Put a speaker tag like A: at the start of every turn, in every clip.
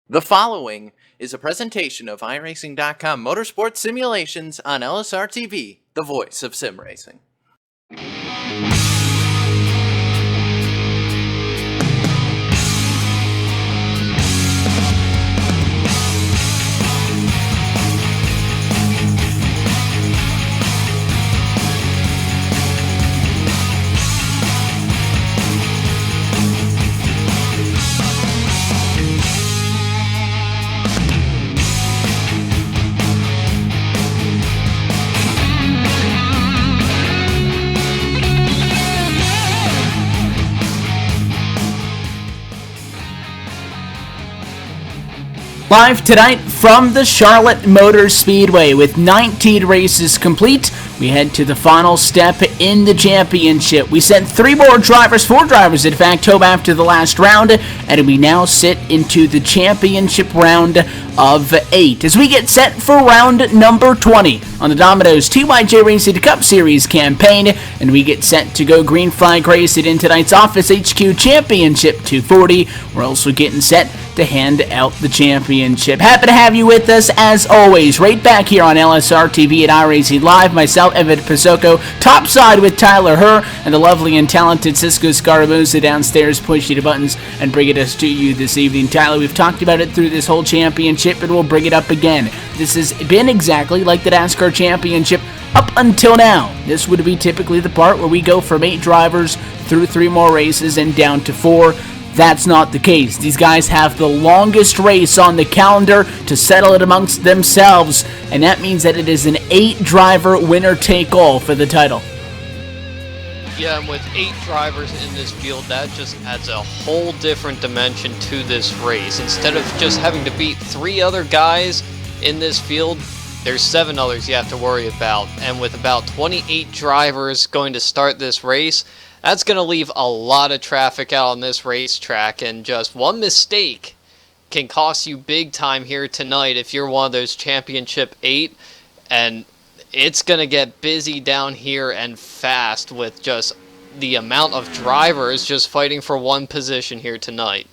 A: The following is a presentation of iRacing.com Motorsports Simulations on LSRTV, the voice of sim racing.
B: Live tonight from the Charlotte Motor Speedway. With 19 races complete, we head to the final step in the championship. We sent four drivers in fact, home after the last round, and we now sit into the championship round of 8 as we get set for round number 20 on the Domino's TYJ Racing Cup Series campaign, and we get set to go green flag racing in tonight's Office HQ Championship 240. We're also getting set to hand out the championship. Happy to have you with us as always, right back here on LSRTV at iRacing Live. Myself, Evan Pisocco, topside with Tyler Herr, and the lovely and talented Cisco Scaramuza downstairs pushing the buttons and bringing us to you this evening. Tyler, we've talked about it through this whole championship, and we'll bring it up again. This has been exactly like the NASCAR championship up until now. This would be typically the part where we go from 8 drivers through 3 more races and down to 4. That's not the case. These guys have the longest race on the calendar to settle it amongst themselves, and that means that it is an 8-driver winner-take-all for the title.
C: Yeah, and with 8 drivers in this field, that just adds a whole different dimension to this race. Instead of just having to beat 3 other guys in this field, there's 7 others you have to worry about. And with about 28 drivers going to start this race, that's going to leave a lot of traffic out on this racetrack, and just one mistake can cost you big time here tonight if you're one of those championship 8, and it's going to get busy down here and fast with just the amount of drivers just fighting for one position here tonight.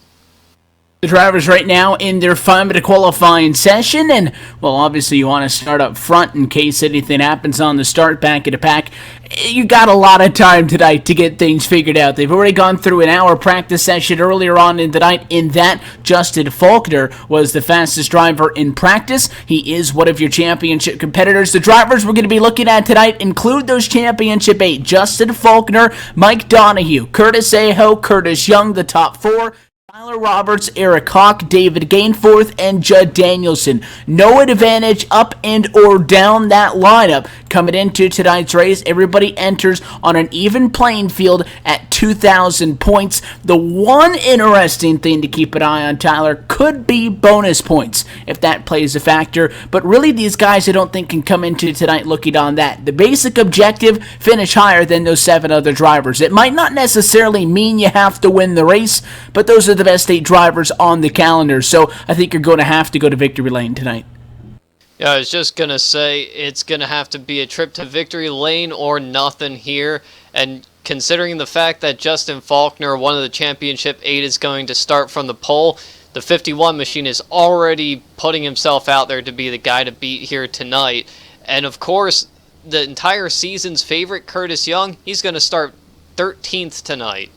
B: The drivers right now in their final qualifying session, and, well, obviously you want to start up front in case anything happens on the start back of the pack. You got a lot of time tonight to get things figured out. They've already gone through an hour practice session earlier on in the night. In that, Justin Faulkner was the fastest driver in practice. He is one of your championship competitors. The drivers we're going to be looking at tonight include those championship 8. Justin Faulkner, Mike Donahue, Curtis Aho, Curtis Young, the top 4. Tyler Roberts, Eric Hawk, David Gainforth, and Judd Danielson. No advantage up and or down that lineup. Coming into tonight's race, everybody enters on an even playing field at 2,000 points. The one interesting thing to keep an eye on, Tyler, could be bonus points, if that plays a factor. But really, these guys I don't think can come into tonight looking on that. The basic objective, finish higher than those 7 other drivers. It might not necessarily mean you have to win the race, but those are the best 8 drivers on the calendar, so I think you're going to have to go to victory lane tonight.
C: Yeah, I was just going to say it's going to have to be a trip to victory lane or nothing here, and considering the fact that Justin Faulkner, one of the championship 8, is going to start from the pole, the 51 machine is already putting himself out there to be the guy to beat here tonight. And of course, the entire season's favorite, Curtis Young, he's going to start 13th tonight.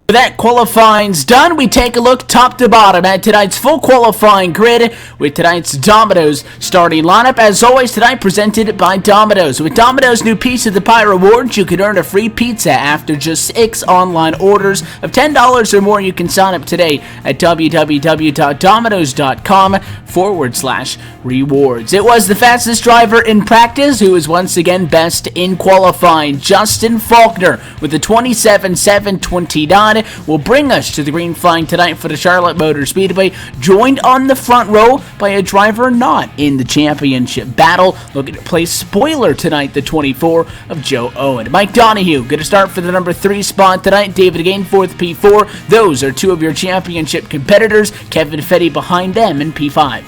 B: That qualifying's done. We take a look top to bottom at tonight's full qualifying grid with tonight's Domino's starting lineup. As always, tonight presented by Domino's. With Domino's new Piece of the Pie rewards, you can earn a free pizza after just 6 online orders of $10 or more. You can sign up today at www.dominos.com/rewards. It was the fastest driver in practice who is once again best in qualifying. Justin Faulkner with a 27.729 will bring us to the green flag tonight for the Charlotte Motor Speedway, joined on the front row by a driver not in the championship battle. Looking to play spoiler tonight, the 24 of Joe Owen. Mike Donahue going to start for the number 3 spot tonight. David Gainforth, P4. Those are 2 of your championship competitors. Kevin Fetty behind them in P5.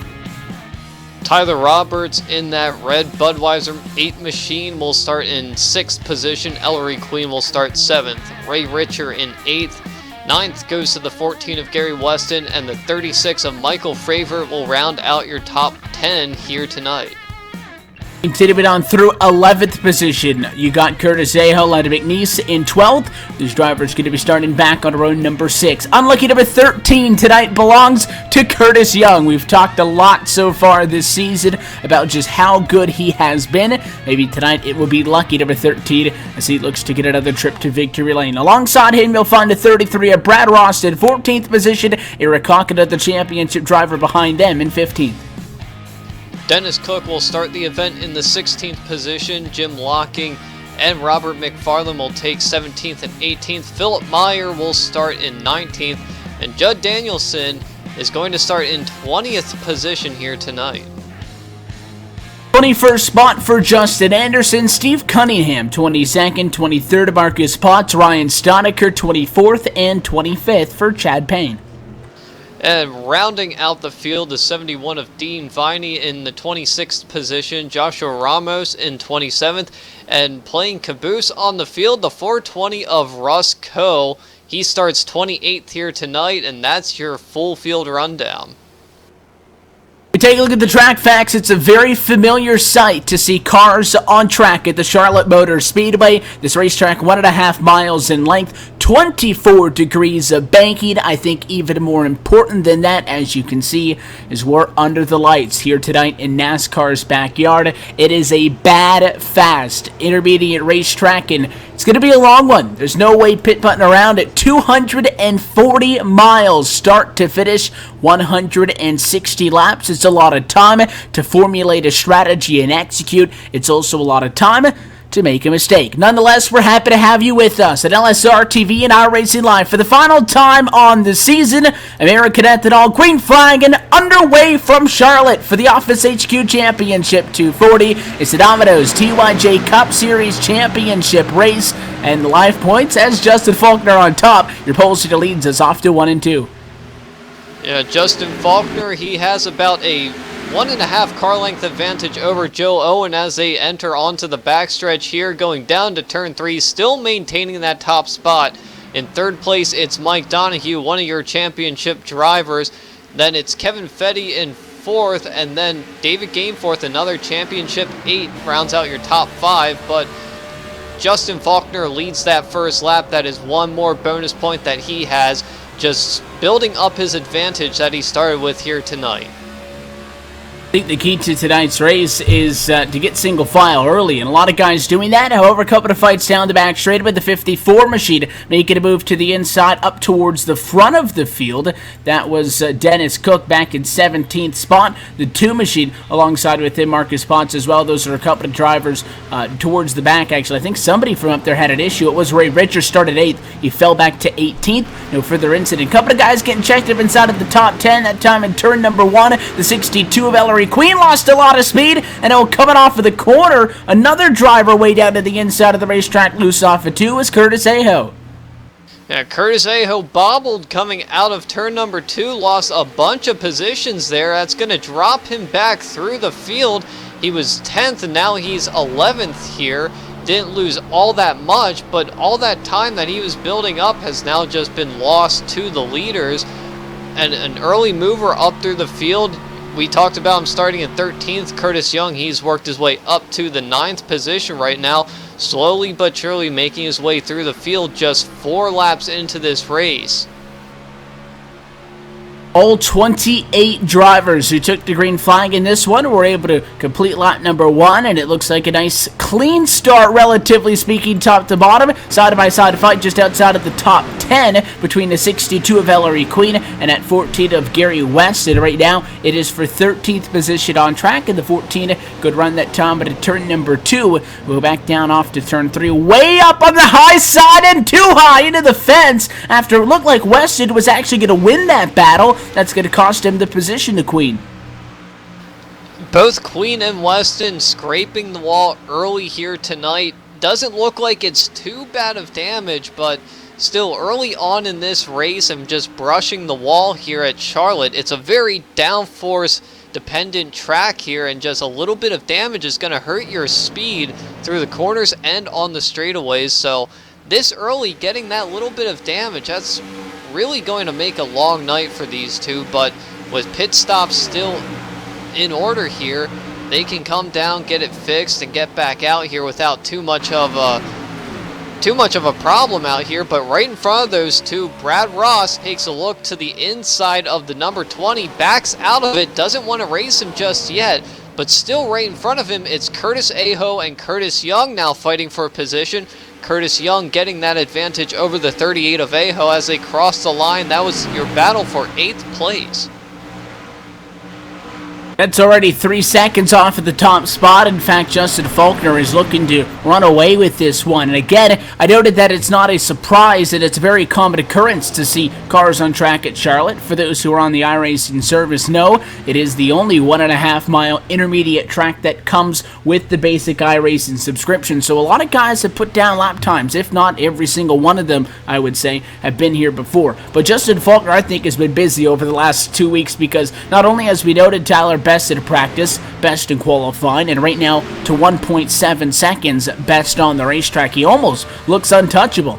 C: Tyler Roberts in that red Budweiser 8 machine will start in 6th position. Ellery Queen will start 7th. Ray Richer in 8th. 9th goes to the 14 of Gary Weston, and the 36 of Michael Fravor will round out your top 10 here tonight.
B: Continuing on through 11th position, you got Curtis Aho out of McNeese in 12th. This driver is going to be starting back on row number 6. Unlucky number 13 tonight belongs to Curtis Young. We've talked a lot so far this season about just how good he has been. Maybe tonight it will be lucky number 13 as he looks to get another trip to victory lane. Alongside him, you'll find a 33 of Brad Ross in 14th position. Eric Cockett, the championship driver, behind them in 15th.
C: Dennis Cook will start the event in the 16th position. Jim Locking and Robert McFarland will take 17th and 18th. Philip Meyer will start in 19th. And Judd Danielson is going to start in 20th position here tonight.
B: 21st spot for Justin Anderson, Steve Cunningham, 22nd, 23rd Marcus Potts, Ryan Stoniker, 24th, and 25th for Chad Payne.
C: And rounding out the field, the 71 of Dean Viney in the 26th position, Joshua Ramos in 27th, and playing caboose on the field, the 420 of Russ Coe. He starts 28th here tonight, and that's your full field rundown.
B: We take a look at the track facts. It's a very familiar sight to see cars on track at the Charlotte Motor Speedway. This racetrack, 1.5 miles in length, 24 degrees of banking. I think even more important than that, as you can see, is we're under the lights here tonight in NASCAR's backyard. It is a bad, fast, intermediate racetrack, and it's going to be a long one. There's no way pit-putting around it. 240 miles start to finish, 160 laps. It's a lot of time to formulate a strategy and execute. It's also a lot of time to make a mistake. Nonetheless, we're happy to have you with us at LSRTV and iRacing Live for the final time on the season. American Ethanol Green Flag and underway from Charlotte for the Office HQ Championship 240. It's the Domino's TYJ Cup Series Championship race, and the live points as Justin Faulkner on top. Your pole sitter leads us off to 1 and 2.
C: Yeah, Justin Faulkner, he has about a 1.5 car length advantage over Joe Owen as they enter onto the backstretch here, going down to turn 3, still maintaining that top spot. In third place, it's Mike Donahue, one of your championship drivers. Then it's Kevin Fetty in 4th, and then David Gameforth, another championship 8, rounds out your top 5. But Justin Faulkner leads that first lap. That is one more bonus point that he has, just building up his advantage that he started with here tonight.
B: I think the key to tonight's race is to get single file early, and a lot of guys doing that. However, a couple of fights down the back straight with the 54 machine making a move to the inside up towards the front of the field. That was Dennis Cook back in 17th spot. The 2 machine alongside with him, Marcus Potts as well. Those are a couple of drivers towards the back, actually. I think somebody from up there had an issue. It was Ray Richards, started 8th. He fell back to 18th. No further incident. A couple of guys getting checked up inside of the top 10. That time in turn number 1, the 62 of Ellery Queen lost a lot of speed, and coming off of the corner, another driver way down to the inside of the racetrack, loose off of 2, is Curtis Aho.
C: Yeah, Curtis Aho bobbled coming out of turn number 2, lost a bunch of positions there. That's going to drop him back through the field. He was 10th, and now he's 11th here. Didn't lose all that much, but all that time that he was building up has now just been lost to the leaders. And an early mover up through the field. We talked about him starting in 13th. Curtis Young, he's worked his way up to the 9th position right now, slowly but surely making his way through the field just 4 laps into this race.
B: All 28 drivers who took the green flag in this one were able to complete lap number 1, and it looks like a nice clean start, relatively speaking, top to bottom. Side-by-side fight just outside of the top 10 between the 62 of Ellery Queen and at 14 of Gary West. And right now, it is for 13th position on track, and the 14 could run that time, but at turn number 2, we'll go back down off to turn 3, way up on the high side and too high into the fence after it looked like Weston was actually going to win that battle. That's going to cost him the position to Queen.
C: Both Queen and Weston scraping the wall early here tonight. Doesn't look like it's too bad of damage, but still early on in this race and just brushing the wall here at Charlotte. It's a very downforce dependent track here, and just a little bit of damage is going to hurt your speed through the corners and on the straightaways. So this early, getting that little bit of damage, that's really going to make a long night for these two, but with pit stops still in order here, they can come down, get it fixed, and get back out here without too much of a problem out here. But right in front of those two, Brad Ross takes a look to the inside of the number 20, backs out of it, doesn't want to race him just yet, but still right in front of him, it's Curtis Aho and Curtis Young now fighting for a position. Curtis Young getting that advantage over the 38 of Aho as they cross the line. That was your battle for 8th place.
B: That's already 3 seconds off of the top spot. In fact, Justin Faulkner is looking to run away with this one. And again, I noted that it's not a surprise that it's a very common occurrence to see cars on track at Charlotte. For those who are on the iRacing service know, it is the only 1.5 mile intermediate track that comes with the basic iRacing subscription. So a lot of guys have put down lap times, if not every single one of them, I would say, have been here before. But Justin Faulkner, I think, has been busy over the last 2 weeks because not only, as we noted, Tyler best at practice, best in qualifying, and right now to 1.7 seconds best on the racetrack. He almost looks untouchable.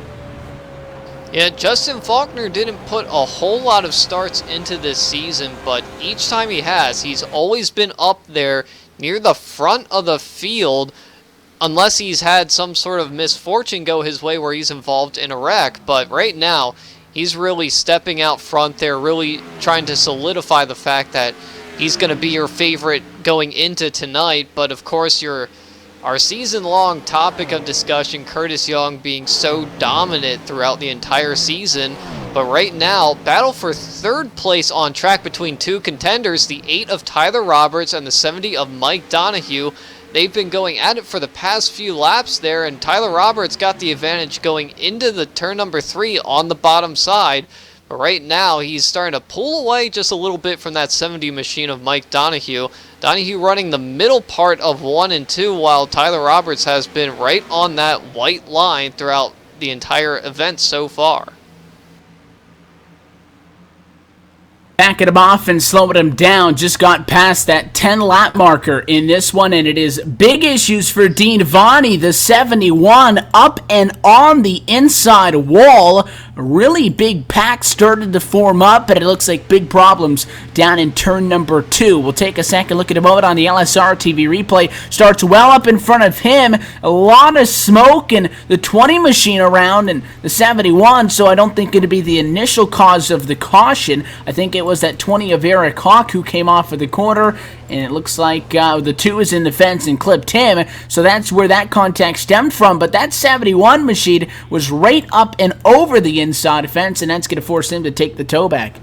C: Yeah, Justin Faulkner didn't put a whole lot of starts into this season, but each time he has, he's always been up there near the front of the field, unless he's had some sort of misfortune go his way where he's involved in a wreck. But right now, he's really stepping out front there, really trying to solidify the fact that he's going to be your favorite going into tonight. But of course, our season-long topic of discussion, Curtis Young being so dominant throughout the entire season. But right now, battle for 3rd place on track between two contenders, the 8 of Tyler Roberts and the 70 of Mike Donahue. They've been going at it for the past few laps there, and Tyler Roberts got the advantage going into the turn number 3 on the bottom side. But right now, he's starting to pull away just a little bit from that 70 machine of Mike Donahue. Donahue running the middle part of 1 and 2, while Tyler Roberts has been right on that white line throughout the entire event so far.
B: Backing him off and slowing him down, just got past that 10 lap marker in this one, and it is big issues for Dean Vonney, the 71, up and on the inside wall. A really big pack started to form up, but it looks like big problems down in turn number 2. We'll take a second look at a moment on the LSRTV replay. Starts well up in front of him, a lot of smoke, and the 20 machine around, and the 71, so I don't think it'll be the initial cause of the caution. I think it was that 20 of Eric Hawk who came off of the corner, and it looks like the 2 is in the fence and clipped him, so that's where that contact stemmed from. But that 71 machine was right up and over the inside fence, and that's going to force him to take the toe back.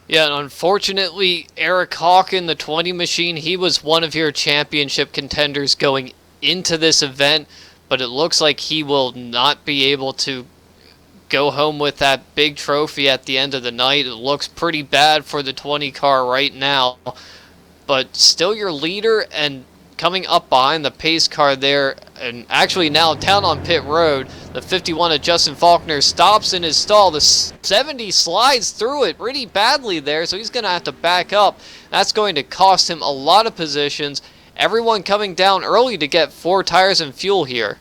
C: Yeah, and unfortunately, Eric Hawk in the 20 machine, he was one of your championship contenders going into this event, but it looks like he will not be able to go home with that big trophy at the end of the night. It looks pretty bad for the 20 car right now, but still your leader, and coming up behind the pace car there, and actually now down on pit road, the 51 of Justin Faulkner stops in his stall. The 70 slides through it pretty badly there, so he's going to have to back up. That's going to cost him a lot of positions. Everyone coming down early to get 4 tires and fuel here.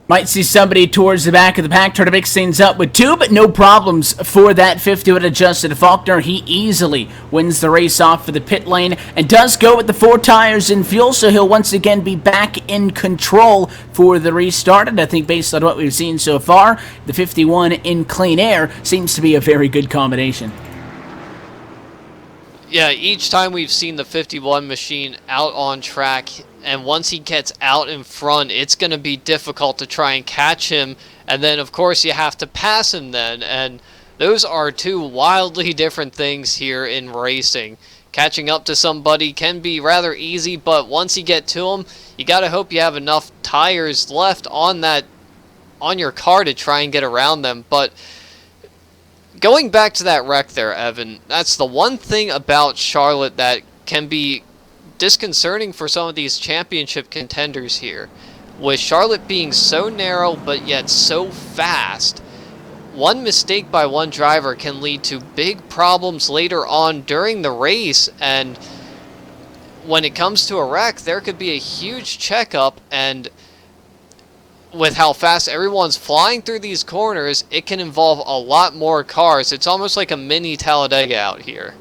B: Might see somebody towards the back of the pack try to mix things up with 2, but no problems for that 51 of Justin Faulkner. He easily wins the race off for the pit lane and does go with the 4 tires and fuel, so he'll once again be back in control for the restart. And I think based on what we've seen so far, the 51 in clean air seems to be a very good combination.
C: Yeah, each time we've seen the 51 machine out on track, and once he gets out in front, it's going to be difficult to try and catch him, and then of course you have to pass him then, and those are 2 wildly different things here in racing. Catching up to somebody can be rather easy, but once you get to him, you got to hope you have enough tires left on your car to try and get around them. But going back to that wreck there, Evan, that's the one thing about Charlotte that can be disconcerting for some of these championship contenders here. With Charlotte being so narrow but yet so fast, one mistake by one driver can lead to big problems later on during the race, and when it comes to a wreck, there could be a huge checkup, and with how fast everyone's flying through these corners, it can involve a lot more cars. It's almost like a mini Talladega out here.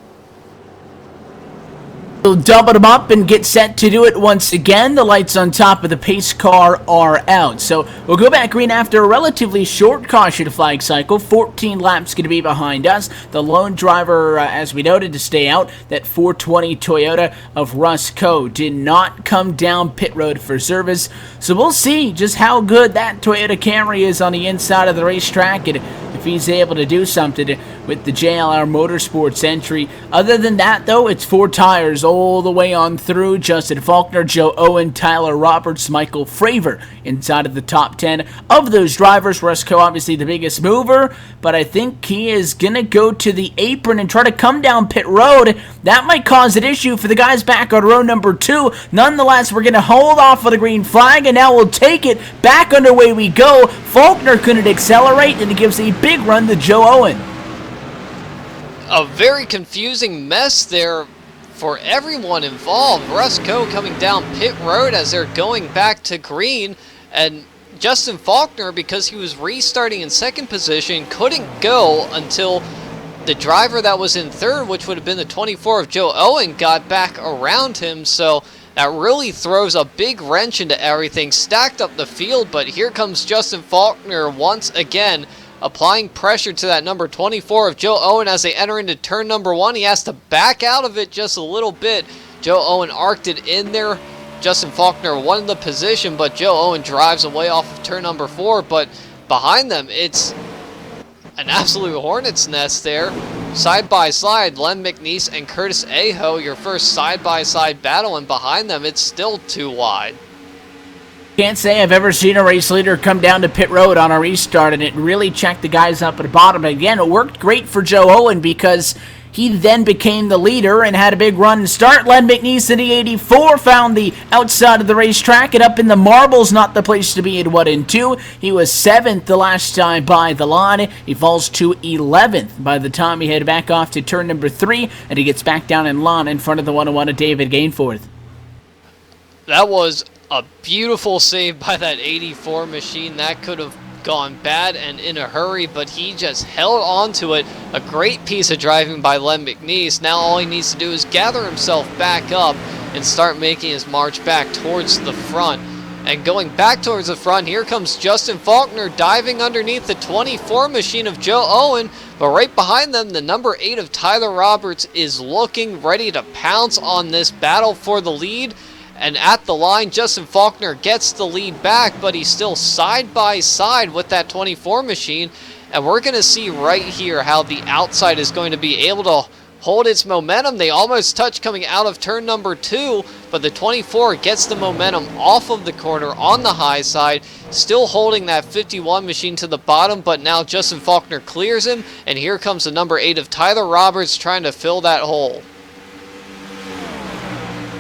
B: We'll double them up and get set to do it once again. The lights on top of the pace car are out. So we'll go back green after a relatively short caution flag cycle. 14 laps going to be behind us. The lone driver, as we noted, to stay out, that 420 Toyota of Russ Coe, did not come down pit road for service. So we'll see just how good that Toyota Camry is on the inside of the racetrack, and if he's able to do something with the JLR Motorsports entry. Other than that, though, it's 4 tires all the way on through. Justin Faulkner, Joe Owen, Tyler Roberts, Michael Fravor inside of the top 10 of those drivers. Russ Coe, obviously the biggest mover, but I think he is going to go to the apron and try to come down pit road. That might cause an issue for the guys back on row number 2. Nonetheless, we're going to hold off on the green flag, and now we'll take it. Back underway we go. Faulkner couldn't accelerate, and it gives a big run to Joe Owen.
C: A very confusing mess there for everyone involved. Russ Coe coming down pit road as they're going back to green, and Justin Faulkner, because he was restarting in second position, couldn't go until the driver that was in third, which would have been the 24 of Joe Owen, got back around him. So that really throws a big wrench into everything, stacked up the field. But here comes Justin Faulkner once again, applying pressure to that number 24 of Joe Owen as they enter into turn number 1. He has to back out of it just a little bit. Joe Owen arced it in there. Justin Faulkner won the position, but Joe Owen drives away off of turn number 4. But behind them, it's an absolute hornet's nest there. Side by side, Len McNeese and Curtis Aho, your first side-by-side battle, and behind them, it's still too wide.
B: Can't say I've ever seen a race leader come down to pit road on a restart, and it really checked the guys up at the bottom. Again, it worked great for Joe Owen because he then became the leader and had a big run and start. Len McNeese in the 84 found the outside of the racetrack, and up in the marbles, not the place to be in 1 and 2. He was 7th the last time by the line. He falls to 11th by the time he headed back off to turn number 3, and he gets back down in line in front of the 101 of David Gainforth.
C: That was a beautiful save by that 84 machine. That could have gone bad and in a hurry, but he just held on to it. A great piece of driving by Len McNeese. Now all he needs to do is gather himself back up and start making his march back towards the front. And going back towards the front, here comes Justin Faulkner diving underneath the 24 machine of Joe Owen, but right behind them, the number 8 of Tyler Roberts is looking ready to pounce on this battle for the lead. And at the line, Justin Faulkner gets the lead back, but he's still side by side with that 24 machine. And we're going to see right here how the outside is going to be able to hold its momentum. They almost touch coming out of turn number 2, but the 24 gets the momentum off of the corner on the high side, still holding that 51 machine to the bottom, but now Justin Faulkner clears him, and here comes the number 8 of Tyler Roberts trying to fill that hole.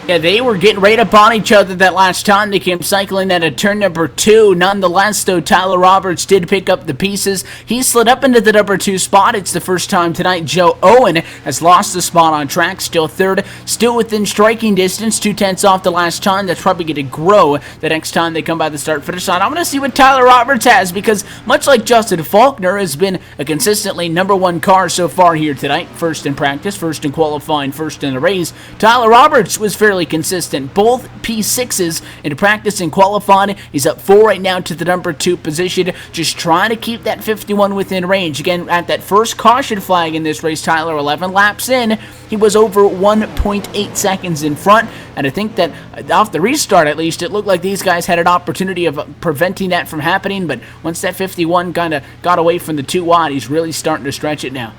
B: Yeah, they were getting right up on each other that last time. They came cycling that at turn number 2. Nonetheless, though, Tyler Roberts did pick up the pieces. He slid up into the number 2 spot. It's the first time tonight Joe Owen has lost the spot on track. Still third, still within striking distance. 2/10 off the last time. That's probably going to grow the next time they come by the start-finish line. I'm going to see what Tyler Roberts has, because much like Justin Faulkner has been a consistently number 1 car so far here tonight. First in practice, first in qualifying, first in the race. Tyler Roberts was fairly consistent. Both P6s in practice and qualifying. He's up 4 right now to the number 2 position, just trying to keep that 51 within range. Again, at that first caution flag in this race, Tyler, 11 laps in, he was over 1.8 seconds in front, and I think that off the restart at least, it looked like these guys had an opportunity of preventing that from happening, but once that 51 kind of got away from the 2 wide, he's really starting to stretch it now.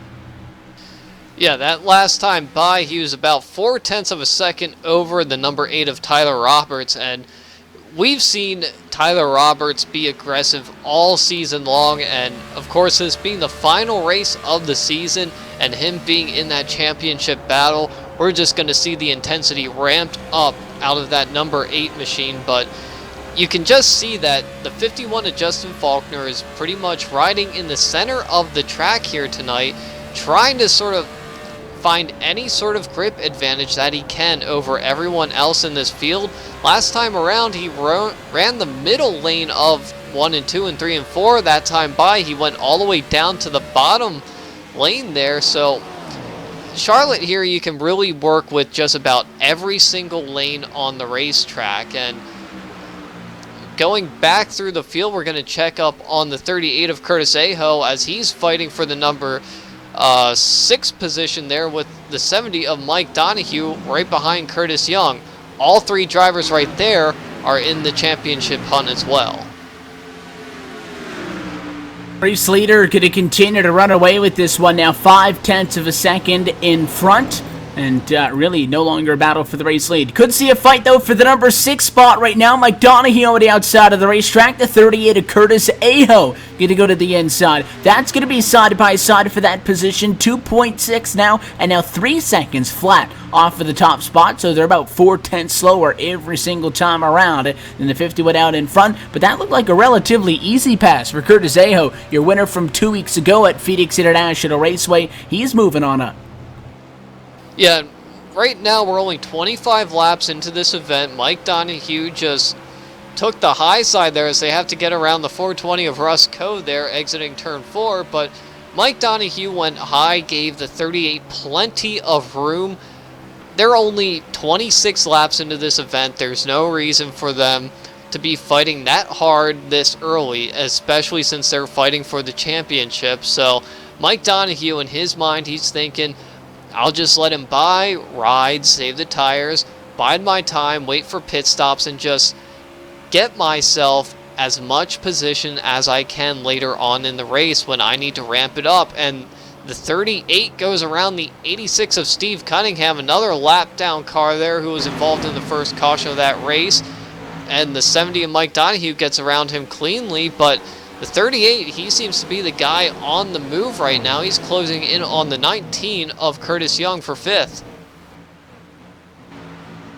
C: Yeah, that last time by, he was about 0.4 of a second over the number 8 of Tyler Roberts, and we've seen Tyler Roberts be aggressive all season long, and of course this being the final race of the season and him being in that championship battle, we're just going to see the intensity ramped up out of that number 8 machine. But you can just see that the 51 of Justin Faulkner is pretty much riding in the center of the track here tonight, trying to sort of find any sort of grip advantage that he can over everyone else in this field. Last time around, he ran the middle lane of 1 and 2 and 3 and 4. That time by, he went all the way down to the bottom lane there. So Charlotte here, you can really work with just about every single lane on the racetrack. And going back through the field, we're going to check up on the 38 of Curtis Aho as he's fighting for the number 6 position there with the 70 of Mike Donahue right behind Curtis Young. All 3 drivers right there are in the championship hunt as well.
B: Race leader going to continue to run away with this one now, 0.5 of a second in front. And really no longer a battle for the race lead. Could see a fight, though, for the number 6 spot right now. Mike Donahue on the outside of the racetrack. The 38 of Curtis Aho going to go to the inside. That's going to be side by side for that position. 2.6 now, and now 3 seconds flat off of the top spot. So they're about 0.4 slower every single time around. And the 50 went out in front. But that looked like a relatively easy pass for Curtis Aho, your winner from 2 weeks ago at Phoenix International Raceway. He's moving on up.
C: Yeah, right now we're only 25 laps into this event. Mike Donahue just took the high side there as they have to get around the 420 of Russ Coe there exiting turn 4. But Mike Donahue went high, gave the 38 plenty of room. They're only 26 laps into this event. There's no reason for them to be fighting that hard this early, especially since they're fighting for the championship. So Mike Donahue, in his mind, he's thinking, I'll just let him buy, ride, save the tires, bide my time, wait for pit stops, and just get myself as much position as I can later on in the race when I need to ramp it up. And the 38 goes around the 86 of Steve Cunningham, another lap down car there who was involved in the first caution of that race. And the 70 of Mike Donahue gets around him cleanly, but the 38, he seems to be the guy on the move right now. He's closing in on the 19 of Curtis Young for 5th.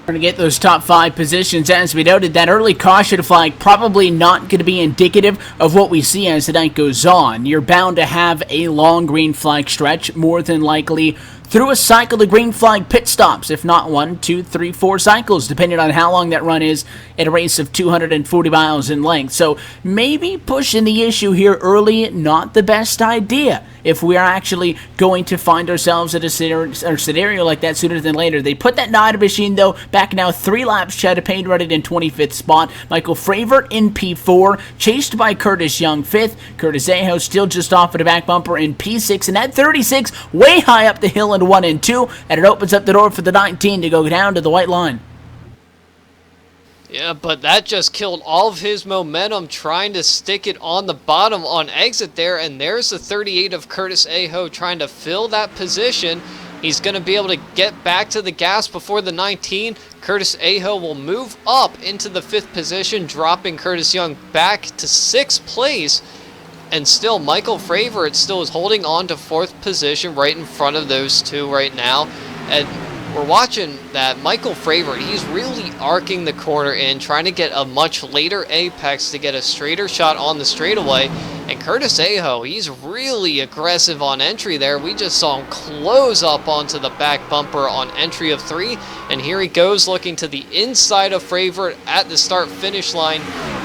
B: We're going to get those top 5 positions. As we noted, that early caution flag probably not going to be indicative of what we see as the night goes on. You're bound to have a long green flag stretch, more than likely through a cycle of green flag pit stops, if not 1, 2, 3, 4 cycles, depending on how long that run is at a race of 240 miles in length. So maybe pushing the issue here early, not the best idea if we are actually going to find ourselves at a scenario like that sooner than later. They put that Nida machine, though, back now 3 laps. Chad Payne running in 25th spot. Michael Fravert in P4, chased by Curtis Young 5th. Curtis Aho still just off of the back bumper in P6, and that 36 way high up the hill in 1 and 2, and it opens up the door for the 19 to go down to the white line.
C: Yeah, but that just killed all of his momentum trying to stick it on the bottom on exit there, and there's the 38 of Curtis Aho trying to fill that position. He's going to be able to get back to the gas before the 19. Curtis Aho will move up into the 5th position, dropping Curtis Young back to 6th place. And still, Michael Fravert still is holding on to 4th position right in front of those two right now. And we're watching that Michael Fravert, he's really arcing the corner in, trying to get a much later apex to get a straighter shot on the straightaway. And Curtis Aho, he's really aggressive on entry there. We just saw him close up onto the back bumper on entry of 3. And here he goes looking to the inside of Fravert at the start-finish line.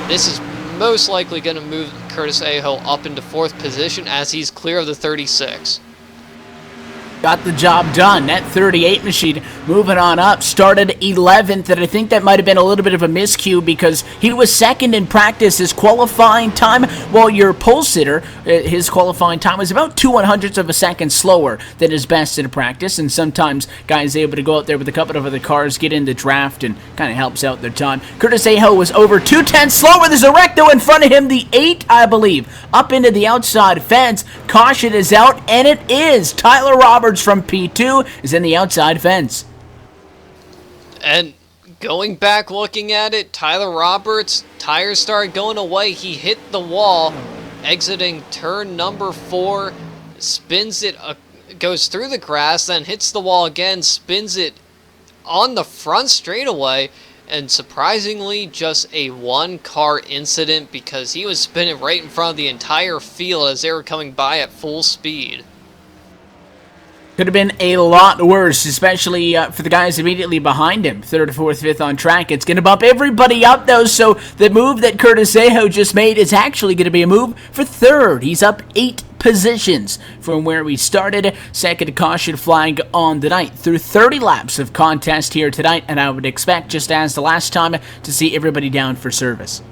C: This is most likely going to move Curtis Aho up into 4th position as he's clear of the 36.
B: Got the job done. That 38 machine moving on up. Started 11th, and I think that might have been a little bit of a miscue because he was 2nd in practice. His qualifying time, well, your pole sitter, his qualifying time was about 2/100ths of a second slower than his best in practice, and sometimes guys able to go out there with a couple of other cars, get in the draft, and kind of helps out their time. Curtis Aho was over 2/10 slower. There's a wreck, though, in front of him, the 8, I believe, up into the outside fence. Caution is out, and it is Tyler Roberts from P2 is in the outside fence.
C: And going back looking at it, Tyler Roberts, tires started going away. He hit the wall, exiting turn number 4, spins it, goes through the grass, then hits the wall again, spins it on the front straightaway, and surprisingly just a 1-car incident because he was spinning right in front of the entire field as they were coming by at full speed.
B: Could have been a lot worse, especially for the guys immediately behind him. Third, fourth, fifth on track. It's going to bump everybody up, though, so the move that Curtis Ajo just made is actually going to be a move for third. He's up 8 positions from where we started. Second caution flag on the night. Through 30 laps of contest here tonight, and I would expect, just as the last time, to see everybody down for service.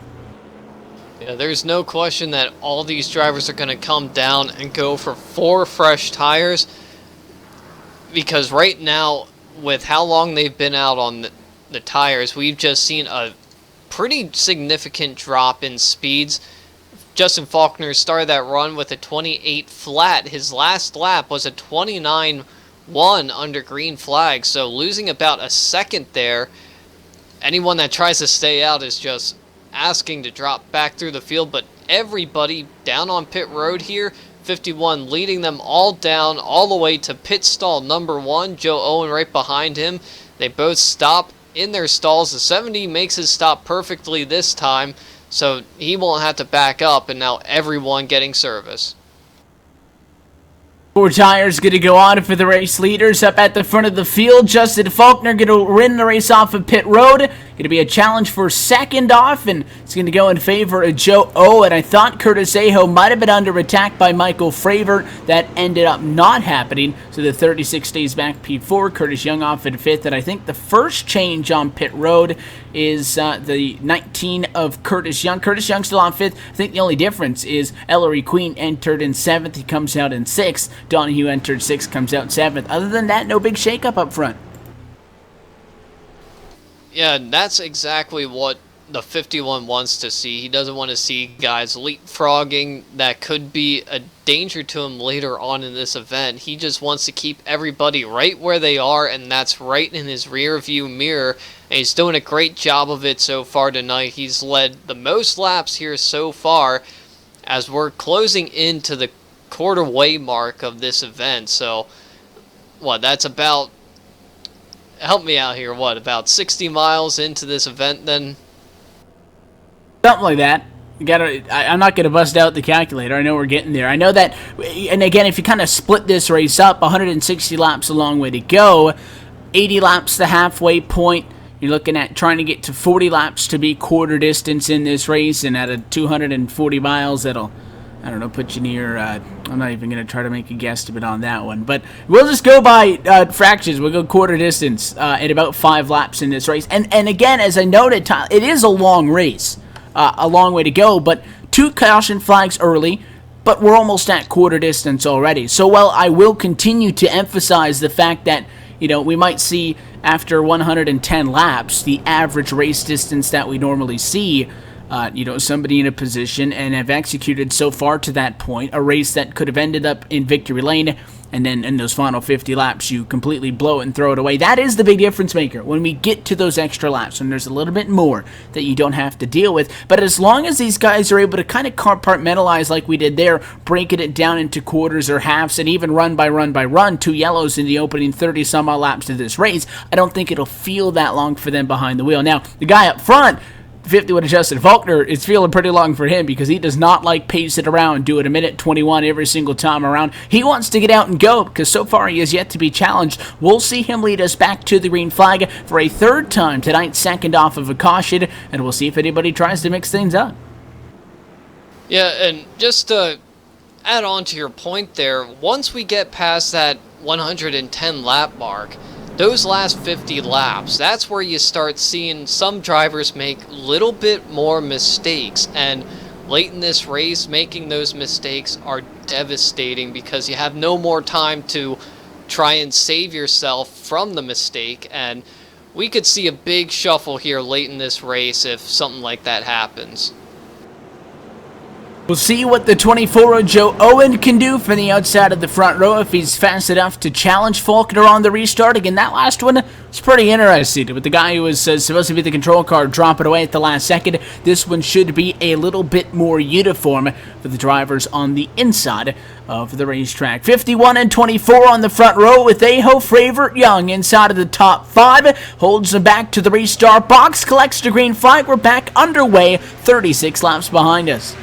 C: Yeah, there's no question that all these drivers are going to come down and go for 4 fresh tires. Because right now, with how long they've been out on the tires, we've just seen a pretty significant drop in speeds. Justin Faulkner started that run with a 28 flat. His last lap was a 29.1 under green flag, so losing about a second there. Anyone that tries to stay out is just asking to drop back through the field, but everybody down on pit road here, 51 leading them all down all the way to pit stall number 1. Joe Owen right behind him. They both stop in their stalls. The 70 makes his stop perfectly this time, so he won't have to back up, and now everyone getting service.
B: 4 tires going to go on for the race leaders up at the front of the field. Justin Faulkner going to win the race off of pit road. Going to be a challenge for second off, and it's going to go in favor of Joe Owen. I thought Curtis Ajo might have been under attack by Michael Fravert. That ended up not happening, so the 36 stays back P4. Curtis Young off in 5th, and I think the first change on pit road is the 19 of Curtis Young. Curtis Young still on 5th. I think the only difference is Ellery Queen entered in 7th. He comes out in 6th. Donahue entered 6th, comes out 7th. Other than that, no big shakeup up front.
C: Yeah, that's exactly what the 51 wants to see. He doesn't want to see guys leapfrogging. That could be a danger to him later on in this event. He just wants to keep everybody right where they are, and that's right in his rear view mirror. And he's doing a great job of it so far tonight. He's led the most laps here so far as we're closing into the quarter way mark of this event. So, that's about... Help me out here, about 60 miles into this event then?
B: Something like that. I'm not going to bust out the calculator. I know we're getting there. I know that, and again, if you kind of split this race up, 160 laps a long way to go, 80 laps the halfway point. You're looking at trying to get to 40 laps to be quarter distance in this race, and at a 240 miles, that'll, I don't know, put you near, I'm not even going to try to make a guesstimate on that one, but we'll just go by fractions. We'll go quarter distance at about 5 laps in this race. And again, as I noted, it is a long race, a long way to go, but 2 caution flags early, but we're almost at quarter distance already. So while I will continue to emphasize the fact that, we might see after 110 laps, the average race distance that we normally see, somebody in a position and have executed so far to that point a race that could have ended up in victory lane, and then in those final 50 laps you completely blow it and throw it away. That is the big difference maker when we get to those extra laps, and there's a little bit more that you don't have to deal with. But as long as these guys are able to kind of compartmentalize like we did there, breaking it down into quarters or halves, and even run by run, 2 yellows in the opening 30 some odd laps of this race, I don't think it'll feel that long for them behind the wheel. Now, the guy up front, 50 with Justin Faulkner, it's feeling pretty long for him because he does not like pace it around, do it a minute 21 every single time around. He wants to get out and go because so far he has yet to be challenged. We'll see him lead us back to the green flag for a 3rd time tonight, second off of a caution, and we'll see if anybody tries to mix things up.
C: Yeah, and just to add on to your point there, once we get past that 110 lap mark, those last 50 laps, that's where you start seeing some drivers make a little bit more mistakes. And late in this race, making those mistakes are devastating because you have no more time to try and save yourself from the mistake. And we could see a big shuffle here late in this race if something like that happens.
B: We'll see what the 24 Joe Owen can do from the outside of the front row if he's fast enough to challenge Faulkner on the restart. Again, that last one was pretty interesting with the guy who was supposed to be the control car dropping away at the last second. This one should be a little bit more uniform for the drivers on the inside of the racetrack. 51 and 24 on the front row with Ajo, Fravert, Young inside of the top 5. Holds them back to the restart box, collects the green flag. We're back underway, 36 laps behind us.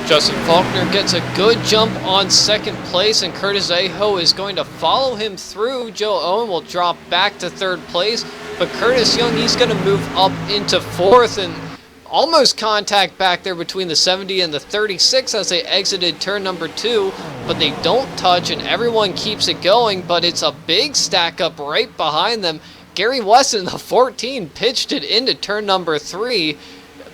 C: Justin Faulkner gets a good jump on second place, and Curtis Aho is going to follow him through. Joe Owen will drop back to third place, but Curtis Young, he's going to move up into fourth, and almost contact back there between the 70 and the 36 as they exited turn number 2, but they don't touch, and everyone keeps it going, but it's a big stack up right behind them. Gary Weston, the 14, pitched it into turn number 3,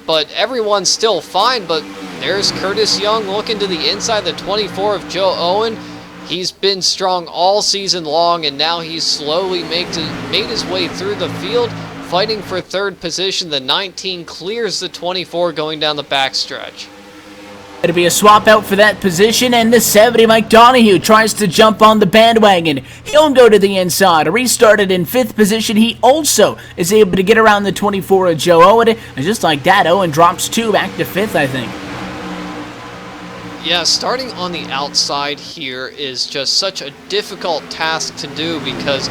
C: but everyone's still fine. But there's Curtis Young looking to the inside, the 24 of Joe Owen. He's been strong all season long, and now he's slowly made his way through the field, fighting for third position. The 19 clears the 24 going down the backstretch.
B: It'll be a swap out for that position, and the 70, Mike Donahue, tries to jump on the bandwagon. He'll go to the inside. Restarted in 5th position. He also is able to get around the 24 of Joe Owen, and just like that, Owen drops 2 back to 5th, I think.
C: Yeah, starting on the outside here is just such a difficult task to do, because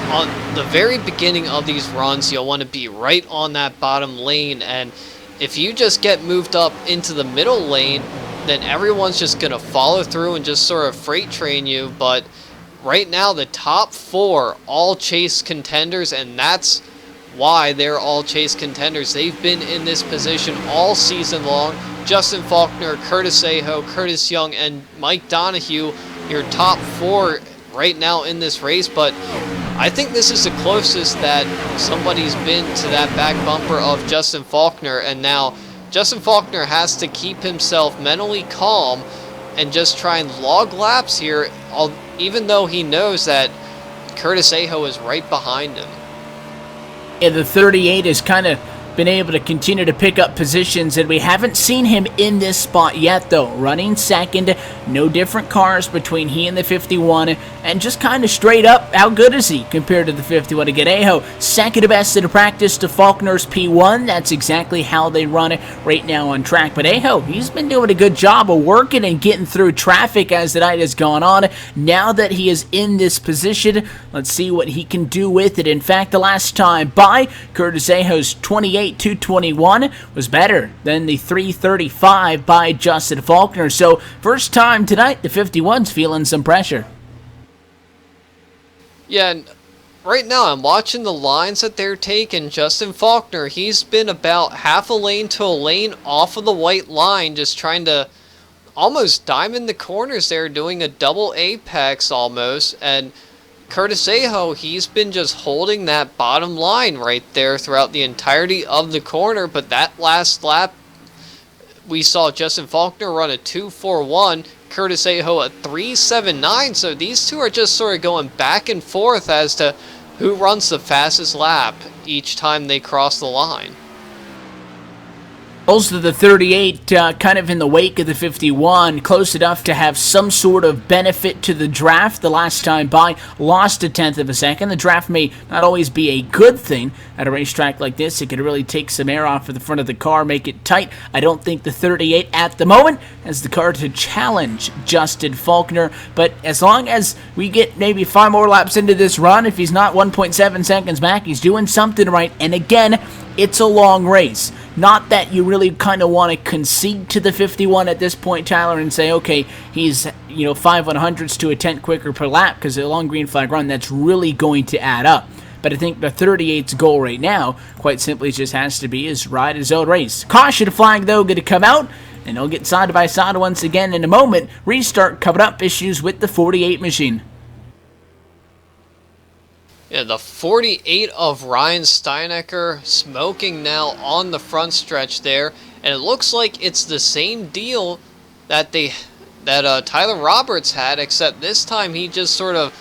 C: on the very beginning of these runs, you'll want to be right on that bottom lane, and if you just get moved up into the middle lane, then everyone's just going to follow through and just sort of freight train you. But right now, the top 4 all chase contenders, and that's why they're all chase contenders. They've been in this position all season long. Justin Faulkner, Curtis Aho, Curtis Young, and Mike Donahue, your top 4 right now in this race. But I think this is the closest that somebody's been to that back bumper of Justin Faulkner, and now Justin Faulkner has to keep himself mentally calm and just try and log laps here, even though he knows that Curtis Aho is right behind him.
B: Yeah, the 38 has kind of been able to continue to pick up positions, and we haven't seen him in this spot yet, though. Running second, no different cars between he and the 51, and just kind of straight up, how good is he compared to the 51? To get Aho second best in practice to Faulkner's P1. That's exactly how they run it right now on track. But Aho, he's been doing a good job of working and getting through traffic as the night has gone on. Now that he is in this position, let's see what he can do with it. In fact, the last time by, Curtis Aho's 28.221 was better than the 3:35 by Justin Faulkner. So first time tonight, the 51's feeling some pressure.
C: Yeah, and right now I'm watching the lines that they're taking. Justin Faulkner, he's been about half a lane to a lane off of the white line, just trying to almost diamond the corners there, doing a double apex almost. And Curtis Aho, he's been just holding that bottom line right there throughout the entirety of the corner. But that last lap, we saw Justin Faulkner run a 2.41, Curtis Aho a 3.79. So these two are just sort of going back and forth as to who runs the fastest lap each time they cross the line.
B: Also, the 38 kind of in the wake of the 51, close enough to have some sort of benefit to the draft. The last time by, lost a tenth of a second. The draft may not always be a good thing at a racetrack like this. It could really take some air off of the front of the car, make it tight. I don't think the 38 at the moment has the car to challenge Justin Faulkner, but as long as we get maybe 5 more laps into this run, if he's not 1.7 seconds back, he's doing something right. And again, it's a long race. Not that you really kind of want to concede to the 51 at this point, Tyler, and say, okay, he's 5 100ths to a tenth quicker per lap, because a long green flag run, that's really going to add up. But I think the 38's goal right now, quite simply, just has to be is ride his own race. Caution flag, though, going to come out, and he'll get side by side once again in a moment. Restart coming up, issues with the 48 machine.
C: Yeah, the 48 of Ryan Steinecker smoking now on the front stretch there, and it looks like it's the same deal that Tyler Roberts had, except this time he just sort of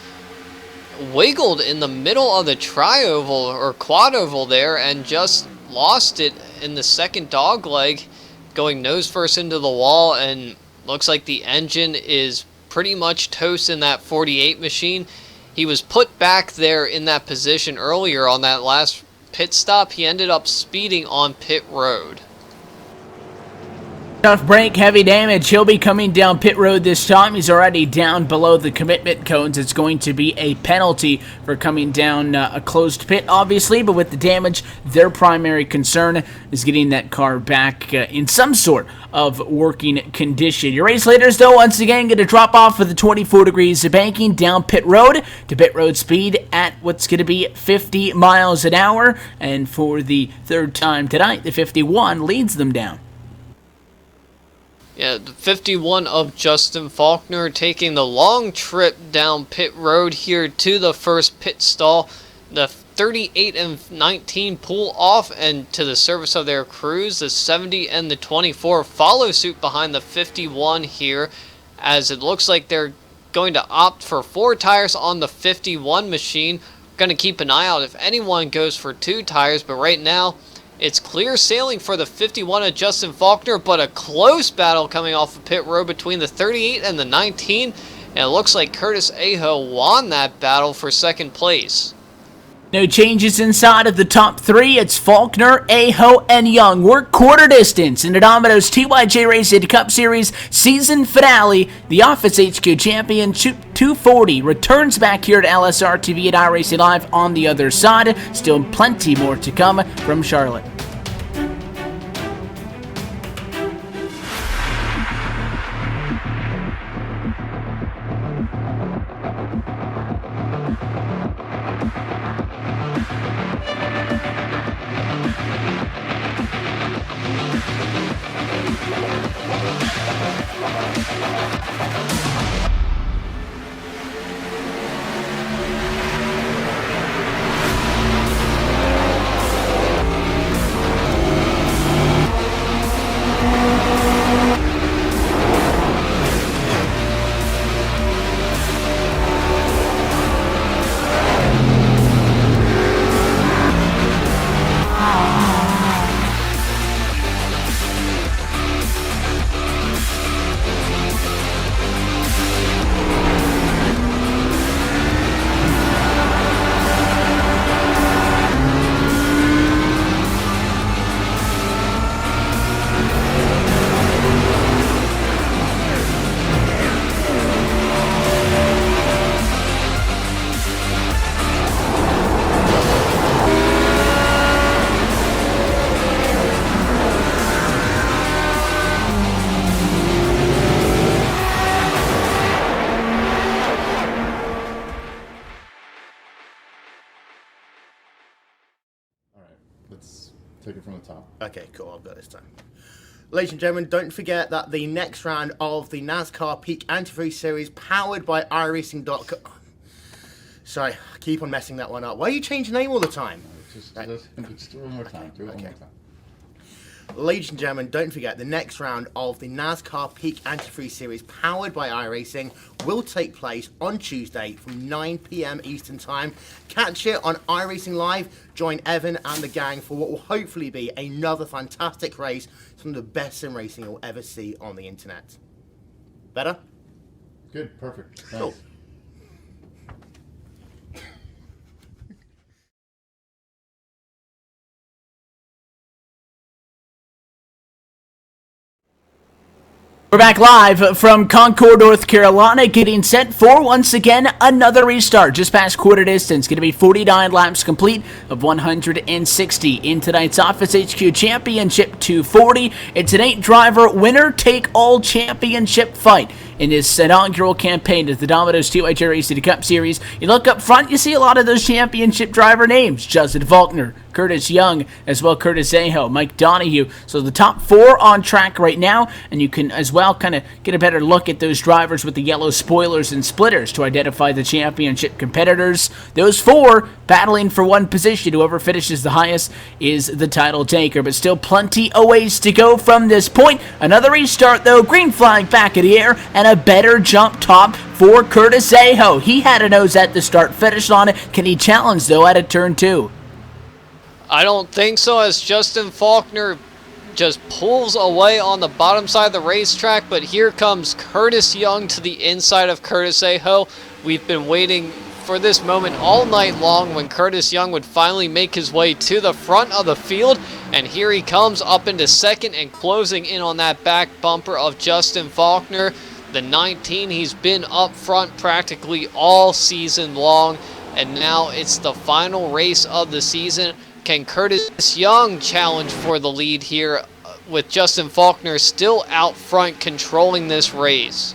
C: wiggled in the middle of the tri-oval or quad-oval there and just lost it in the second dog leg, going nose first into the wall, and looks like the engine is pretty much toast in that 48 machine. He was put back there in that position earlier on that last pit stop. He ended up speeding on pit road.
B: Tough break, heavy damage. He'll be coming down pit road this time. He's already down below the commitment cones. It's going to be a penalty for coming down a closed pit, obviously, but with the damage, their primary concern is getting that car back in some sort of working condition. Your race leaders, though, once again going to drop off with the 24 degrees of banking down pit road to pit road speed at what's going to be 50 miles an hour. And for the third time tonight, the 51 leads them down.
C: Yeah, the 51 of Justin Faulkner taking the long trip down pit road here to the first pit stall. The 38 and 19 pull off and to the service of their crews. The 70 and the 24 follow suit behind the 51 here, as it looks like they're going to opt for 4 tires on the 51 machine. Going to keep an eye out if anyone goes for 2 tires, but right now it's clear sailing for the 51 of Justin Faulkner, but a close battle coming off of pit road between the 38 and the 19. And it looks like Curtis Aho won that battle for second place.
B: No changes inside of the top 3. It's Faulkner, Aho, and Young. We're quarter distance in the Domino's TYJ Racing Cup Series season finale. The Office HQ Championship 240 returns back here to LSRTV at iRacing Live on the other side. Still plenty more to come from Charlotte.
D: Let's take it from the top.
E: Okay, cool. I've got this time. Ladies and gentlemen, don't forget that the next round of the NASCAR Peak Antifreeze Series, powered by iRacing.com. Sorry, I keep on messing that one up. Why do you change the name all the time?
D: Just do it one more time. Do it one more time.
E: Ladies and gentlemen, don't forget the next round of the NASCAR Peak Antifreeze Series, powered by iRacing, will take place on Tuesday from 9 p.m. Eastern Time. Catch it on iRacing Live. Join Evan and the gang for what will hopefully be another fantastic race. Some of the best sim racing you'll ever see on the internet. Better?
D: Good, perfect. Nice.
E: Cool.
B: We're back live from Concord, North Carolina, getting set for, once again, another restart. Just past quarter distance, going to be 49 laps complete of 160 in tonight's Office HQ Championship 240. It's an 8-driver winner-take-all championship fight in this inaugural campaign of the Domino's TYJ Racing Cup Series. You look up front, you see a lot of those championship driver names. Justin Faulkner, Curtis Young, as well Curtis Aho, Mike Donahue. So the top 4 on track right now, and you can as well kind of get a better look at those drivers with the yellow spoilers and splitters to identify the championship competitors. Those 4 battling for one position. Whoever finishes the highest is the title taker, but still plenty of ways to go from this point. Another restart though, green flag back in the air, and a better jump top for Curtis Aho. He had a nose at the start, finished on it. Can he challenge though at a turn 2?
C: I don't think so, as Justin Faulkner just pulls away on the bottom side of the racetrack, but here comes Curtis Young to the inside of Curtis Aho. We've been waiting for this moment all night long when Curtis Young would finally make his way to the front of the field, And here he comes up into second and closing in on that back bumper of Justin Faulkner. The 19, he's been up front practically all season long, and now it's the final race of the season. Can Curtis Young challenge for the lead here with Justin Faulkner still out front controlling this race?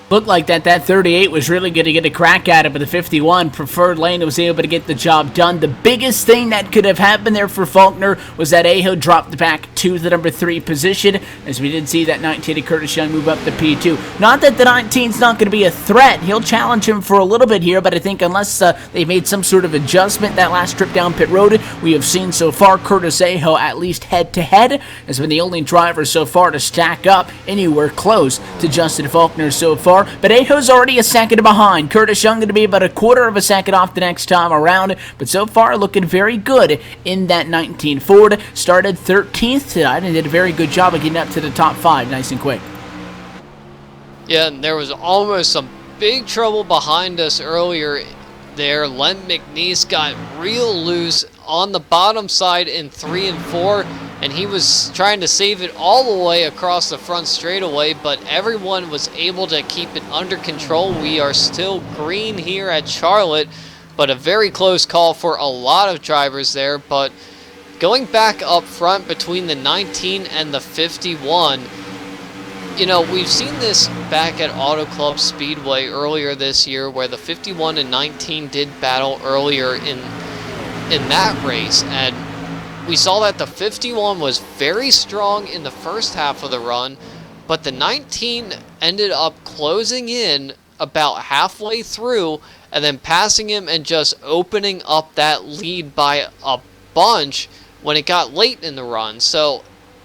B: Looked like that 38 was really going to get a crack at it, but the 51 preferred lane was able to get the job done. The biggest thing that could have happened there for Faulkner was that Aho dropped back to the number 3 position, as we did see that 19 of Curtis Young move up to P2. Not that the 19's not going to be a threat. He'll challenge him for a little bit here, but I think unless they made some sort of adjustment that last trip down pit road, we have seen so far Curtis Aho at least head-to-head has been the only driver so far to stack up anywhere close to Justin Faulkner so far. But Aho's already a second behind. Curtis Young going to be about a quarter of a second off the next time around, but so far looking very good in that 19 Ford. Started 13th tonight and did a very good job of getting up to the top 5 nice and quick.
C: Yeah, and there was almost some big trouble behind us earlier there. Len McNeese got real loose on the bottom side in 3 and 4, and he was trying to save it all the way across the front straightaway, but everyone was able to keep it under control. We are still green here at Charlotte, but a very close call for a lot of drivers there. But going back up front between the 19 and the 51, you know, we've seen this back at Auto Club Speedway earlier this year, where the 51 and 19 did battle earlier in that race, and we saw that the 51 was very strong in the first half of the run, but the 19 ended up closing in about halfway through and then passing him and just opening up that lead by a bunch when it got late in the run. So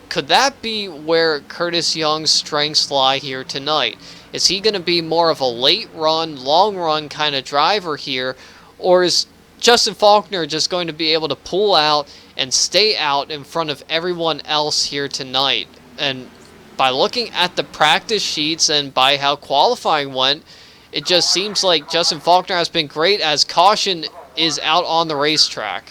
C: could that be where Curtis Young's strengths lie here tonight? Is he going to be more of a late run, long run kind of driver here, or is Justin Faulkner just going to be able to pull out and stay out in front of everyone else here tonight? And by looking at the practice sheets and by how qualifying went, it just seems like Justin Faulkner has been great as caution is out on the racetrack.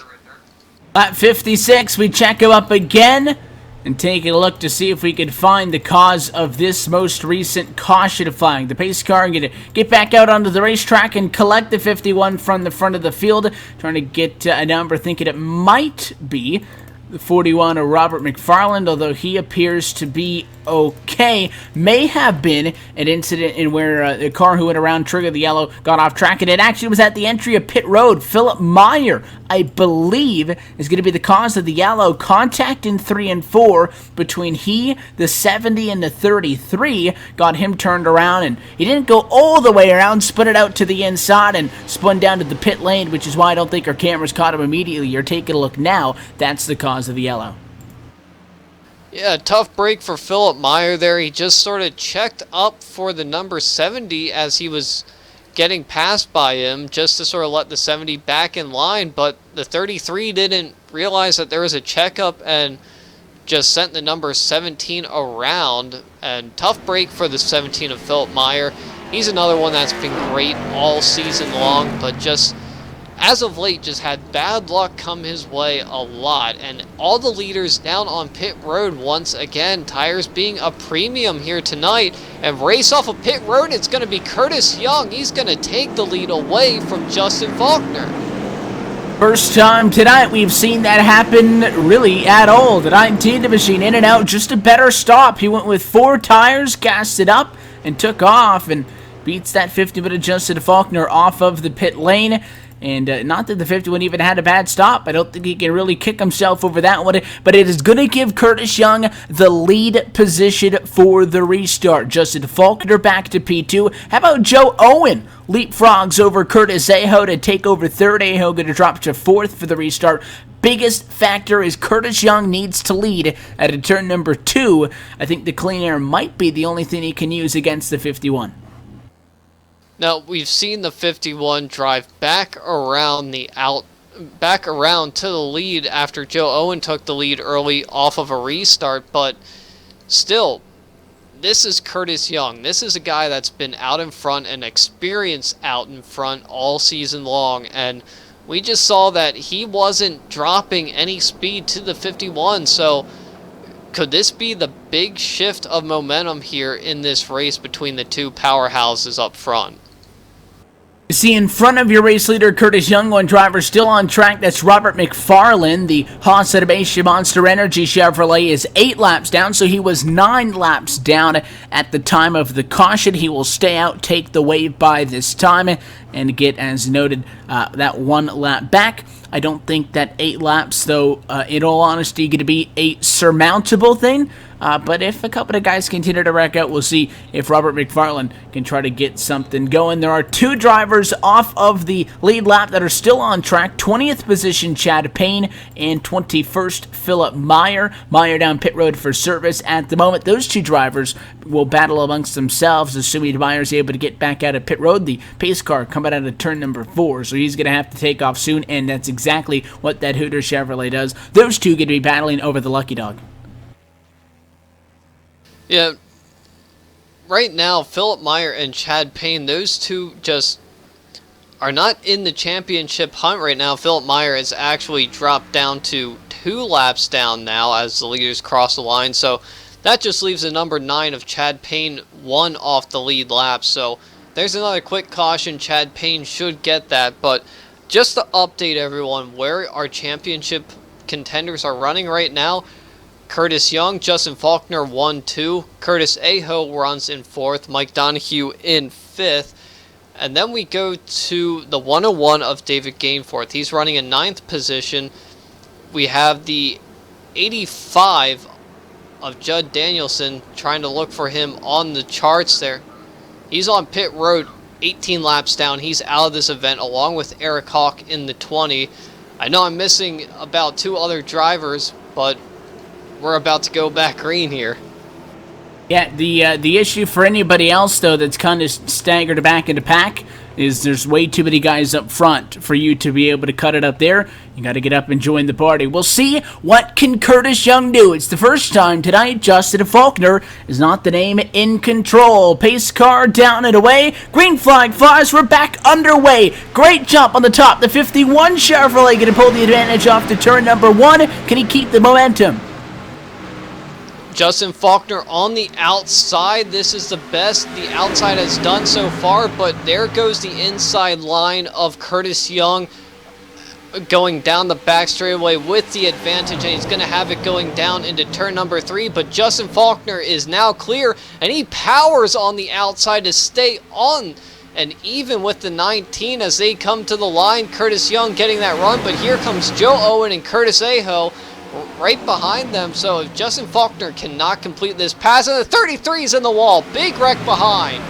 B: Lap 56, we check him up again and take a look to see if we can find the cause of this most recent caution flag. The pace car going to get back out onto the racetrack and collect the 51 from the front of the field, trying to get a number, thinking it might be the 41 of Robert McFarland, although he appears to be okay. May have been an incident in where the car who went around triggered the yellow got off track, and it actually was at the entry of pit road. Philip Meyer, I believe, is going to be the cause of the yellow. Contact in 3 and 4 between he, the 70, and the 33 got him turned around, and he didn't go all the way around, spun it out to the inside and spun down to the pit lane, which is why I don't think our cameras caught him immediately. You're taking a look now. That's the cause of the yellow.
C: Yeah, tough break for Philip Meyer there. He just sort of checked up for the number 70 as he was getting passed by him, just to sort of let the 70 back in line, but the 33 didn't realize that there was a checkup and just sent the number 17 around. And tough break for the 17 of Philip Meyer. He's another one that's been great all season long, but just as of late just had bad luck come his way a lot. And all the leaders down on pit road once again. Tires being a premium here tonight. And race off of pit road, it's going to be Curtis Young. He's going to take the lead away from Justin Faulkner.
B: First time tonight we've seen that happen really at all. The 19 machine in and out, just a better stop. He went with 4 tires, gassed it up, and took off, and beats that 50-minute Justin Faulkner off of the pit lane. And not that the 51 even had a bad stop. I don't think he can really kick himself over that one. But it is going to give Curtis Young the lead position for the restart. Justin Faulkner back to P2. How about Joe Owen leapfrogs over Curtis Aho to take over third? Aho going to drop to 4th for the restart. Biggest factor is Curtis Young needs to lead at a turn number 2. I think the clean air might be the only thing he can use against the 51.
C: Now, we've seen the 51 drive back around to the lead after Joe Owen took the lead early off of a restart, but still, this is Curtis Young. This is a guy that's been out in front and experienced out in front all season long, and we just saw that he wasn't dropping any speed to the 51, so could this be the big shift of momentum here in this race between the two powerhouses up front?
B: You see in front of your race leader, Curtis Young, one driver still on track. That's Robert McFarlane. The Haas Automation Monster Energy Chevrolet is 8 laps down, so he was 9 laps down at the time of the caution. He will stay out, take the wave by this time, and get, as noted, that 1 lap back. I don't think that 8 laps, though, in all honesty, going to be a surmountable thing. But if a couple of guys continue to wreck out, we'll see if Robert McFarlane can try to get something going. There are 2 drivers off of the lead lap that are still on track. 20th position, Chad Payne, and 21st, Philip Meyer. Meyer down pit road for service at the moment. Those 2 drivers will battle amongst themselves, assuming Meyer's able to get back out of pit road. The pace car coming out of turn number 4, so he's going to have to take off soon, and that's exactly what that Hooter Chevrolet does. Those 2 going to be battling over the Lucky Dog.
C: Yeah, right now, Philip Meyer and Chad Payne, those 2 just are not in the championship hunt right now. Philip Meyer has actually dropped down to 2 laps down now as the leaders cross the line. So that just leaves the number 9 of Chad Payne 1 off the lead lap. So there's another quick caution. Chad Payne should get that. But just to update everyone where our championship contenders are running right now, Curtis Young, Justin Faulkner 1-2, Curtis Aho runs in 4th, Mike Donahue in 5th, and then we go to the 101 of David Gainforth. He's running in 9th position. We have the 85 of Judd Danielson, trying to look for him on the charts there. He's on pit road, 18 laps down. He's out of this event along with Eric Hawk in the 20. I know I'm missing about 2 other drivers, but we're about to go back green here.
B: Yeah, the issue for anybody else, though, that's kind of staggered back into pack is there's way too many guys up front for you to be able to cut it up there. You got to get up and join the party. We'll see what can Curtis Young do. It's the first time tonight Justin Faulkner is not the name in control. Pace car down and away. Green flag flies. We're back underway. Great jump on the top. The 51 Chevrolet going to pull the advantage off to turn number 1. Can he keep the momentum?
C: Justin Faulkner on the outside. This is the best the outside has done so far, but there goes the inside line of Curtis Young going down the back straightaway with the advantage, and he's going to have it going down into turn number 3, but Justin Faulkner is now clear, and he powers on the outside to stay on. And even with the 19 as they come to the line, Curtis Young getting that run, but here comes Joe Owen and Curtis Aho right behind them. So if Justin Faulkner cannot complete this pass, and the 33's in the wall, big wreck behind.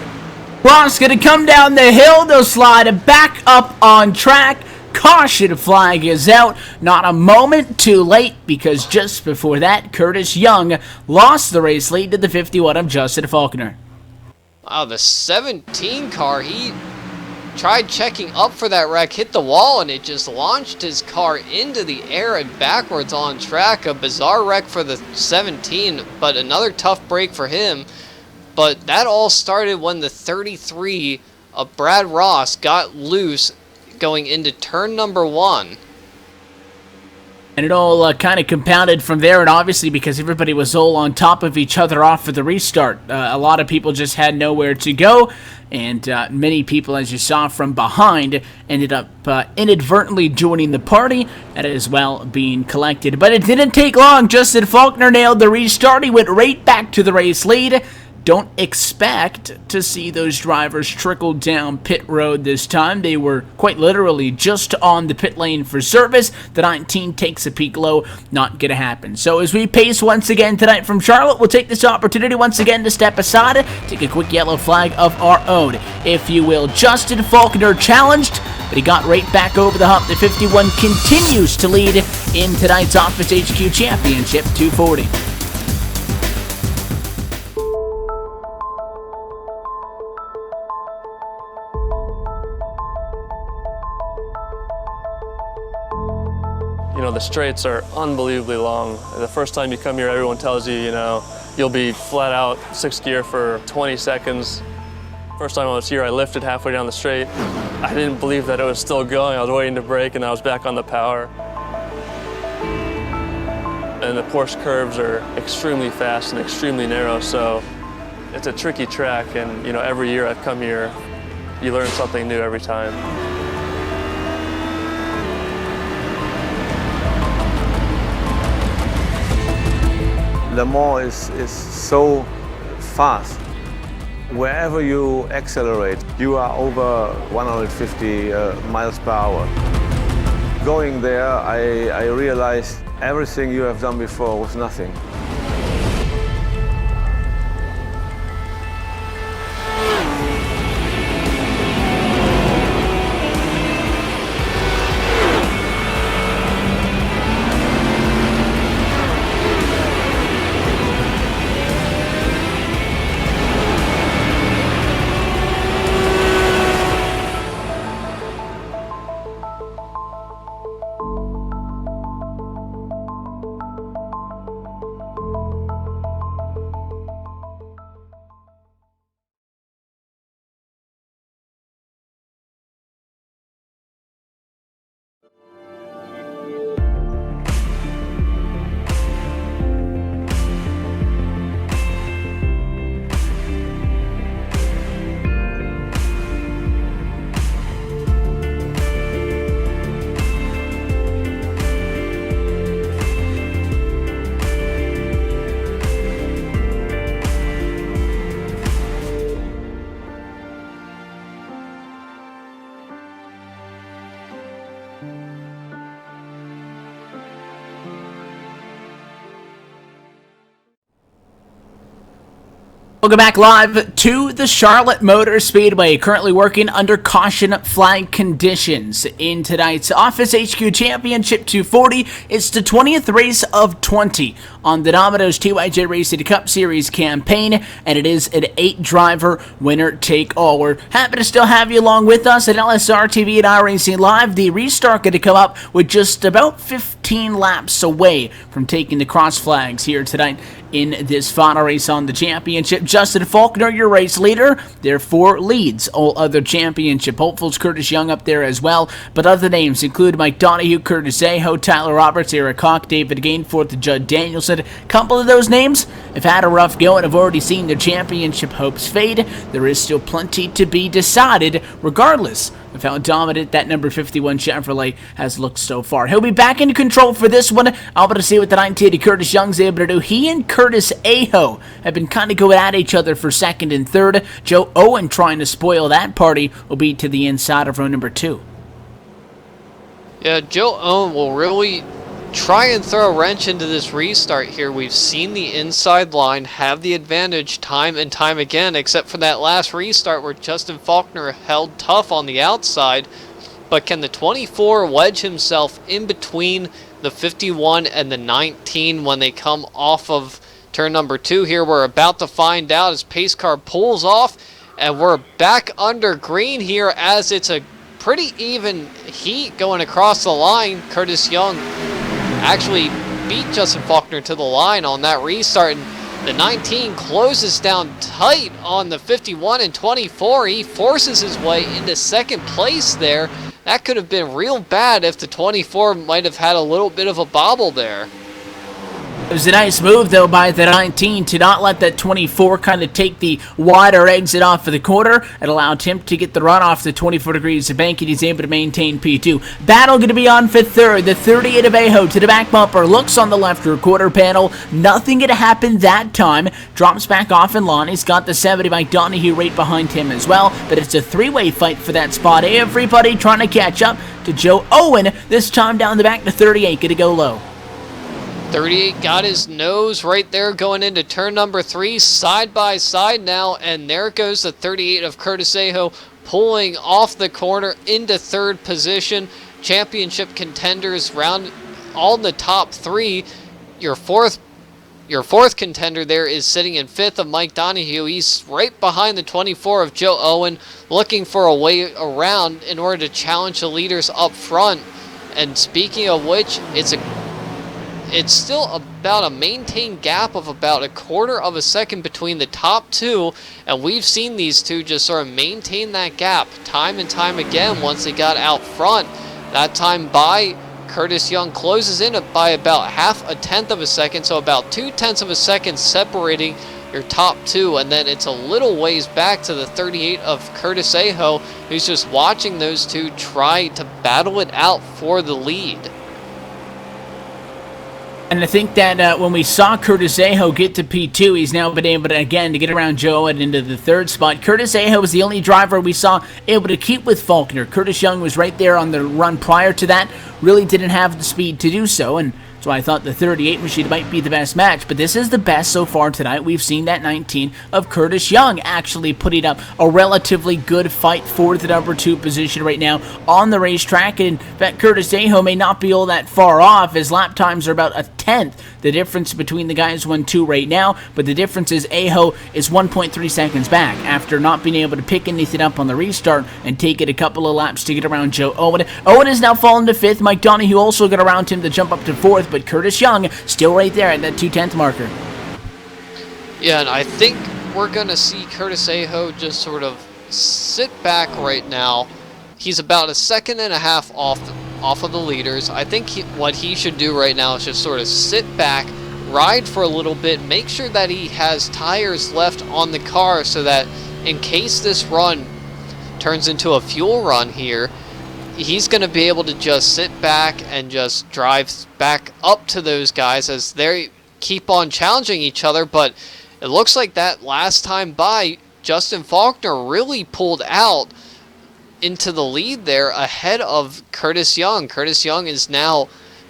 B: Ross going to come down the hill. They'll slide back up on track. Caution flag is out. Not a moment too late, because just before that, Curtis Young lost the race lead to the 51 of Justin Faulkner.
C: Wow, the 17 car, he tried checking up for that wreck, hit the wall, and it just launched his car into the air and backwards on track. A bizarre wreck for the 17, but another tough break for him. But that all started when the 33 of Brad Ross got loose going into turn number 1.
B: And it all kind of compounded from there, and obviously because everybody was all on top of each other off for the restart, a lot of people just had nowhere to go, and many people, as you saw from behind, ended up inadvertently joining the party, and as well being collected. But it didn't take long. Justin Faulkner nailed the restart. He went right back to the race lead. Don't expect to see those drivers trickle down pit road this time. They were quite literally just on the pit lane for service. The 19 takes a peek low. Not going to happen. So as we pace once again tonight from Charlotte, we'll take this opportunity once again to step aside, take a quick yellow flag of our own, if you will. Justin Faulkner challenged, but he got right back over the hump. The 51 continues to lead in tonight's Office HQ Championship 240.
F: You know, the straights are unbelievably long. The first time you come here, everyone tells you, you know, you'll be flat out 6th gear for 20 seconds. First time I was here, I lifted halfway down the straight. I didn't believe that it was still going. I was waiting to brake, and I was back on the power. And the Porsche curves are extremely fast and extremely narrow, so it's a tricky track. And you know, every year I've come here, you learn something new every time.
G: Le Mans is so fast. Wherever you accelerate, you are over 150 miles per hour. Going there, I realized everything you have done before was nothing.
B: Welcome back live to the Charlotte Motor Speedway, currently working under caution flag conditions. In tonight's Office HQ Championship 240, it's the 20th race of 20 on the Domino's TYJ Racing Cup Series campaign, and it is an 8-driver winner-take-all. We're happy to still have you along with us at LSRTV and iRacing Live. The restart going to come up with just about 15 laps away from taking the cross flags here tonight in this final race on the championship. Justin Faulkner, your race leader. Therefore leads all other championship hopefuls. Curtis Young up there as well. But other names include Mike Donahue, Curtis Aho, Tyler Roberts, Eric Hawk, David Gainforth, Judd Danielson. A couple of those names have had a rough go and have already seen their championship hopes fade. There is still plenty to be decided, regardless of how dominant that number 51 Chevrolet has looked so far. He'll be back in control for this one. I'll be able to see what the 1980 Curtis Young's able to do. He and Curtis Aho have been kind of going at each other for second and third. Joe Owen trying to spoil that party will be to the inside of row number 2.
C: Yeah, Joe Owen will really try and throw a wrench into this restart here. We've seen the inside line have the advantage time and time again, except for that last restart where Justin Faulkner held tough on the outside. But can the 24 wedge himself in between the 51 and the 19 when they come off of turn number 2 here? We're about to find out as pace car pulls off, and we're back under green here as it's a pretty even heat going across the line. Curtis Young actually beat Justin Faulkner to the line on that restart, and the 19 closes down tight on the 51 and 24. He forces his way into second place there. That could have been real bad if the 24 might have had a little bit of a bobble there.
B: It was a nice move, though, by the 19 to not let that 24 kind of take the wider exit off of the corner. It allowed him to get the run off the 24 degrees of bank, and he's able to maintain P2. Battle going to be on for third. The 38 of Aho to the back bumper. Looks on the left rear quarter panel. Nothing going to happen that time. Drops back off in line. He's got the 70 Mike Donahue right behind him as well. But it's a three-way fight for that spot. Everybody trying to catch up to Joe Owen. This time down the back to 38. Going to go low.
C: 38 got his nose right there going into turn number 3, side by side now, and there goes the 38 of Curtis Aho pulling off the corner into third position. Championship contenders round all in the top 3. Your fourth contender there is sitting in 5th of Mike Donahue. He's right behind the 24 of Joe Owen, looking for a way around in order to challenge the leaders up front. And speaking of which, it's a it's still about a maintained gap of about a quarter of a second between the top two, and we've seen these two just sort of maintain that gap time and time again once they got out front. That time by Curtis Young closes in by about half a tenth of a second, so about 0.2 of a second separating your top two, and then it's a little ways back to the 38 of Curtis Aho, who's just watching those two try to battle it out for the lead.
B: And I think that when we saw Curtis Aho get to P2, he's now been able to, again, to get around Joe and into the third spot. Curtis Aho was the only driver we saw able to keep with Faulkner. Curtis Young was right there on the run prior to that, really didn't have the speed to do so, and so I thought the 38 machine might be the best match, but this is the best so far tonight. We've seen that 19 of Curtis Young actually putting up a relatively good fight for the number 2 position right now on the racetrack. And in fact, Curtis Aho may not be all that far off. His lap times are about a tenth the difference between the guys 1-2 right now, but the difference is Aho is 1.3 seconds back after not being able to pick anything up on the restart and take it a couple of laps to get around Joe Owen. Owen has now fallen to 5th. Mike Donahue also got around him to jump up to 4th, but Curtis Young still right there at that 2/10 marker.
C: Yeah, and I think we're going to see Curtis Aho just sort of sit back right now. He's about a second and a half off of the leaders. I think what he should do right now is just sort of sit back, ride for a little bit, make sure that he has tires left on the car so that in case this run turns into a fuel run here, he's going to be able to just sit back and just drive back up to those guys as they keep on challenging each other. But it looks like that last time by, Justin Faulkner really pulled out into the lead there ahead of Curtis Young. Curtis Young is now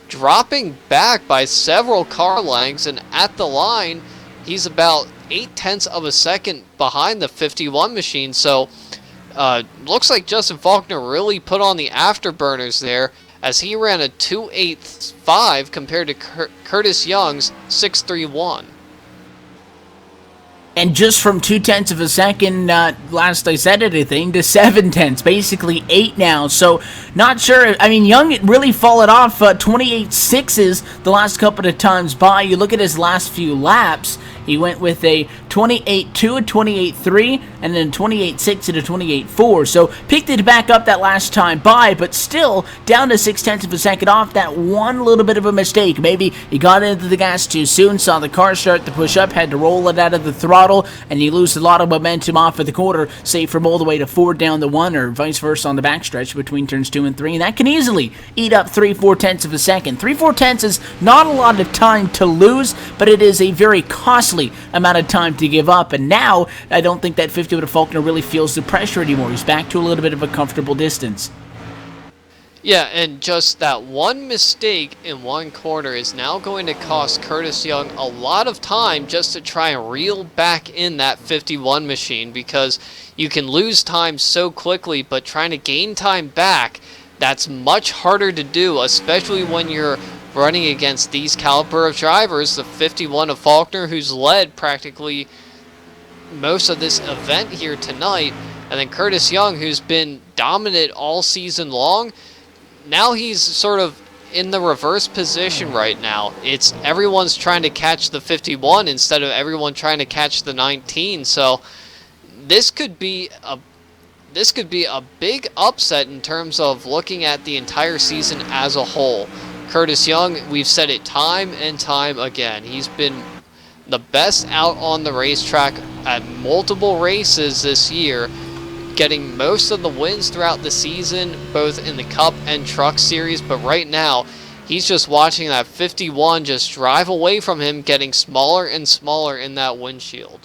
C: dropping back by several car lengths, and at the line, he's about 0.8 of a second behind the 51 machine. So looks like Justin Faulkner really put on the afterburners there as he ran a 2.85 compared to Curtis Young's 6.31.
B: And just from 0.2 of a second, last I said anything, to 0.7, basically 8 now. So, not sure. I mean, Young really fallen off 28.6s the last couple of times by. You look at his last few laps, he went with a 28.2, a 28.3, and then a 28.6 and a 28.4. So, picked it back up that last time by, but still down to 0.6 of a second off that one little bit of a mistake. Maybe he got into the gas too soon, saw the car start to push up, had to roll it out of the throttle, and you lose a lot of momentum off of the quarter, say from all the way to 4 down the 1 or vice versa on the backstretch between turns 2 and 3, and that can easily eat up 3/4 of a second. 3/4 is not a lot of time to lose, but it is a very costly amount of time to give up, and now I don't think that 50 with Faulkner really feels the pressure anymore. He's back to a little bit of a comfortable distance.
C: Yeah, and just that one mistake in one corner is now going to cost Curtis Young a lot of time just to try and reel back in that 51 machine, because you can lose time so quickly, but trying to gain time back, that's much harder to do, especially when you're running against these caliber of drivers. The 51 of Faulkner, who's led practically most of this event here tonight, and then Curtis Young, who's been dominant all season long. Now he's sort of in the reverse position right now. It's everyone's trying to catch the 51 instead of everyone trying to catch the 19. So this could be a big upset in terms of looking at the entire season as a whole. Curtis Young, we've said it time and time again, he's been the best out on the racetrack at multiple races this year, getting most of the wins throughout the season, both in the Cup and Truck Series, but right now, he's just watching that 51 just drive away from him, getting smaller and smaller in that windshield.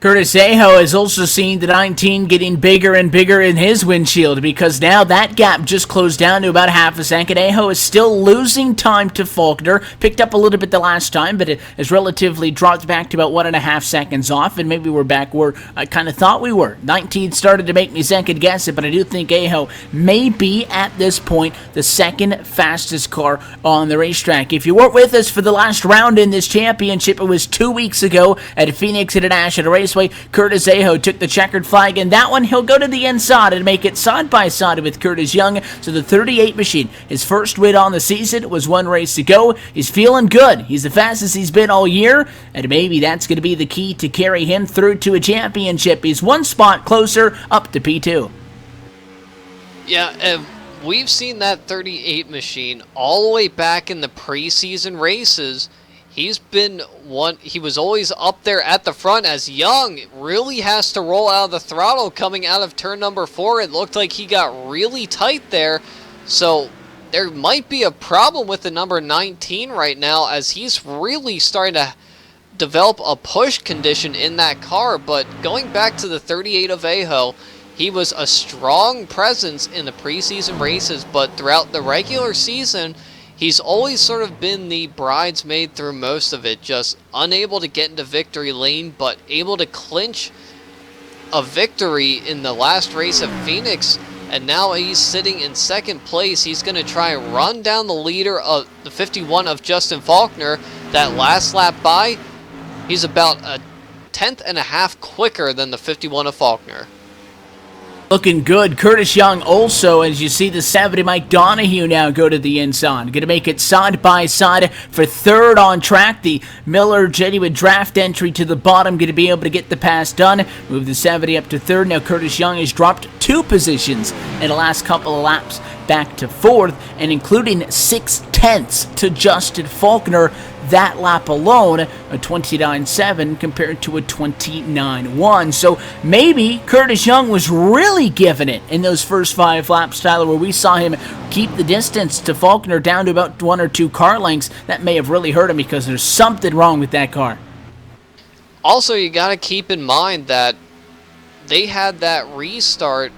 B: Curtis Aho has also seen the 19 getting bigger and bigger in his windshield, because now that gap just closed down to about half a second. Aho is still losing time to Faulkner. Picked up a little bit the last time, but it has relatively dropped back to about 1.5 seconds off, and maybe we're back where I kind of thought we were. 19 started to make me second guess it, but I do think Aho may be, at this point, the second fastest car on the racetrack. If you weren't with us for the last round in this championship, it was 2 weeks ago at Phoenix International Race Raceway. Curtis Aho took the checkered flag, and that one he'll go to the inside and make it side by side with Curtis Young. So the 38 machine, his first win on the season, was one race to go. He's feeling good. He's the fastest he's been all year, and maybe that's going to be the key to carry him through to a championship. He's one spot closer up to P2.
C: Yeah, we've seen that 38 machine all the way back in the preseason races. He was always up there at the front as Young really has to roll out of the throttle coming out of turn number 4. It looked like he got really tight there. So there might be a problem with the number 19 right now, as he's really starting to develop a push condition in that car. But going back to the 38 of Aho, he was a strong presence in the preseason races, but throughout the regular season, he's always sort of been the bridesmaid through most of it, just unable to get into victory lane, but able to clinch a victory in the last race of Phoenix. And now he's sitting in second place. He's going to try and run down the leader of the 51 of Justin Faulkner. That last lap by, he's about a tenth and a half quicker than the 51 of Faulkner.
B: Looking good. Curtis Young also, as you see the 70 Mike Donahue now go to the inside. Going to make it side by side for third on track. The Miller Genuine Draft entry to the bottom, going to be able to get the pass done. Move the 70 up to third. Now Curtis Young has dropped 2 positions in the last couple of laps back to fourth, and including 6/10 to Justin Faulkner that lap alone, a 29.7 compared to a 29.1. So maybe Curtis Young was really giving it in those first 5 laps, Tyler, where we saw him keep the distance to Faulkner down to about 1 or 2 car lengths. That may have really hurt him because there's something wrong with that car.
C: Also, you got to keep in mind that they had that restart.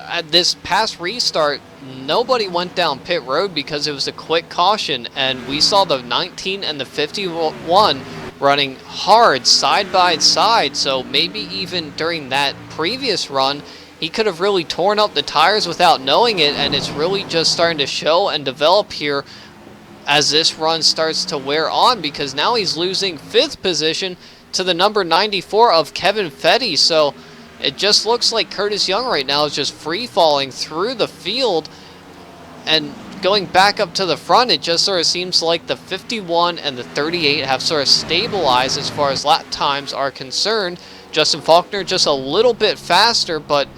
C: At this past restart, nobody went down pit road because it was a quick caution, and we saw the 19 and the 51 running hard side by side. So maybe even during that previous run, he could have really torn up the tires without knowing it, and it's really just starting to show and develop here as this run starts to wear on, because now he's losing 5th position to the number 94 of Kevin Fetty. So it just looks like Curtis Young right now is just free-falling through the field, and going back up to the front, it just sort of seems like the 51 and the 38 have sort of stabilized as far as lap times are concerned. Justin Faulkner just a little bit faster, but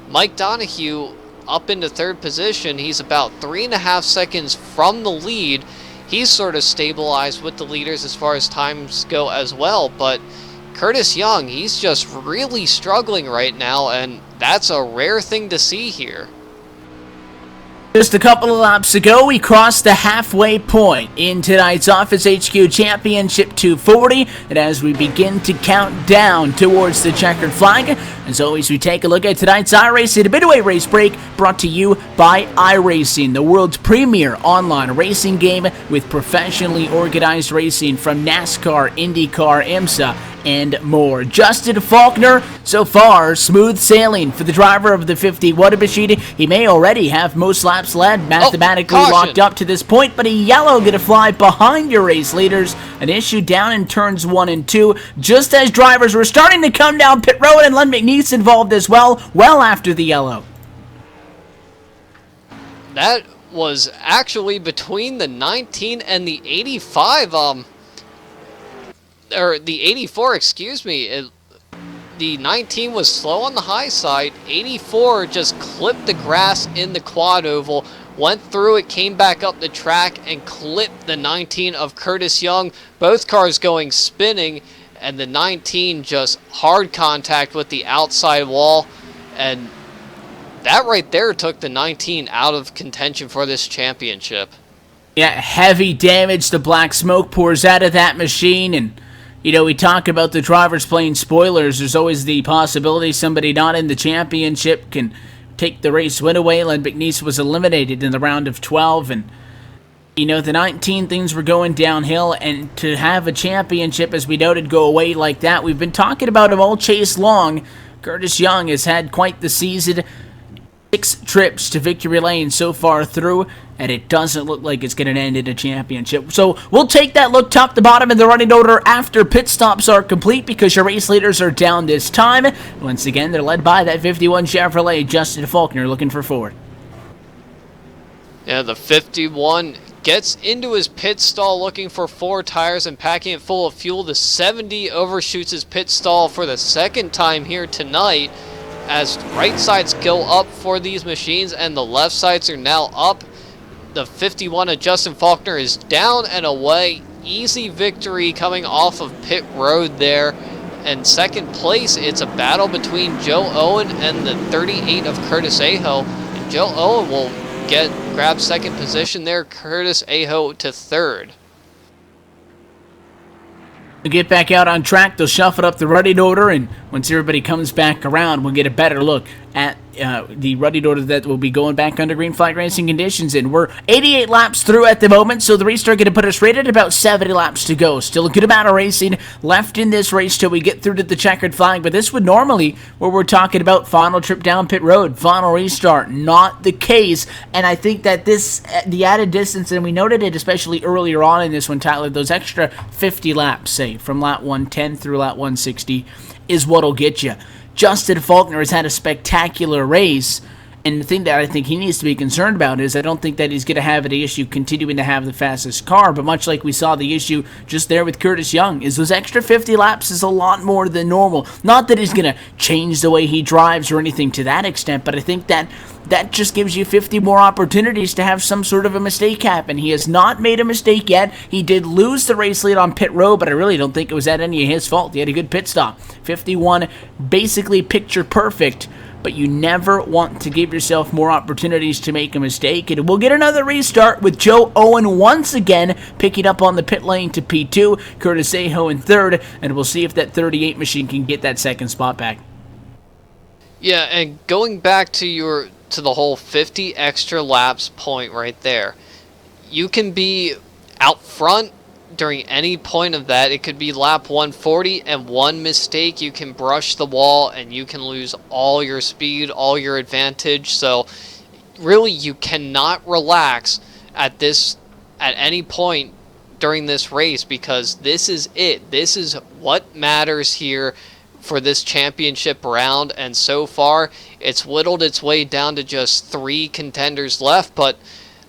C: Mike Donahue up into 3rd position. He's about 3.5 seconds from the lead. He's sort of stabilized with the leaders as far as times go as well, but Curtis Young, he's just really struggling right now, and that's a rare thing to see here.
B: Just a couple of laps ago, we crossed the halfway point in tonight's Office HQ Championship 240, and as we begin to count down towards the checkered flag, as always, we take a look at tonight's iRacing, a midway race break brought to you by iRacing, the world's premier online racing game with professionally organized racing from NASCAR, IndyCar, IMSA, and more. Justin Faulkner, so far, smooth sailing for the driver of the 51 machine. He may already have most laps led, mathematically locked up to this point, but a yellow going to fly behind your race leaders. An issue down in turns 1 and 2, just as drivers were starting to come down pit road, and Len McNeese involved as well after the yellow.
C: That was actually between the 19 and the 85, or the 84, excuse me. The 19 was slow on the high side. 84 just clipped the grass in the quad oval, went through it, came back up the track, and clipped the 19 of Curtis Young. Both cars going spinning, and the 19 just hard contact with the outside wall, and that right there took the 19 out of contention for this championship.
B: Yeah, heavy damage. The black smoke pours out of that machine, and you know, we talk about the drivers playing spoilers. There's always the possibility somebody not in the championship can take the race win away. Len McNeese was eliminated in the round of 12, and you know, the 19 things were going downhill, and to have a championship, as we noted, go away like that, we've been talking about him all chase long. Curtis Young has had quite the season. 6 trips to victory lane so far through, and it doesn't look like it's going to end in a championship. So we'll take that look top to bottom in the running order after pit stops are complete, because your race leaders are down this time. Once again, they're led by that 51 Chevrolet, Justin Faulkner, looking for Ford.
C: Yeah, the 51 gets into his pit stall looking for 4 tires and packing it full of fuel. The 70 overshoots his pit stall for the second time here tonight, as right sides go up for these machines and the left sides are now up. The 51 of Justin Faulkner is down and away. Easy victory coming off of pit road there. And second place, it's a battle between Joe Owen and the 38 of Curtis Aho. And Joe Owen will grab second position there. Curtis Aho to third.
B: We'll get back out on track. They'll shuffle up the running order, and once everybody comes back around, we'll get a better look at the running order that will be going back under green flag racing conditions. And we're 88 laps through at the moment, so the restart going to put us right at about 70 laps to go. Still a good amount of racing left in this race till we get through to the checkered flag, but this would normally, where we're talking about final trip down pit road, final restart, not the case. And I think that this, the added distance, and we noted it especially earlier on in this one, Tyler, those extra 50 laps, say, from lap 110 through lap 160, is what'll get you. Justin Faulkner has had a spectacular race, and the thing that I think he needs to be concerned about is I don't think that he's going to have the issue continuing to have the fastest car, but much like we saw the issue just there with Curtis Young, is those extra 50 laps is a lot more than normal. Not that he's going to change the way he drives or anything to that extent, but I think that just gives you 50 more opportunities to have some sort of a mistake happen. He has not made a mistake yet. He did lose the race lead on pit road, but I really don't think it was at any of his fault. He had a good pit stop. 51, basically picture perfect, but you never want to give yourself more opportunities to make a mistake. And we'll get another restart with Joe Owen once again picking up on the pit lane to P2, Curtis Aho in third, and we'll see if that 38 machine can get that second spot back.
C: Yeah, and going back to the whole 50 extra laps point right there, you can be out front during any point of that. It could be lap 140, and one mistake, you can brush the wall and you can lose all your speed, all your advantage. So really, you cannot relax at any point during this race, because this is it. This is what matters here for this championship round, and so far it's whittled its way down to just 3 contenders left, but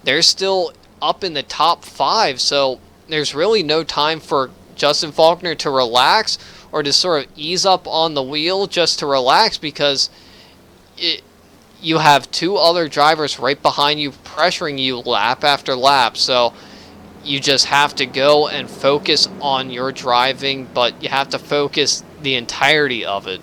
C: they're still up in the top 5, so there's really no time for Justin Faulkner to relax or to sort of ease up on the wheel just to relax, because you have 2 other drivers right behind you pressuring you lap after lap, so you just have to go and focus on your driving, but you have to focus the entirety of it.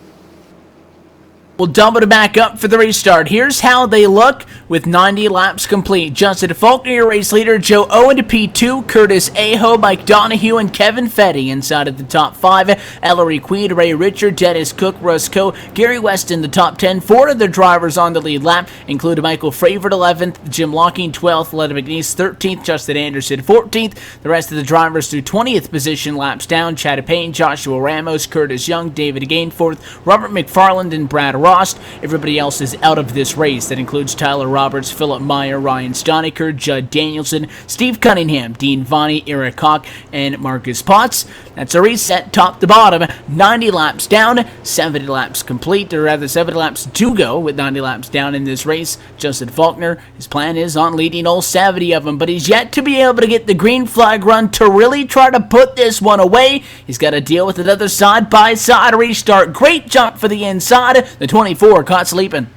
B: We'll double it back up for the restart. Here's how they look with 90 laps complete. Justin Faulkner, your race leader. Joe Owen to P2. Curtis Aho, Mike Donahue, and Kevin Fetty inside of the top 5. Ellery Queen, Ray Richard, Dennis Cook, Russ Coe, Gary West in the top 10. 4 of the drivers on the lead lap include Michael Fravert 11th, Jim Locking 12th, Letta McNeese 13th, Justin Anderson 14th. The rest of the drivers through 20th position laps down. Chad Payne, Joshua Ramos, Curtis Young, David Gainforth, Robert McFarland, and Brad Ross. Everybody else is out of this race. That includes Tyler Roberts, Philip Meyer, Ryan Stoniker, Judd Danielson, Steve Cunningham, Dean Vonnie, Eric Hawk, and Marcus Potts. That's a reset top to bottom. 90 laps down, 70 laps complete, or rather 70 laps to go with 90 laps down in this race. Justin Faulkner, his plan is on leading all 70 of them, but he's yet to be able to get the green flag run to really try to put this one away. He's got to deal with another side-by-side restart. Great jump for the inside. The 24 caught sleeping.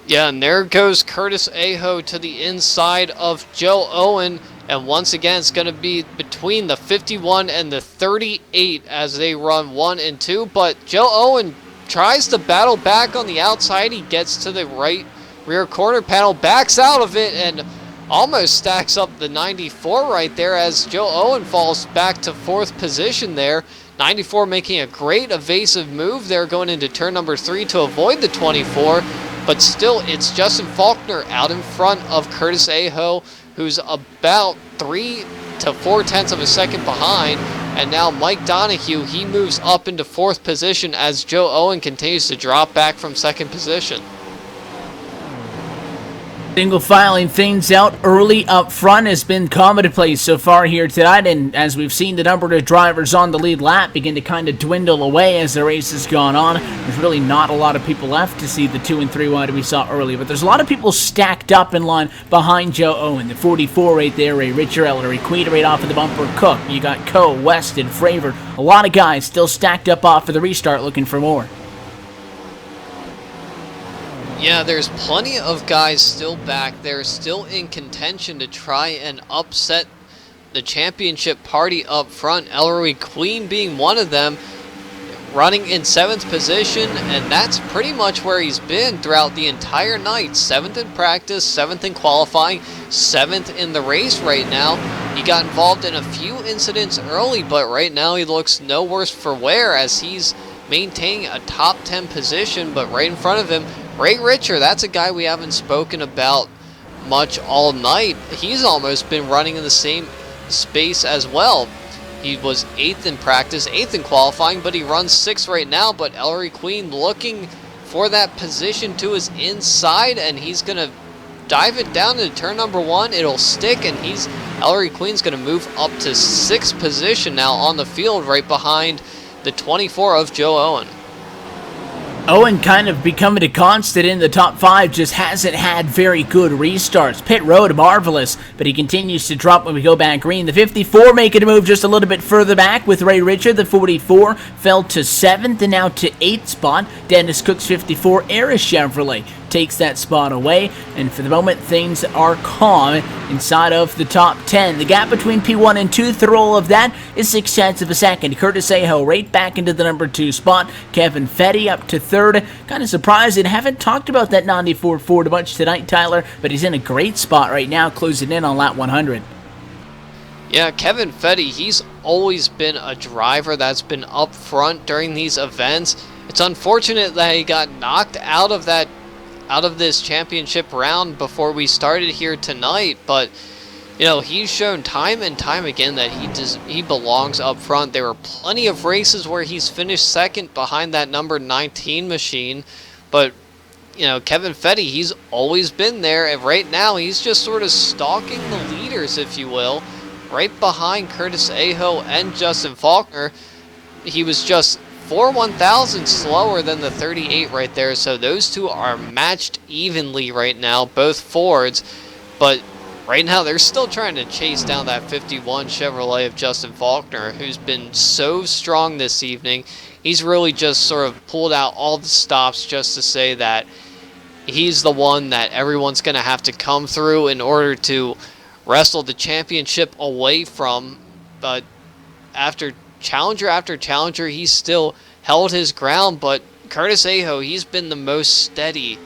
C: Yeah, and there goes Curtis Aho to the inside of Joe Owen. And once again, it's going to be between the 51 and the 38 as they run 1 and 2. But Joe Owen tries to battle back on the outside. He gets to the right rear corner panel, backs out of it, and almost stacks up the 94 right there as Joe Owen falls back to 4th position there. 94 making a great evasive move there going into turn number 3 to avoid the 24. But still, it's Justin Faulkner out in front of Curtis Aho, who's about 3 to 4/10 of a second behind. And now Mike Donahue, he moves up into 4th position as Joe Owen continues to drop back from 2nd position.
B: Single filing things out early up front has been commonplace so far here tonight, and as we've seen the number of drivers on the lead lap begin to kind of dwindle away as the race has gone on, there's really not a lot of people left to see the 2 and 3 wide we saw earlier, but there's a lot of people stacked up in line behind Joe Owen. The 44 right there, Ray Richard, Ellery Queen right off of the bumper, Cook, you got Coe, Weston, Fravor, a lot of guys still stacked up off of the restart looking for more.
C: Yeah, there's plenty of guys still back there, still in contention to try and upset the championship party up front. Ellery Queen being one of them, running in 7th position, and that's pretty much where he's been throughout the entire night. 7th in practice, 7th in qualifying, 7th in the race right now. He got involved in a few incidents early, but right now he looks no worse for wear as he's maintaining a top 10 position, but right in front of him, Ray Richard, that's a guy we haven't spoken about much all night. He's almost been running in the same space as well. He was 8th in practice, 8th in qualifying, but he runs 6th right now. But Ellery Queen looking for that position to his inside, and he's going to dive it down into turn number 1. It'll stick, and Ellery Queen's going to move up to 6th position now on the field, right behind the 24 of Joe Owen.
B: Owen kind of becoming a constant in the top 5, just hasn't had very good restarts. Pit road, marvelous, but he continues to drop when we go back green. The 54 making a move just a little bit further back with Ray Richard. The 44 fell to 7th and now to 8th spot. Dennis Cook's 54, Eris Chevrolet, takes that spot away, and for the moment things are calm inside of the top 10. The gap between P1 and 2 through all of that is 0.6 of a second. Curtis Aho right back into the number 2 spot. Kevin Fetty up to 3rd. Kind of surprised and haven't talked about that 94 Ford much tonight, Tyler, but he's in a great spot right now, closing in on lap 100.
C: Yeah, Kevin Fetty, he's always been a driver that's been up front during these events. It's unfortunate that he got knocked out of this championship round before we started here tonight, but you know, he's shown time and time again that he belongs up front. There were plenty of races where he's finished 2nd behind that number 19 machine, but you know, Kevin Fetty, he's always been there, and right now he's just sort of stalking the leaders, if you will, right behind Curtis Aho and Justin Faulkner. He was just 4/1000 slower than the 38 right there, so those two are matched evenly right now, both Fords, but right now they're still trying to chase down that 51 Chevrolet of Justin Faulkner, who's been so strong this evening. He's really just sort of pulled out all the stops just to say that he's the one that everyone's going to have to come through in order to wrestle the championship away from, but after challenger, he's still held his ground. But Curtis Aho, he's been the most steady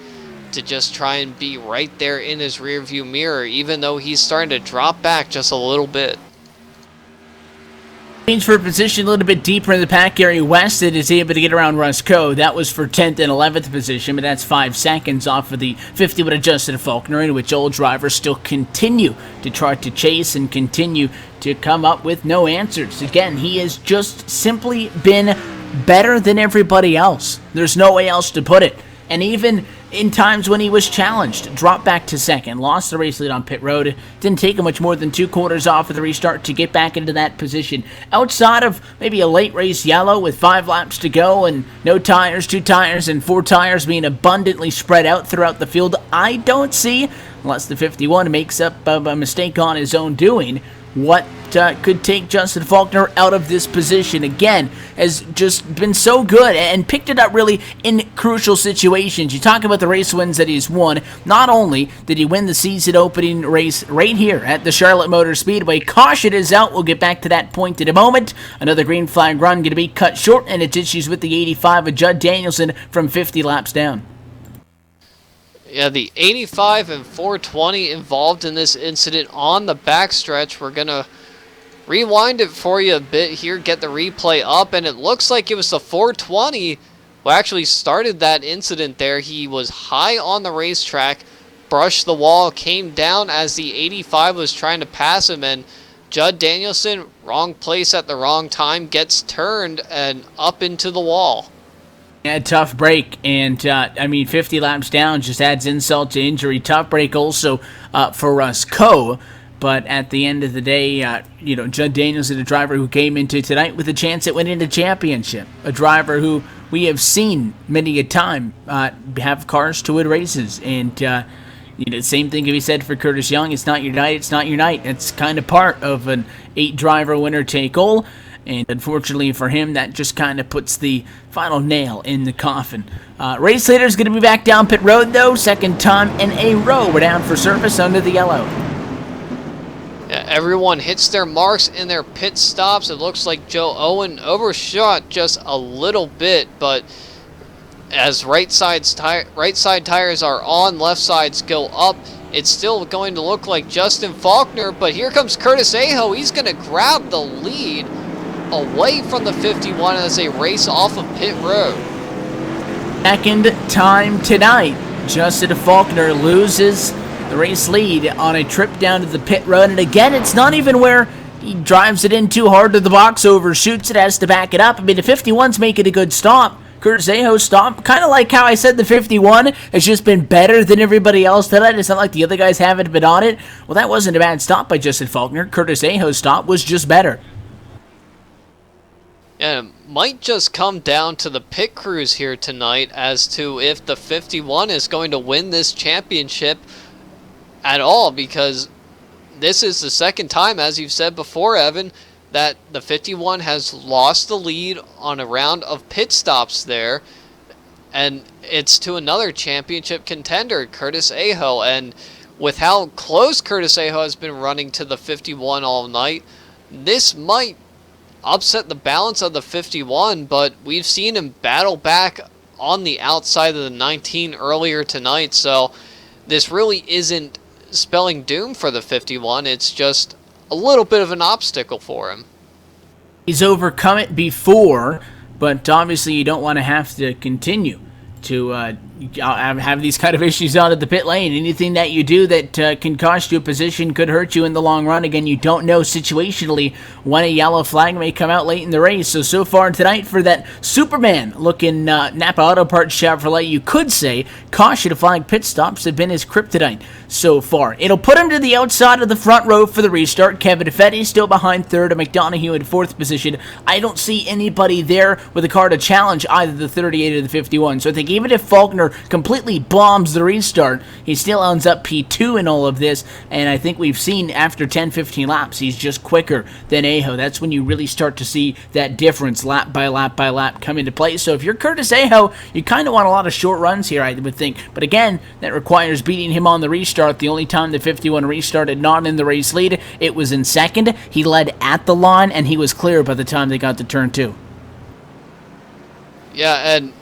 C: to just try and be right there in his rearview mirror, even though he's starting to drop back just a little bit.
B: Change for position a little bit deeper in the pack. Gary Weston is able to get around Russ Coe. That was for 10th and 11th position, but that's 5 seconds off of the 50 with Justin Faulkner, in which old drivers still continue to try to chase and continue to come up with no answers. Again, he has just simply been better than everybody else. There's no way else to put it. And even in times when he was challenged, dropped back to 2nd, lost the race lead on pit road. Didn't take him much more than 2 quarters off of the restart to get back into that position. Outside of maybe a late race yellow with 5 laps to go and no tires, 2 tires, and 4 tires being abundantly spread out throughout the field, I don't see, unless the 51 makes up a mistake on his own doing, what could take Justin Faulkner out of this position. Again, has just been so good and picked it up really in crucial situations. You talk about the race wins that he's won. Not only did he win the season opening race right here at the Charlotte Motor Speedway, caution is out. We'll get back to that point in a moment. Another green flag run going to be cut short, and it's issues with the 85 of Judd Danielson from 50 laps down.
C: Yeah, the 85 and 420 involved in this incident on the backstretch. We're going to rewind it for you a bit here, get the replay up, and it looks like it was the 420 who actually started that incident there. He was high on the racetrack, brushed the wall, came down as the 85 was trying to pass him, and Judd Danielson, wrong place at the wrong time, gets turned and up into the wall.
B: Yeah, tough break, and I mean, 50 laps down just adds insult to injury. Tough break also for Roscoe, but at the end of the day, Judd Daniels is a driver who came into tonight with a chance at winning the championship. A driver who we have seen many a time have cars to win races, and same thing can be said for Curtis Young. It's not your night. It's not your night. It's kind of part of an 8-driver winner-take-all. And unfortunately for him, that just kind of puts the final nail in the coffin. Race leader is going to be back down pit road, though. Second time in a row. We're down for service under the yellow.
C: Yeah, everyone hits their marks in their pit stops. It looks like Joe Owen overshot just a little bit, but as right side tires are on, left sides go up, it's still going to look like Justin Faulkner, but here comes Curtis Aho. He's going to grab the lead away from the 51 as they race off of pit road.
B: Second time tonight, Justin Faulkner loses the race lead on a trip down to the pit road, and again, it's not even where he drives it in too hard to the box, overshoots it, has to back it up. I mean, the 51's making a good stop. Curtis Aho stop, kind of like how I said the 51 has just been better than everybody else tonight. It's not like the other guys haven't been on it. Well, that wasn't a bad stop by Justin Faulkner. Curtis Aho's stop was just better.
C: And it might just come down to the pit crews here tonight as to if the 51 is going to win this championship at all, because this is the second time, as you've said before, Evan, that the 51 has lost the lead on a round of pit stops there, and it's to another championship contender, Curtis Aho. And with how close Curtis Aho has been running to the 51 all night, this might upset the balance of the 51, but we've seen him battle back on the outside of the 19 earlier tonight, so this really isn't spelling doom for the 51. It's just a little bit of an obstacle for him.
B: He's overcome it before, but obviously you don't want to have to continue to have these kind of issues out at the pit lane. Anything that you do that can cost you a position could hurt you in the long run. Again, you don't know situationally when a yellow flag may come out late in the race. So far tonight for that Superman-looking Napa Auto Parts Chevrolet, you could say caution flag pit stops have been his kryptonite so far. It'll put him to the outside of the front row for the restart. Kevin Fetty still behind third, and McDonough in fourth position. I don't see anybody there with a car to challenge either the 38 or the 51. So I think even if Faulkner completely bombs the restart, he still ends up P2 in all of this, and I think we've seen after 10-15 laps, he's just quicker than Aho. That's when you really start to see that difference lap by lap by lap come into play. So if you're Curtis Aho, you kind of want a lot of short runs here, I would think. But again, that requires beating him on the restart. The only time the 51 restarted not in the race lead, it was in second. He led at the line, and he was clear by the time they got to turn 2.
C: Yeah, and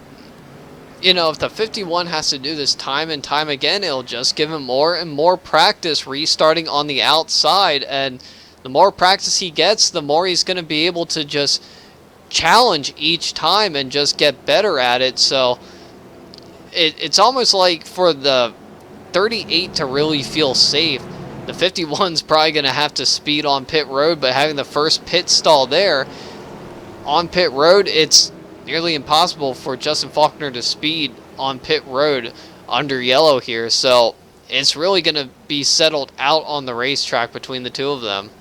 C: if the 51 has to do this time and time again, it'll just give him more and more practice restarting on the outside. And the more practice he gets, the more he's going to be able to just challenge each time and just get better at it. So it's almost like for the 38 to really feel safe, the 51's probably going to have to speed on pit road, but having the first pit stall there on pit road, it's nearly impossible for Justin Faulkner to speed on pit road under yellow here. So it's really going to be settled out on the racetrack between the two of them.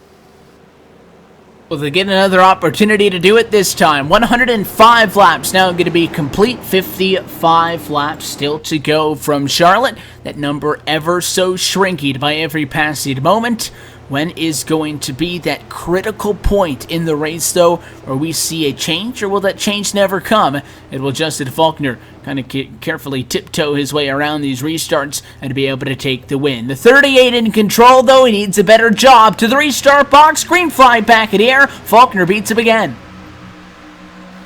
B: Well, they get another opportunity to do it this time. 105 laps now going to be complete. 55 laps still to go from Charlotte. That number ever so shrinking by every passing moment. When is going to be that critical point in the race, though, where we see a change, or will that change never come? It will Justin Faulkner kind of carefully tiptoe his way around these restarts and be able to take the win. The 38 in control, though. He needs a better job. To the restart box. Green flag back in the air. Faulkner beats him again.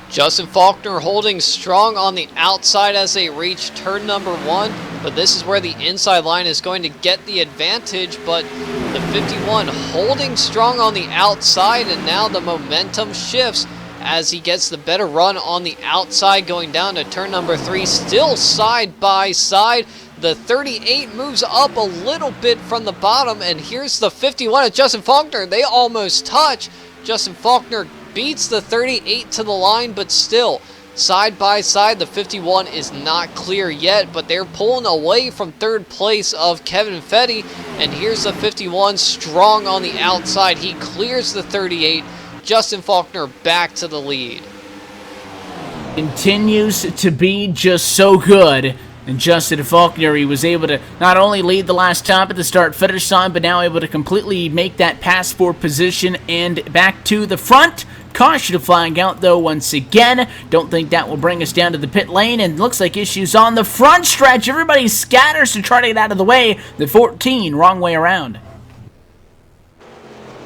C: Justin Faulkner holding strong on the outside as they reach turn number 1, but this is where the inside line is going to get the advantage, but the 51 holding strong on the outside, and now the momentum shifts as he gets the better run on the outside going down to turn number 3, still side by side. The 38 moves up a little bit from the bottom, and here's the 51 at Justin Faulkner. They almost touch. Justin Faulkner beats the 38 to the line, but still side by side. The 51 is not clear yet, but they're pulling away from third place of Kevin Fetty. And here's the 51 strong on the outside. He clears the 38. Justin Faulkner back to the lead.
B: Continues to be just so good. And Justin Faulkner, he was able to not only lead the last time at the start-finish line, but now able to completely make that pass for position and back to the front. Caution flying out, though, once again. Don't think that will bring us down to the pit lane, and looks like issues on the front stretch. Everybody scatters to try to get out of the way. The 14, wrong way around.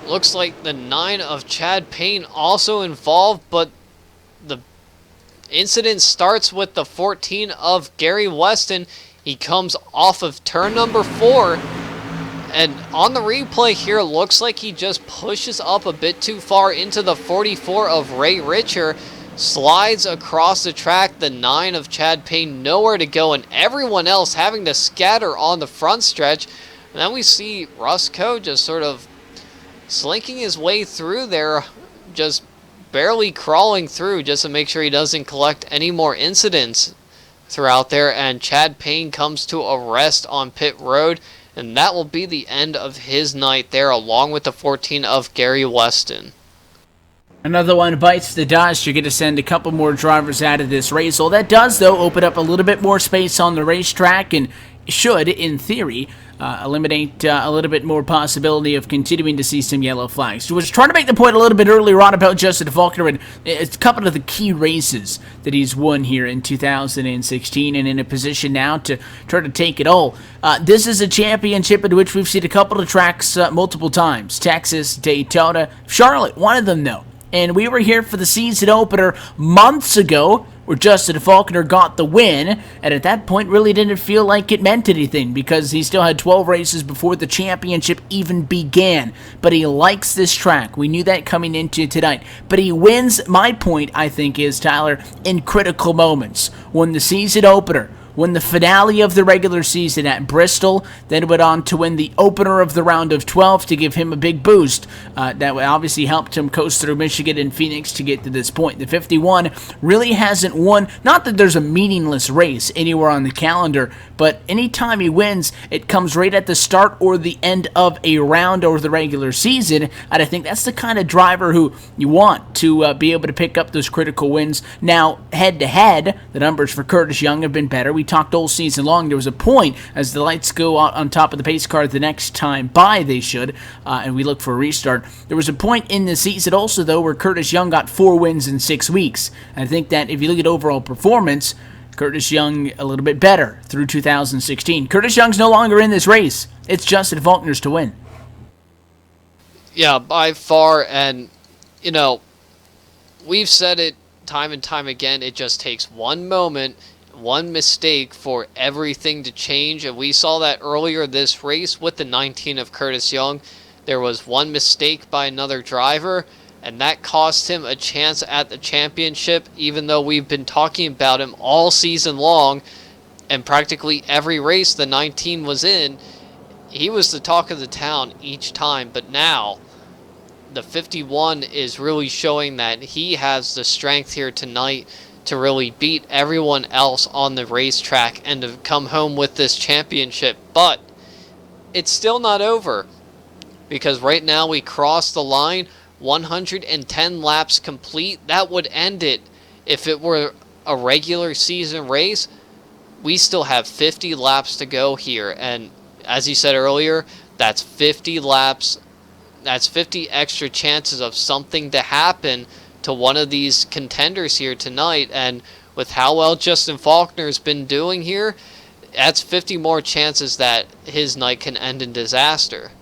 C: Looks like the 9 of Chad Payne also involved, but the incident starts with the 14 of Gary Weston. He comes off of turn number 4, and on the replay here, looks like he just pushes up a bit too far into the 44 of Ray Richer, slides across the track. The 9 of Chad Payne nowhere to go, and everyone else having to scatter on the front stretch. And then we see Russ Coe just sort of slinking his way through there, just barely crawling through just to make sure he doesn't collect any more incidents throughout there. And Chad Payne comes to a rest on pit road, and that will be the end of his night there, along with the 14 of Gary Weston.
B: Another one bites the dust. You're going to send a couple more drivers out of this race. All that does, though, open up a little bit more space on the racetrack, and should, in theory, eliminate a little bit more possibility of continuing to see some yellow flags. I was trying to make the point a little bit earlier on about Justin Faulkner, and it's a couple of the key races that he's won here in 2016, and in a position now to try to take it all. This is a championship in which we've seen a couple of tracks multiple times. Texas, Daytona, Charlotte, one of them, though. And we were here for the season opener months ago, where Justin Faulkner got the win, and at that point really didn't feel like it meant anything because he still had 12 races before the championship even began. But he likes this track. We knew that coming into tonight. But he wins, my point, I think, is, Tyler, in critical moments. When the season opener, won the finale of the regular season at Bristol, then went on to win the opener of the round of 12 to give him a big boost. That obviously helped him coast through Michigan and Phoenix to get to this point. The 51 really hasn't won, not that there's a meaningless race anywhere on the calendar, but anytime he wins, it comes right at the start or the end of a round or the regular season, and I think that's the kind of driver who you want to be able to pick up those critical wins. Now, head-to-head, the numbers for Curtis Young have been better. We talked all season long. There was a point as the lights go out on top of the pace car the next time by, they should, and we look for a restart. There was a point in the season also, though, where Curtis Young got 4 wins in 6 weeks. I think that if you look at overall performance, Curtis Young a little bit better through 2016. Curtis Young's no longer in this race. It's Justin Faulkner's to win.
C: Yeah, by far, and, you know, we've said it time and time again, it just takes one moment, one mistake for everything to change, and we saw that earlier this race with the 19 of Curtis Young. There was one mistake by another driver, and that cost him a chance at the championship, even though we've been talking about him all season long, and practically every race the 19 was in, he was the talk of the town each time. But now, the 51 is really showing that he has the strength here tonight to really beat everyone else on the racetrack and to come home with this championship. But it's still not over, because right now we cross the line, 110 laps complete. That would end it. If it were a regular season race, we still have 50 laps to go here, and as you said earlier, that's 50 laps. That's 50 extra chances of something to happen to one of these contenders here tonight. And with how well Justin Faulkner's been doing here, that's 50 more chances that his night can end in disaster.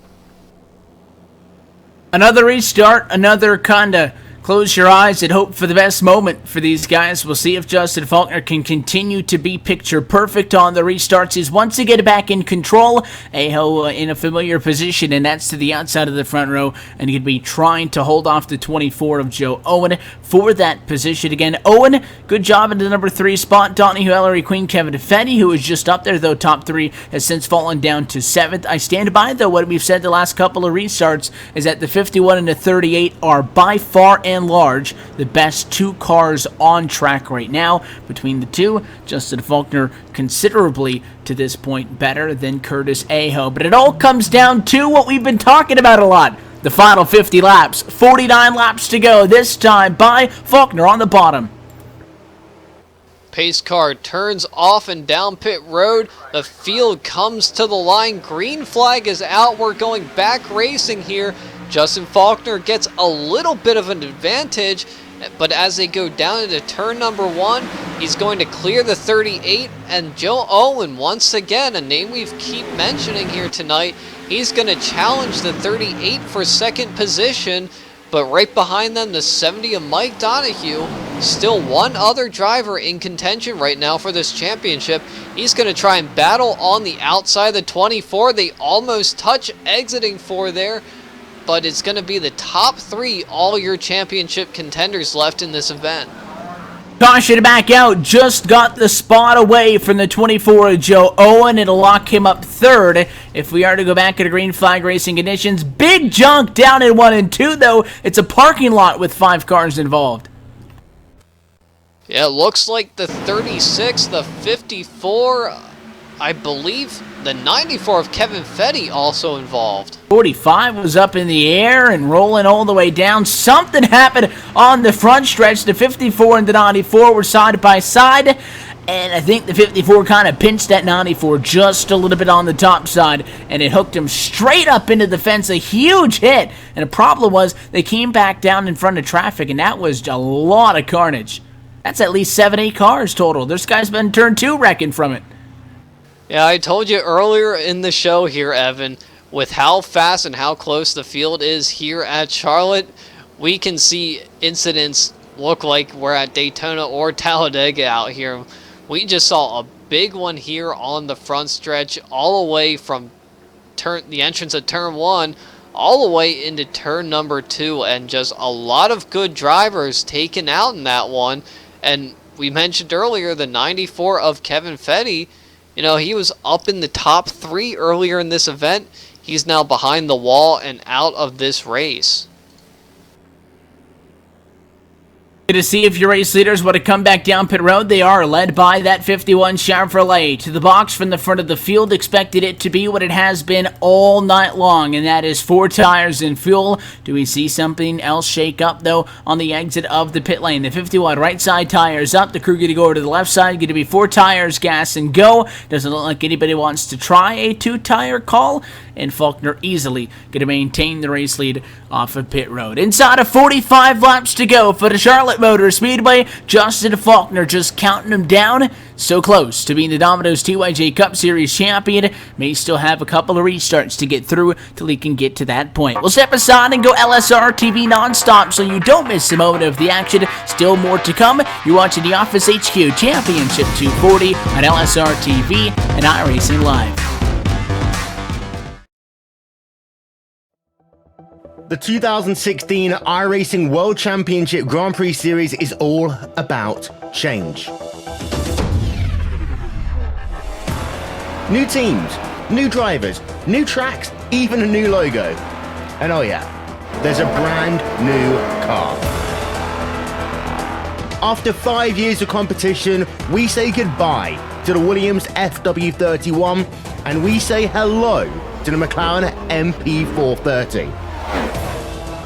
B: Another restart, another kind of close your eyes and hope for the best moment for these guys. We'll see if Justin Faulkner can continue to be picture perfect on the restarts. He's once again back in control. Aho in a familiar position, and that's to the outside of the front row. And he could be trying to hold off the 24 of Joe Owen for that position again. Owen, good job in the number 3 spot. Donahue, Ellery Queen, Kevin Fetty, who was just up there, though top 3, has since fallen down to 7th. I stand by, though, what we've said the last couple of restarts is that the 51 and the 38 are by far and large the best two cars on track right now. Between the two, Justin Faulkner considerably to this point better than Curtis Aho. But it all comes down to what we've been talking about a lot. The final 50 laps, 49 laps to go, this time by Faulkner on the bottom.
C: Pace car turns off and down pit road. The field comes to the line. Green flag is out. We're going back racing here. Justin Faulkner gets a little bit of an advantage, but as they go down into turn number 1, he's going to clear the 38, and Joe Owen, once again, a name we keep mentioning here tonight, he's going to challenge the 38 for second position. But right behind them, the 70 of Mike Donahue. Still one other driver in contention right now for this championship. He's going to try and battle on the outside of the 24. They almost touch exiting 4 there. But it's going to be the top 3 all-year championship contenders left in this event.
B: Caution back out, just got the spot away from the 24 of Joe Owen. It'll lock him up third if we are to go back into green flag racing conditions. Big junk down in 1 and 2, though. It's a parking lot with 5 cars involved.
C: Yeah, it looks like the 36, the 54, I believe the 94 of Kevin Fetty also involved.
B: 45 was up in the air and rolling all the way down. Something happened on the front stretch. The 54 and the 94 were side by side, and I think the 54 kind of pinched that 94 just a little bit on the top side, and it hooked him straight up into the fence. A huge hit, and the problem was they came back down in front of traffic, and that was a lot of carnage. That's at least 7-8 cars total. This guy's been turn 2 wrecking from it.
C: Yeah, I told you earlier in the show here, Evan, with how fast and how close the field is here at Charlotte, we can see incidents look like we're at Daytona or Talladega out here. We just saw a big one here on the front stretch, all the way from the entrance of turn 1 all the way into turn number 2, and just a lot of good drivers taken out in that one. And we mentioned earlier the 94 of Kevin Fetty. You know, he was up in the top 3 earlier in this event. He's now behind the wall and out of this race.
B: To see if your race leaders want to come back down pit road. They are led by that 51 Chevrolet. To the box from the front of the field, expected it to be what it has been all night long, and that is 4 tires and fuel. Do we see something else shake up, though, on the exit of the pit lane? The 51 right side tires up. The crew going to go over to the left side. Going to be 4 tires, gas, and go. Doesn't look like anybody wants to try a 2-tire call, and Faulkner easily going to maintain the race lead off of pit road. Inside of 45 laps to go for the Charlotte Motor Speedway. Justin Faulkner just counting him down. So close to being the Domino's TYJ Cup Series champion. May still have a couple of restarts to get through till he can get to that point. We'll step aside and go LSRTV nonstop so you don't miss a moment of the action. Still more to come. You're watching the Office HQ Championship 240 on LSRTV and iRacing Live.
E: The 2016 iRacing World Championship Grand Prix Series is all about change. New teams, new drivers, new tracks, even a new logo. And oh yeah, there's a brand new car. After 5 years of competition, we say goodbye to the Williams FW31 and we say hello to the McLaren MP430.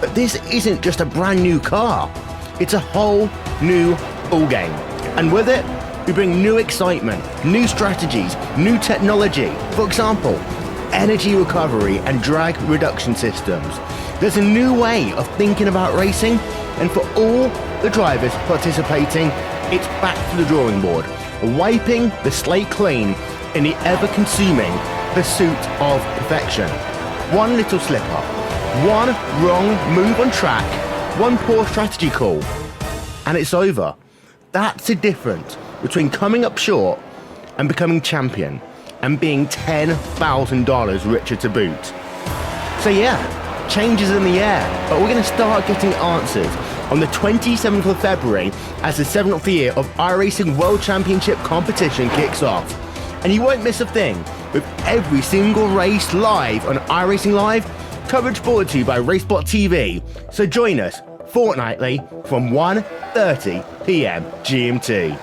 E: But this isn't just a brand new car, it's a whole new ballgame. And with it, we bring new excitement, new strategies, new technology. For example, energy recovery and drag reduction systems. There's a new way of thinking about racing, and for all the drivers participating, it's back to the drawing board, wiping the slate clean in the ever-consuming pursuit of perfection. One little slip-up, one wrong move on track, one poor strategy call, and it's over. That's the difference between coming up short and becoming champion, and being $10,000 richer to boot. So yeah, change is in the air, but we're going to start getting answers on the 27th of February as the 7th year of iRacing World Championship competition kicks off. And you won't miss a thing, with every single race live on iRacing Live, coverage brought to you by RaceBot TV. So join us fortnightly from 1:30 p.m. GMT.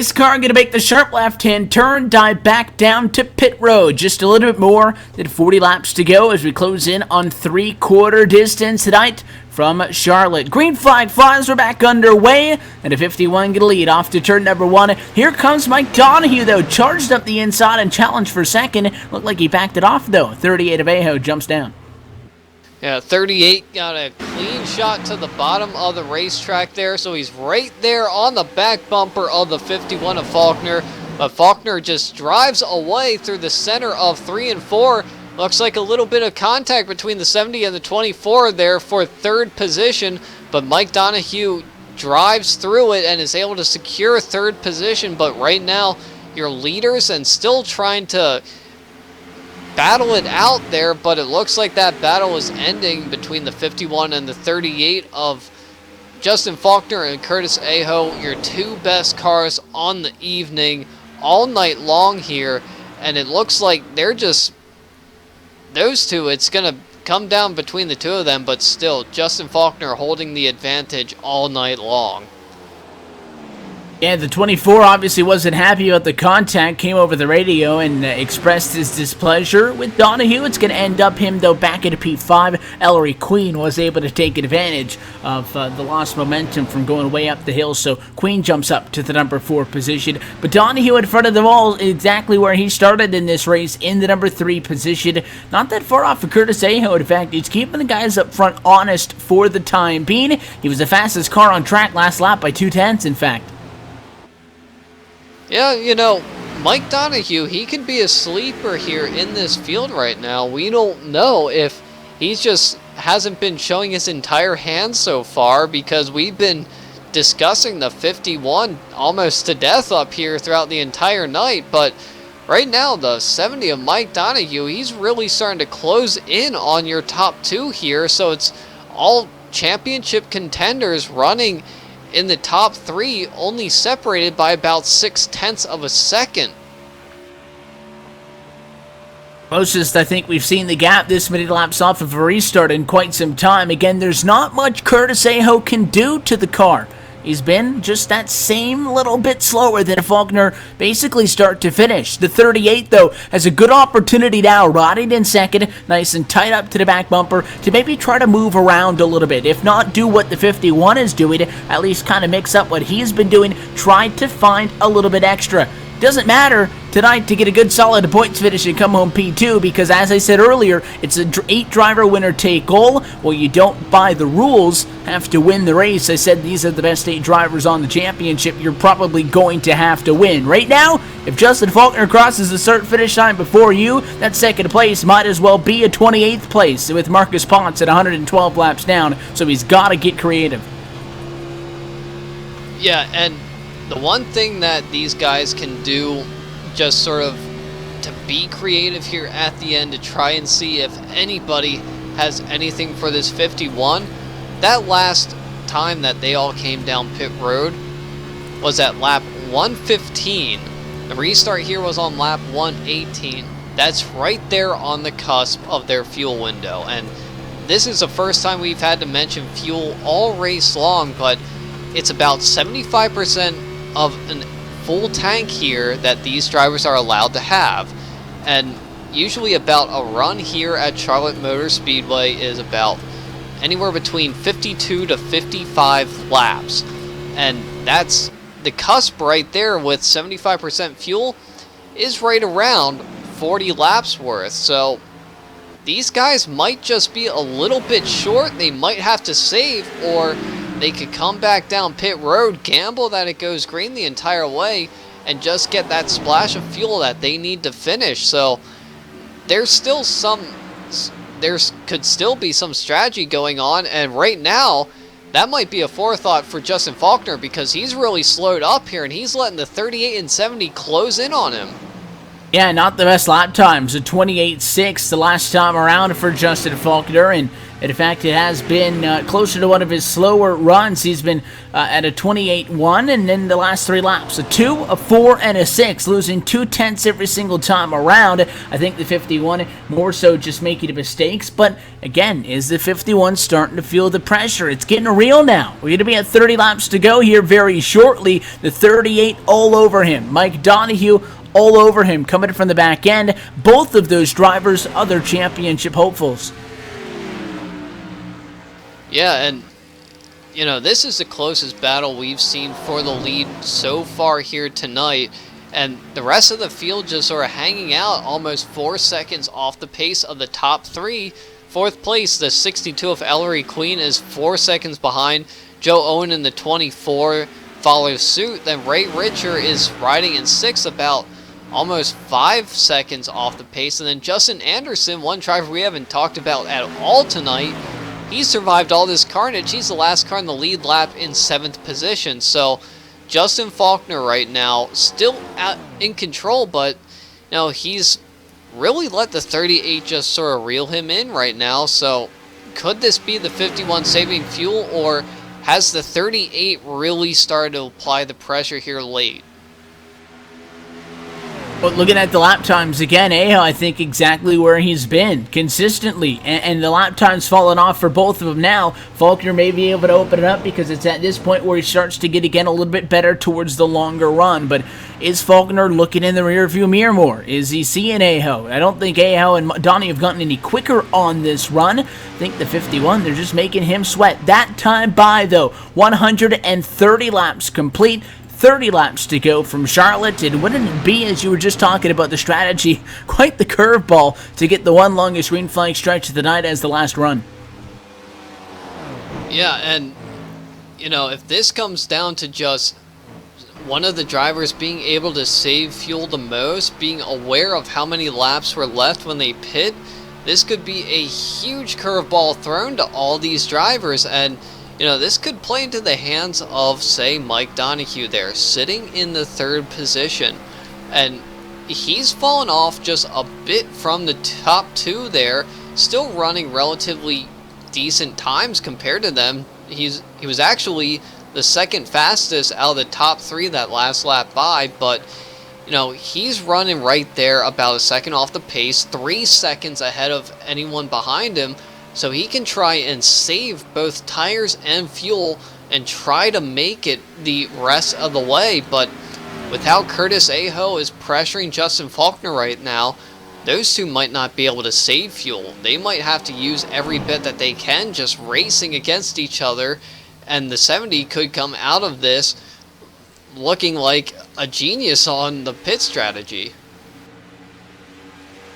B: Race car going to make the sharp left-hand turn, dive back down to pit road. Just a little bit more than 40 laps to go as we close in on three-quarter distance tonight from Charlotte. Green flag flies, we're back underway, and a 51 going to lead off to turn number 1. Here comes Mike Donahue, though, charged up the inside and challenged for second. Looked like he backed it off, though. 38 of Aho jumps down.
C: Yeah, 38 got a clean shot to the bottom of the racetrack there, so he's right there on the back bumper of the 51 of Faulkner. But Faulkner just drives away through the center of 3 and 4. Looks like a little bit of contact between the 70 and the 24 there for third position, but Mike Donahue drives through it and is able to secure third position. But right now, your leaders and still trying to battle it out there, but it looks like that battle is ending between the 51 and the 38 of Justin Faulkner and Curtis Aho, your two best cars on the evening all night long here. And it looks like they're just, those two, it's going to come down between the two of them, but still, Justin Faulkner holding the advantage all night long.
B: Yeah, the 24 obviously wasn't happy about the contact, came over the radio and expressed his displeasure with Donahue. It's going to end up him, though, back at a P5. Ellery Queen was able to take advantage of the lost momentum from going way up the hill, so Queen jumps up to the number 4 position. But Donahue in front of them all, exactly where he started in this race, in the number 3 position. Not that far off of Curtis Aho. In fact, he's keeping the guys up front honest for the time being. He was the fastest car on track last lap by 2/10, in fact.
C: Yeah, you know, Mike Donahue, he could be a sleeper here in this field right now. We don't know if he's just hasn't been showing his entire hand so far, because we've been discussing the 51 almost to death up here throughout the entire night. But right now, the 70 of Mike Donahue, he's really starting to close in on your top 2 here. So it's all championship contenders running in the top 3, only separated by about 0.6 of a second.
B: Closest I think we've seen the gap this many laps off of a restart in quite some time. Again, there's not much Curtis Aho can do to the car. He's been just that same little bit slower than Faulkner, basically start to finish. The 38, though, has a good opportunity now, riding in second, nice and tight up to the back bumper, to maybe try to move around a little bit. If not do what the 51 is doing, at least kind of mix up what he's been doing, try to find a little bit extra. Doesn't matter tonight to get a good solid points finish and come home P2, because as I said earlier, it's an 8-driver winner-take all. Well, you don't buy the rules, have to win the race. I said these are the best 8 drivers on the championship. You're probably going to have to win. Right now, if Justin Faulkner crosses the start-finish line before you, that second place might as well be a 28th place with Marcus Potts at 112 laps down, so he's got to get creative.
C: Yeah, and the one thing that these guys can do, just sort of to be creative here at the end, to try and see if anybody has anything for this 51. That last time that they all came down pit road was at lap 115. The restart here was on lap 118. That's right there on the cusp of their fuel window. And this is the first time we've had to mention fuel all race long, but it's about 75% of a full tank here that these drivers are allowed to have. And usually about a run here at Charlotte Motor Speedway is about anywhere between 52 to 55 laps. And that's the cusp right there with 75% fuel is right around 40 laps worth. So these guys might just be a little bit short. They might have to save, or they could come back down pit road, gamble that it goes green the entire way, and just get that splash of fuel that they need to finish. So there's still could still be some strategy going on, and right now that might be a forethought for Justin Faulkner, because he's really slowed up here and he's letting the 38 and 70 close in on him.
B: Yeah, not the best lap times. A 28.6 the last time around for Justin Faulkner, and in fact, it has been closer to one of his slower runs. He's been at a 28.1, and then the last 3 laps, a 2, a 4, and a 6, losing 2/10 every single time around. I think the 51 more so just making mistakes, but again, is the 51 starting to feel the pressure? It's getting real now. We're going to be at 30 laps to go here very shortly. The 38 all over him. Mike Donahue all over him, coming from the back end. Both of those drivers, other championship hopefuls.
C: Yeah, and you know, this is the closest battle we've seen for the lead so far here tonight, and the rest of the field just sort of hanging out almost 4 seconds off the pace of the top 3. Fourth place, the 62 of Ellery Queen, is 4 seconds behind. Joe Owen in the 24 follows suit. Then Ray Richer is riding in 6th, about almost 5 seconds off the pace. And then Justin Anderson, one driver we haven't talked about at all tonight, he survived all this carnage. He's the last car in the lead lap in 7th position. So Justin Faulkner right now still in control, but you know, he's really let the 38 just sort of reel him in right now. So could this be the 51 saving fuel, or has the 38 really started to apply the pressure here late?
B: But looking at the lap times again, Aho, I think exactly where he's been consistently, and the lap times falling off for both of them now. Faulkner may be able to open it up because it's at this point where he starts to get again a little bit better towards the longer run. But is Faulkner looking in the rearview mirror more? Is he seeing Aho? I don't think Aho and Donnie have gotten any quicker on this run. I think the 51, they're just making him sweat. That time by, though, 130 laps complete. 30 laps to go from Charlotte, and wouldn't it be, as you were just talking about the strategy, quite the curveball to get the one longest green flag stretch of the night as the last run?
C: Yeah, and you know, if this comes down to just one of the drivers being able to save fuel the most, being aware of how many laps were left when they pit, this could be a huge curveball thrown to all these drivers. And you know, this could play into the hands of, say, Mike Donahue there, sitting in the 3rd position. And he's fallen off just a bit from the top 2 there, still running relatively decent times compared to them. He was actually the 2nd fastest out of the top 3 that last lap by, but you know, he's running right there about a second off the pace, 3 seconds ahead of anyone behind him. So he can try and save both tires and fuel and try to make it the rest of the way. But with how Curtis Aho is pressuring Justin Faulkner right now, those two might not be able to save fuel. They might have to use every bit that they can, just racing against each other. And the 70 could come out of this looking like a genius on the pit strategy.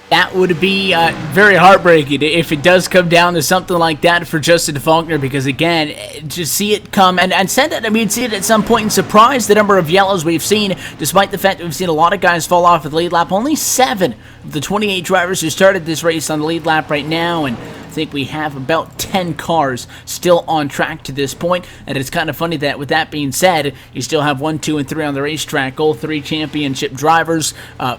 B: That would be very heartbreaking if it does come down to something like that for Justin Faulkner, because again, to see it come, and said that, I mean, see it at some point and surprise the number of yellows we've seen, despite the fact that we've seen a lot of guys fall off at the lead lap. Only 7 of the 28 drivers who started this race on the lead lap right now, and I think we have about 10 cars still on track to this point. And it's kind of funny that, with that being said, you still have 1, 2, and 3 on the racetrack. All 3 championship drivers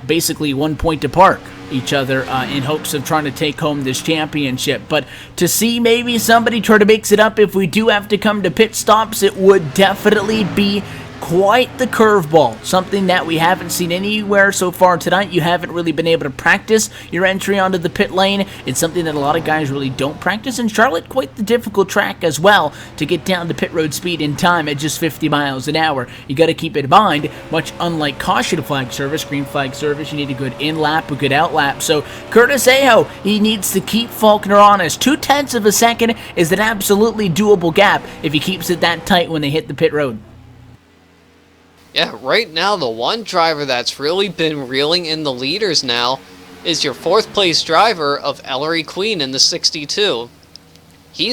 B: basically 1 point apart each other in hopes of trying to take home this championship. But to see maybe somebody try to mix it up if we do have to come to pit stops, it would definitely be quite the curveball, something that we haven't seen anywhere so far tonight. You haven't really been able to practice your entry onto the pit lane. It's something that a lot of guys really don't practice, and Charlotte, quite the difficult track as well to get down to pit road speed in time at just 50 miles an hour. You got to keep in mind, much unlike caution flag service, green flag service, you need a good in-lap, a good out-lap. So Curtis Aho, he needs to keep Faulkner honest. 0.2 of a second is an absolutely doable gap if he keeps it that tight when they hit the pit road.
C: Yeah, right now the one driver that's really been reeling in the leaders now is your 4th place driver of Ellery Queen in the 62. He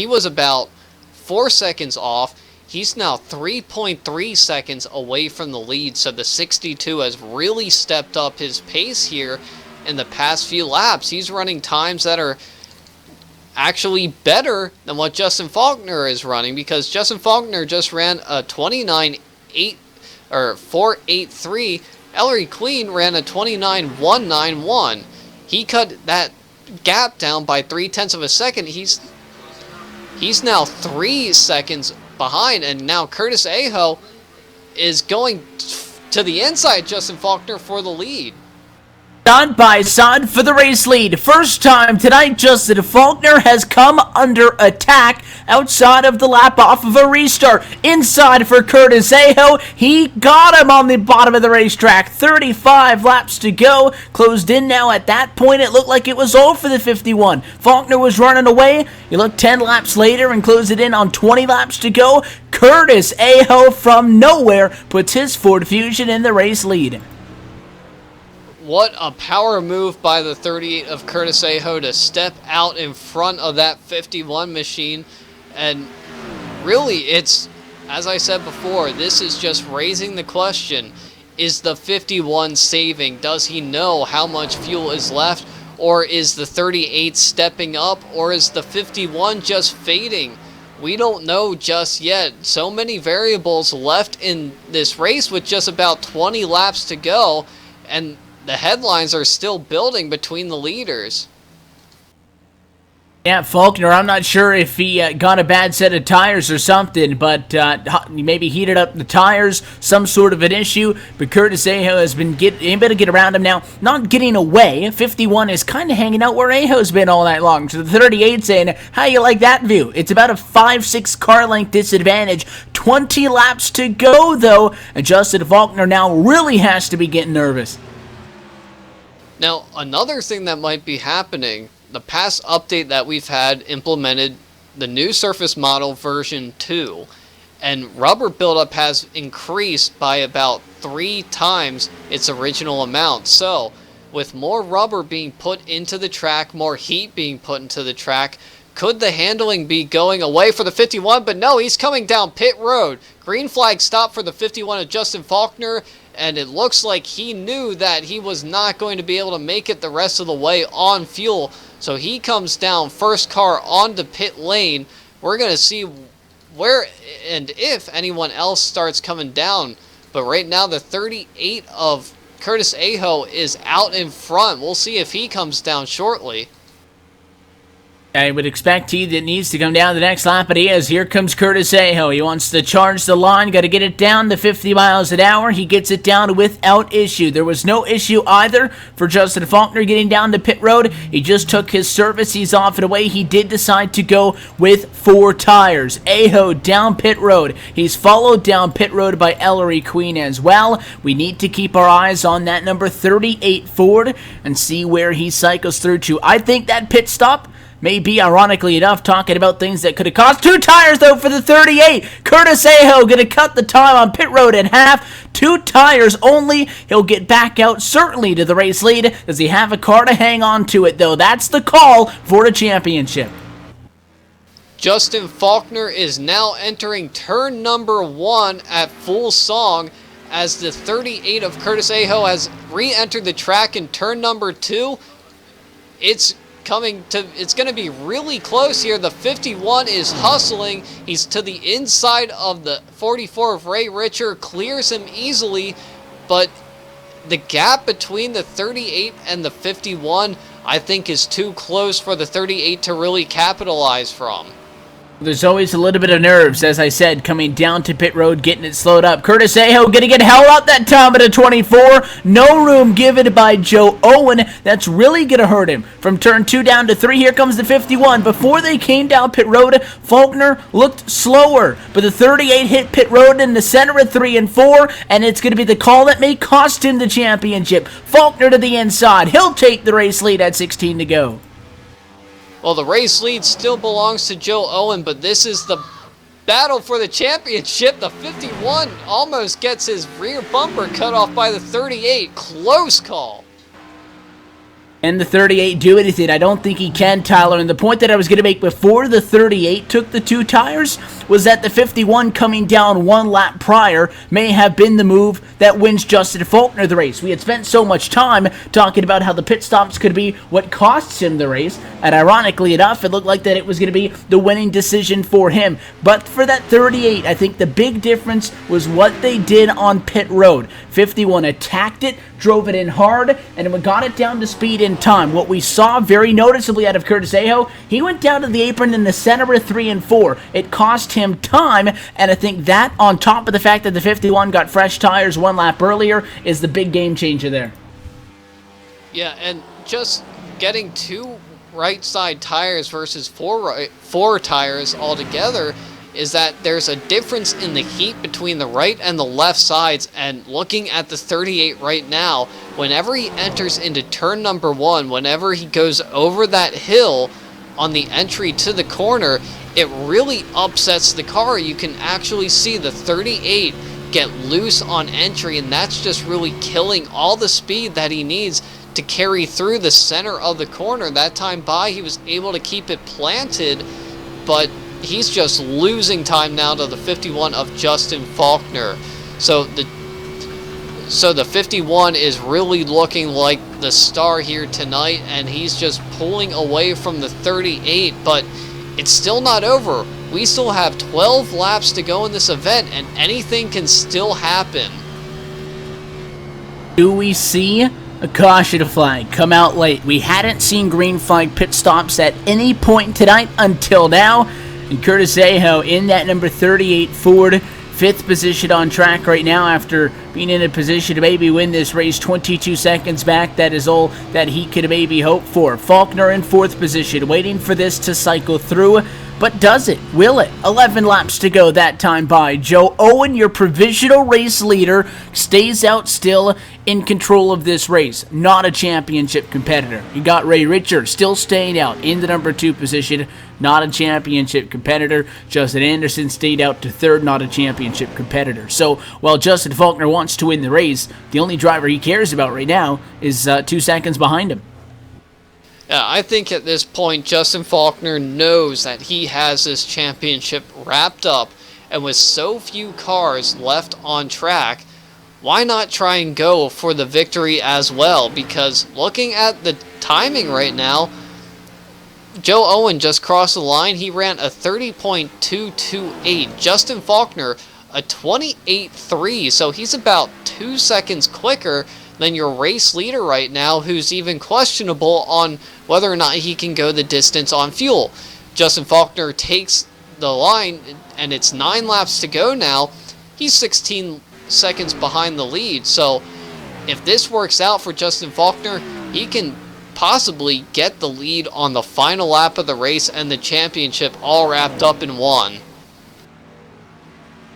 C: was about 4 seconds off. He's now 3.3 seconds away from the lead, so the 62 has really stepped up his pace here in the past few laps. He's running times that are actually better than what Justin Faulkner is running, because Justin Faulkner just ran a 4.83. Ellery Queen ran a 29.191. He cut that gap down by 0.3 of a second. He's now 3 seconds behind, and now Curtis Aho is going to the inside Justin Faulkner for the lead.
B: Side by side for the race lead. First time tonight, Justin Faulkner has come under attack outside of the lap off of a restart. Inside for Curtis Aho. He got him on the bottom of the racetrack. 35 laps to go. Closed in now. At that point, it looked like it was all for the 51. Faulkner was running away. You look 10 laps later and close it in on 20 laps to go. Curtis Aho from nowhere puts his Ford Fusion in the race lead.
C: What a power move by the 38 of Curtis Aho to step out in front of that 51 machine. And really, it's, as I said before, this is just raising the question, is the 51 saving? Does he know how much fuel is left? Or is the 38 stepping up? Or is the 51 just fading? We don't know just yet. So many variables left in this race with just about 20 laps to go. And the headlines are still building between the leaders.
B: Yeah, Faulkner, I'm not sure if he got a bad set of tires or something, but maybe heated up the tires, some sort of an issue. But Curtis Aho has been able to get around him now, not getting away. 51 is kind of hanging out where Aho's been all night long. So the 38 saying, how you like that view? It's about a 5-6 car length disadvantage. 20 laps to go, though. And Justin Faulkner now really has to be getting nervous.
C: Now, another thing that might be happening, the past update that we've had implemented the new surface model version 2, and rubber buildup has increased by about 3 times its original amount. So, with more rubber being put into the track, more heat being put into the track, could the handling be going away for the 51? But no, he's coming down pit road. Green flag stop for the 51 of Justin Faulkner, and it looks like he knew that he was not going to be able to make it the rest of the way on fuel. So he comes down first car onto pit lane. We're going to see where and if anyone else starts coming down. But right now the 38 of Curtis Aho is out in front. We'll see if he comes down shortly.
B: I would expect he that needs to come down the next lap, but he is. Here comes Curtis Aho. He wants to charge the line, got to get it down to 50 miles an hour. He gets it down without issue. There was no issue either for Justin Faulkner getting down to pit road. He just took his service. He's off and away. He did decide to go with 4 tires. Aho down pit road. He's followed down pit road by Ellery Queen as well. We need to keep our eyes on that number 38 Ford and see where he cycles through to. I think that pit stop may be, ironically enough, talking about things that could have cost 2 tires, though, for the 38. Curtis Aho going to cut the time on pit road in half. 2 tires only. He'll get back out, certainly, to the race lead. Does he have a car to hang on to it, though? That's the call for the championship.
C: Justin Faulkner is now entering turn number 1 at full song, as the 38 of Curtis Aho has re-entered the track in turn number 2. It's going to be really close here. The 51 is hustling. He's to the inside of the 44 of Ray Richer, clears him easily, but the gap between the 38 and the 51, I think, is too close for the 38 to really capitalize from.
B: There's always a little bit of nerves, as I said, coming down to pit road, getting it slowed up. Curtis Aho going to get held up that time at a 24. No room given by Joe Owen. That's really going to hurt him. From turn 2 down to 3, here comes the 51. Before they came down pit road, Faulkner looked slower, but the 38 hit pit road in the center of 3 and 4, and it's going to be the call that may cost him the championship. Faulkner to the inside. He'll take the race lead at 16 to go.
C: Well, the race lead still belongs to Joe Owen, but this is the battle for the championship. The 51 almost gets his rear bumper cut off by the 38. Close call.
B: And the 38 do anything? I don't think he can, Tyler. And the point that I was going to make before the 38 took the 2 tires was that the 51 coming down 1 lap prior may have been the move that wins Justin Faulkner the race. We had spent so much time talking about how the pit stops could be what costs him the race, and ironically enough, it looked like that it was going to be the winning decision for him. But for that 38, I think the big difference was what they did on pit road. 51 attacked it, drove it in hard, and it got it down to speed in time. What we saw very noticeably out of Curtis Aho, he went down to the apron in the center of 3 and 4. It cost him time, and I think that, on top of the fact that the 51 got fresh tires 1 lap earlier, is the big game changer there.
C: Yeah, and just getting 2 right side tires versus 4 tires altogether is that there's a difference in the heat between the right and the left sides. And looking at the 38 right now, whenever he enters into turn number 1, whenever he goes over that hill on the entry to the corner, it really upsets the car. You can actually see the 38 get loose on entry, and that's just really killing all the speed that he needs to carry through the center of the corner. That time by, he was able to keep it planted, but he's just losing time now to the 51 of Justin Faulkner. So the 51 is really looking like the star here tonight, and he's just pulling away from the 38, but it's still not over. We still have 12 laps to go in this event, and anything can still happen.
B: Do we see a caution flag come out late? We hadn't seen green flag pit stops at any point tonight until now. And Curtis Aho in that number 38 Ford, 5th position on track right now after being in a position to maybe win this race 22 seconds back. That is all that he could maybe hope for. Faulkner in 4th position, waiting for this to cycle through. But does it? Will it? 11 laps to go that time by. Joe Owen, your provisional race leader, stays out still in control of this race. Not a championship competitor. You got Ray Richard still staying out in the number 2 position. Not a championship competitor. Justin Anderson stayed out to 3rd. Not a championship competitor. So while Justin Faulkner wants to win the race, the only driver he cares about right now is 2 seconds behind him.
C: Yeah, I think at this point, Justin Faulkner knows that he has this championship wrapped up, and with so few cars left on track, why not try and go for the victory as well? Because looking at the timing right now, Joe Owen just crossed the line. He ran a 30.228. Justin Faulkner, a 28.3, so he's about 2 seconds quicker than your race leader right now, who's even questionable on whether or not he can go the distance on fuel. Justin Faulkner takes the line, and it's 9 laps to go now. He's 16 seconds behind the lead, so if this works out for Justin Faulkner, he can possibly get the lead on the final lap of the race and the championship all wrapped up in one.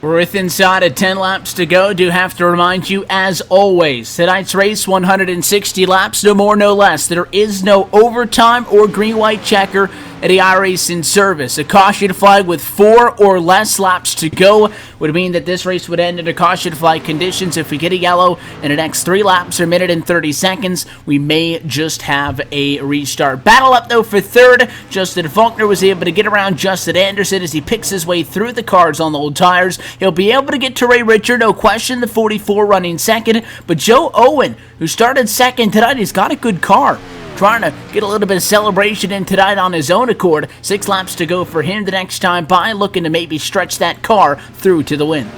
B: We're inside of 10 laps to go. Do have to remind you, as always, tonight's race, 160 laps, no more, no less. There is no overtime or green-white checker at the iRacing service. A caution flag with 4 or less laps to go would mean that this race would end under caution flag conditions. If we get a yellow in the next 3 laps or a minute and 30 seconds, we may just have a restart. Battle up, though, for 3rd. Justin Faulkner was able to get around Justin Anderson as he picks his way through the cars on the old tires. He'll be able to get to Ray Richard, no question, the 44 running 2nd. But Joe Owen, who started 2nd tonight, he's got a good car. Trying to get a little bit of celebration in tonight on his own accord. 6 laps to go for him the next time by, looking to maybe stretch that car through to the win.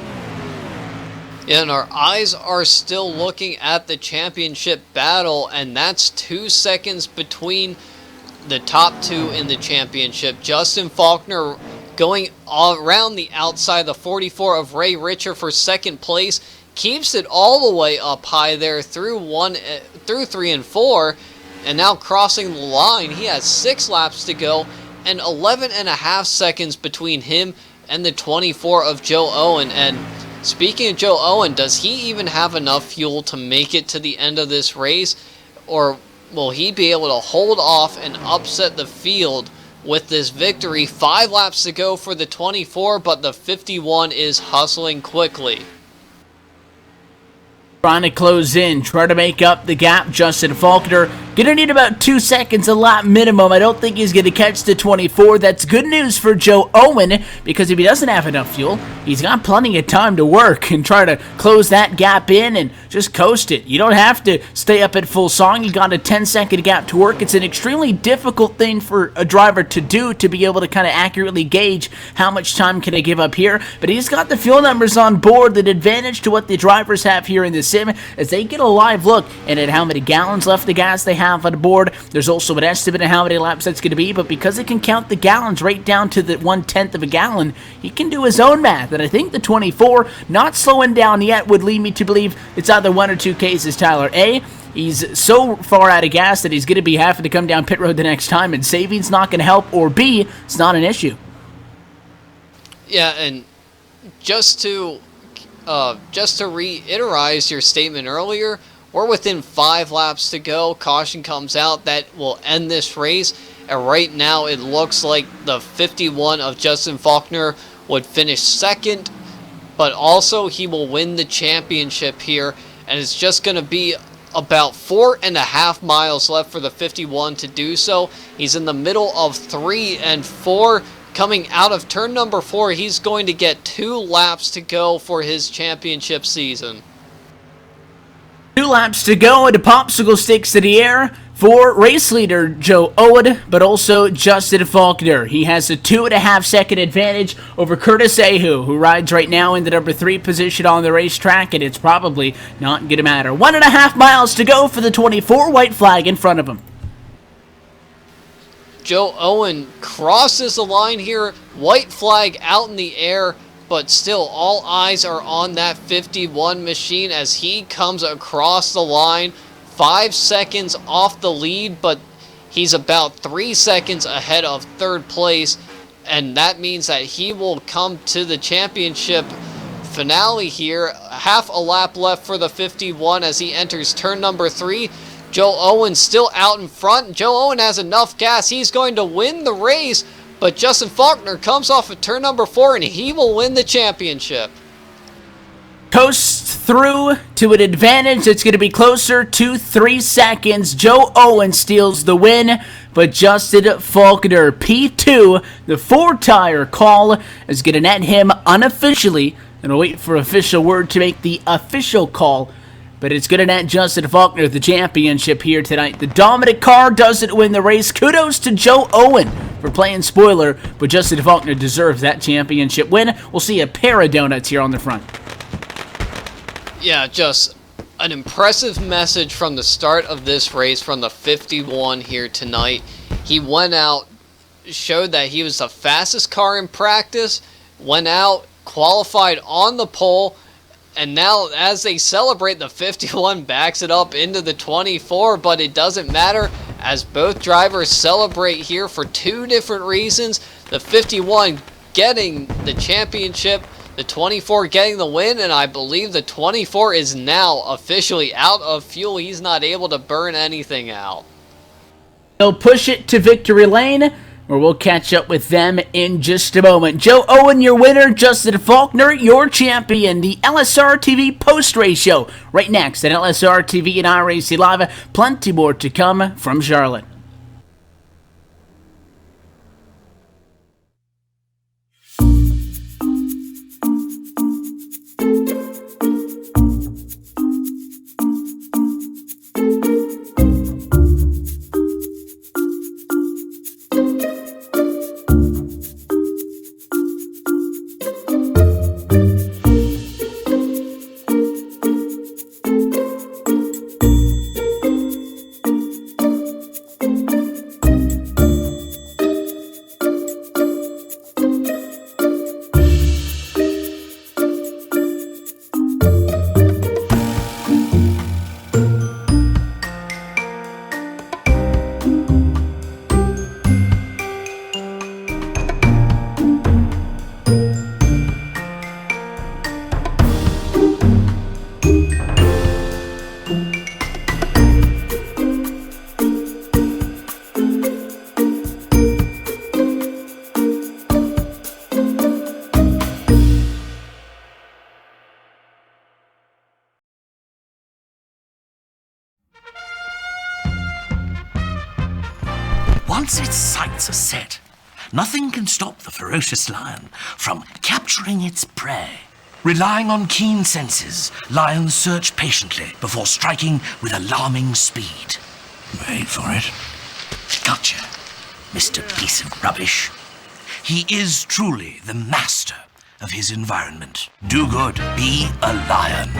C: And our eyes are still looking at the championship battle, and that's 2 seconds between the top 2 in the championship. Justin Faulkner going around the outside of the 44 of Ray Richer for second place. Keeps it all the way up high there through 3 and 4. And now crossing the line, he has 6 laps to go and 11.5 seconds between him and the 24 of Joe Owen. And speaking of Joe Owen, does he even have enough fuel to make it to the end of this race? Or will he be able to hold off and upset the field with this victory? 5 laps to go for the 24, but the 51 is hustling quickly.
B: Trying to close in, try to make up the gap. Justin Faulkner gonna need about 2 seconds a lap minimum. I don't think he's gonna catch the 24. That's good news for Joe Owen, because if he doesn't have enough fuel, he's got plenty of time to work and try to close that gap in and just coast it. You don't have to stay up at full song. You got a 10-second gap to work. It's an extremely difficult thing for a driver to do, to be able to kind of accurately gauge how much time can I give up here. But he's got the fuel numbers on board. The advantage to what the drivers have here in the sim as they get a live look and at how many gallons left the gas they have on board. There's also an estimate of how many laps that's going to be, but because it can count the gallons right down to the 1/10 of a gallon, he can do his own math. And I think the 24 not slowing down yet would lead me to believe it's either 1 or 2 cases, Tyler. A, he's so far out of gas that he's going to be having to come down pit road the next time, and saving's not going to help. Or B, it's not an issue.
C: Yeah, and just to reiterate your statement earlier, we're within 5 laps to go. Caution comes out that will end this race, and right now it looks like the 51 of Justin Faulkner would finish second, but also he will win the championship here, and it's just going to be about 4.5 miles left for the 51 to do so. He's in the middle of 3 and 4. Coming out of turn number 4, he's going to get 2 laps to go for his championship season.
B: 2 laps to go, and the popsicle sticks to the air for race leader Joe Owen, but also Justin Faulkner. He has a 2.5 second advantage over Curtis Ahu, who rides right now in the number 3 position on the racetrack, and it's probably not going to matter. 1.5 miles to go for the 24, white flag in front of him.
C: Joe Owen crosses the line here, white flag out in the air, but still all eyes are on that 51 machine as he comes across the line. 5 seconds off the lead, but he's about 3 seconds ahead of third place, and that means that he will come to the championship finale here. Half a lap left for the 51 as he enters turn number 3. Joe Owen still out in front. Joe Owen has enough gas. He's going to win the race, but Justin Faulkner comes off of turn number 4, and he will win the championship.
B: Coasts through to an advantage that's going to be closer to 3 seconds. Joe Owen steals the win, but Justin Faulkner, P2, the 4-tire call, is going to net him unofficially, and we'll wait for official word to make the official call. But it's going to net Justin Faulkner the championship here tonight. The dominant car doesn't win the race. Kudos to Joe Owen for playing spoiler, but Justin Faulkner deserves that championship win. We'll see a pair of donuts here on the front.
C: Yeah, just an impressive message from the start of this race from the 51 here tonight. He went out, showed that he was the fastest car in practice, went out, qualified on the pole, and now as they celebrate, the 51 backs it up into the 24, but it doesn't matter as both drivers celebrate here for 2 different reasons. The 51 getting the championship, the 24 getting the win, and I believe the 24 is now officially out of fuel. He's not able to burn anything out.
B: They'll push it to victory lane, where we'll catch up with them in just a moment. Joe Owen, your winner. Justin Faulkner, your champion. The LSRTV post-race show right next at LSRTV and iRacing Live. Plenty more to come from Charlotte.
H: Once its sights are set, nothing can stop the ferocious lion from capturing its prey. Relying on keen senses, lions search patiently before striking with alarming speed. Wait for it. Gotcha, Mr. Piece of Rubbish. He is truly the master of his environment. Do good, be a lion.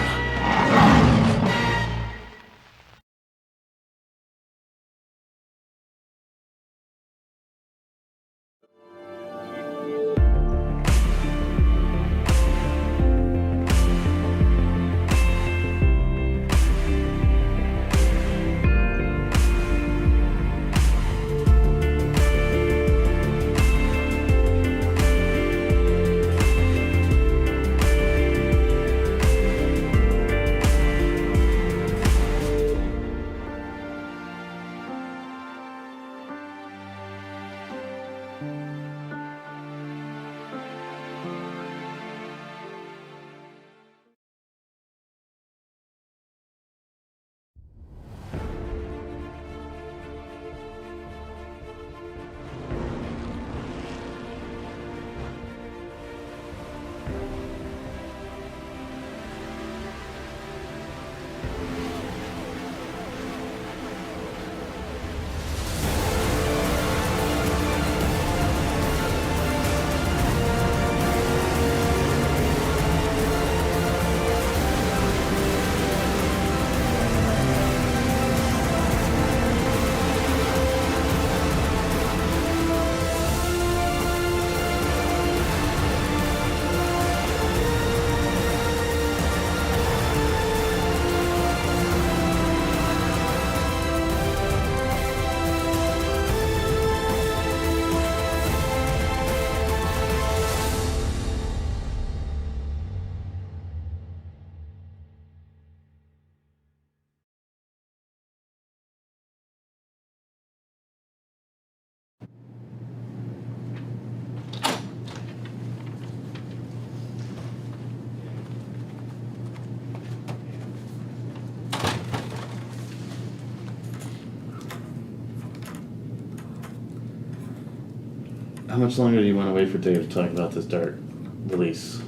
I: How much longer do you want to wait for Dave to talk about this dart release?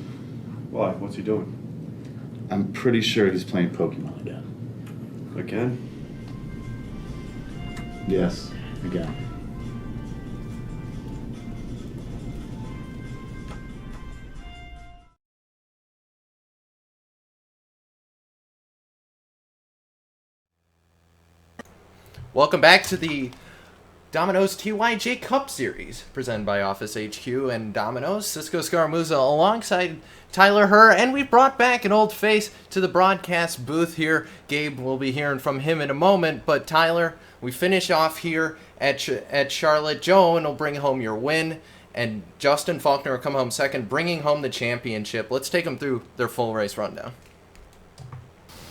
J: Why? What's he doing?
I: I'm pretty sure he's playing Pokemon again.
J: Again?
I: Yes, again.
A: Welcome back to the Domino's TYJ Cup Series, presented by Office HQ and Domino's. Cisco Scaramuza alongside Tyler Herr, and we brought back an old face to the broadcast booth here. Gabe, will be hearing from him in a moment, but Tyler, we finish off here at Charlotte. Joan will bring home your win, and Justin Faulkner will come home second, bringing home the championship. Let's take them through their full race rundown.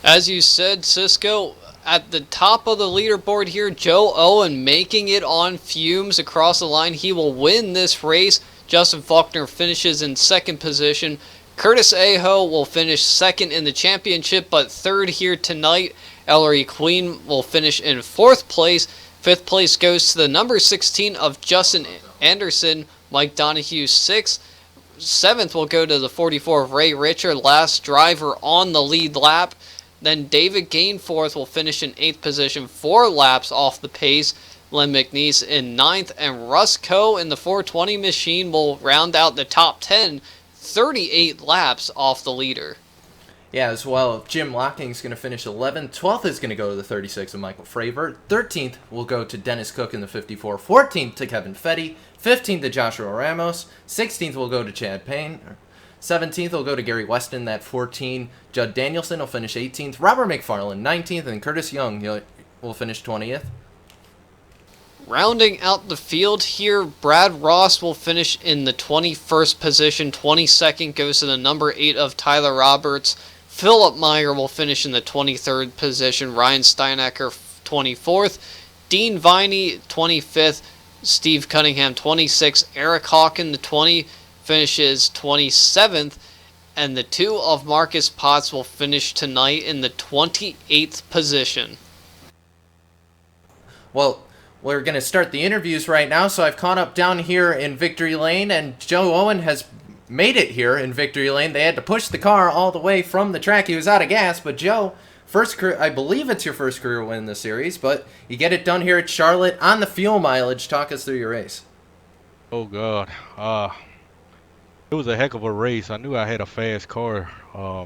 C: As you said, Cisco, at the top of the leaderboard here, Joe Owen making it on fumes across the line. He will win this race. Justin Faulkner finishes in second position. Curtis Aho will finish second in the championship, but third here tonight. Ellery Queen will finish in fourth place. Fifth place goes to the number 16 of Justin Anderson, Mike Donahue sixth. Seventh will go to the 44 of Ray Richard, last driver on the lead lap. Then David Gainforth will finish in 8th position, 4 laps off the pace. Len McNeese in 9th, and Russ Coe in the 420 machine will round out the top 10, 38 laps off the leader.
A: Yeah, as well, Jim Locking is going to finish 11th. 12th is going to go to the 36 of Michael Fravor. 13th will go to Dennis Cook in the 54. 14th to Kevin Fetty. 15th to Joshua Ramos. 16th will go to Chad Payne. 17th will go to Gary Weston, that 14. Judd Danielson will finish 18th. Robert McFarland, 19th. And Curtis Young will finish 20th.
C: Rounding out the field here, Brad Ross will finish in the 21st position. 22nd goes to the number 8 of Tyler Roberts. Philip Meyer will finish in the 23rd position. Ryan Steinecker, 24th. Dean Viney, 25th. Steve Cunningham, 26th. Eric Hawken, the 20, finishes 27th. And the 2 of Marcus Potts will finish tonight in the 28th position.
A: Well, we're going to start the interviews right now, so I've caught up down here in Victory Lane, and Joe Owen has made it here in Victory Lane. They had to push the car all the way from the track. He was out of gas, but Joe, I believe it's your first career win in the series, but you get it done here at Charlotte on the fuel mileage. Talk us through your race.
K: Oh, God. It was a heck of a race. I knew I had a fast car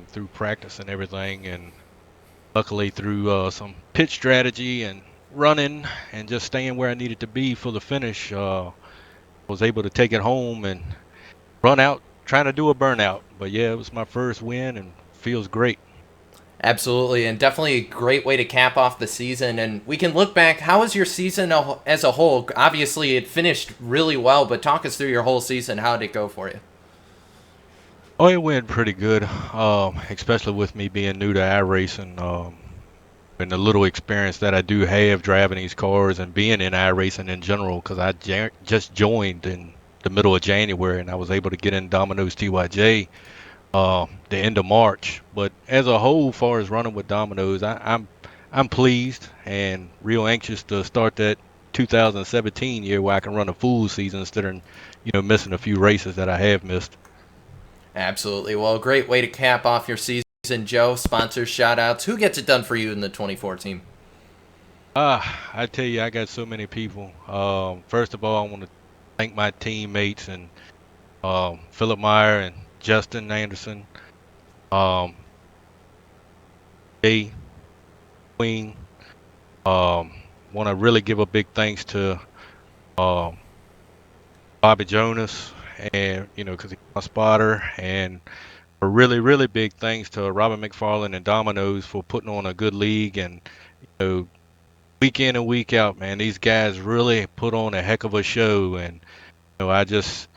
K: through practice and everything, and luckily through some pit strategy and running and just staying where I needed to be for the finish, was able to take it home and run out trying to do a burnout. But yeah, it was my first win and feels great.
A: Absolutely, and definitely a great way to cap off the season. And we can look back. How was your season as a whole? Obviously, it finished really well, but talk us through your whole season. How did it go for you?
K: Oh, it went pretty good, especially with me being new to iRacing. And the little experience that I do have driving these cars and being in iRacing in general, because I just joined in the middle of January and I was able to get in Domino's TYJ the end of March. But as a whole, far as running with Domino's, I'm pleased and real anxious to start that 2017 year where I can run a full season instead of missing a few races that I have missed.
A: Absolutely. Well, great way to cap off your season. Joe, sponsors, shout-outs. Who gets it done for you in the 2014?
K: I tell you, I got so many people. First of all, I want to thank my teammates and Philip Meyer and Justin Anderson, Jay Queen. Want to really give a big thanks to Bobby Jonas, and because he's my spotter, and a really, really big thanks to Robin McFarland and Domino's for putting on a good league. And week in and week out, man, these guys really put on a heck of a show. And I just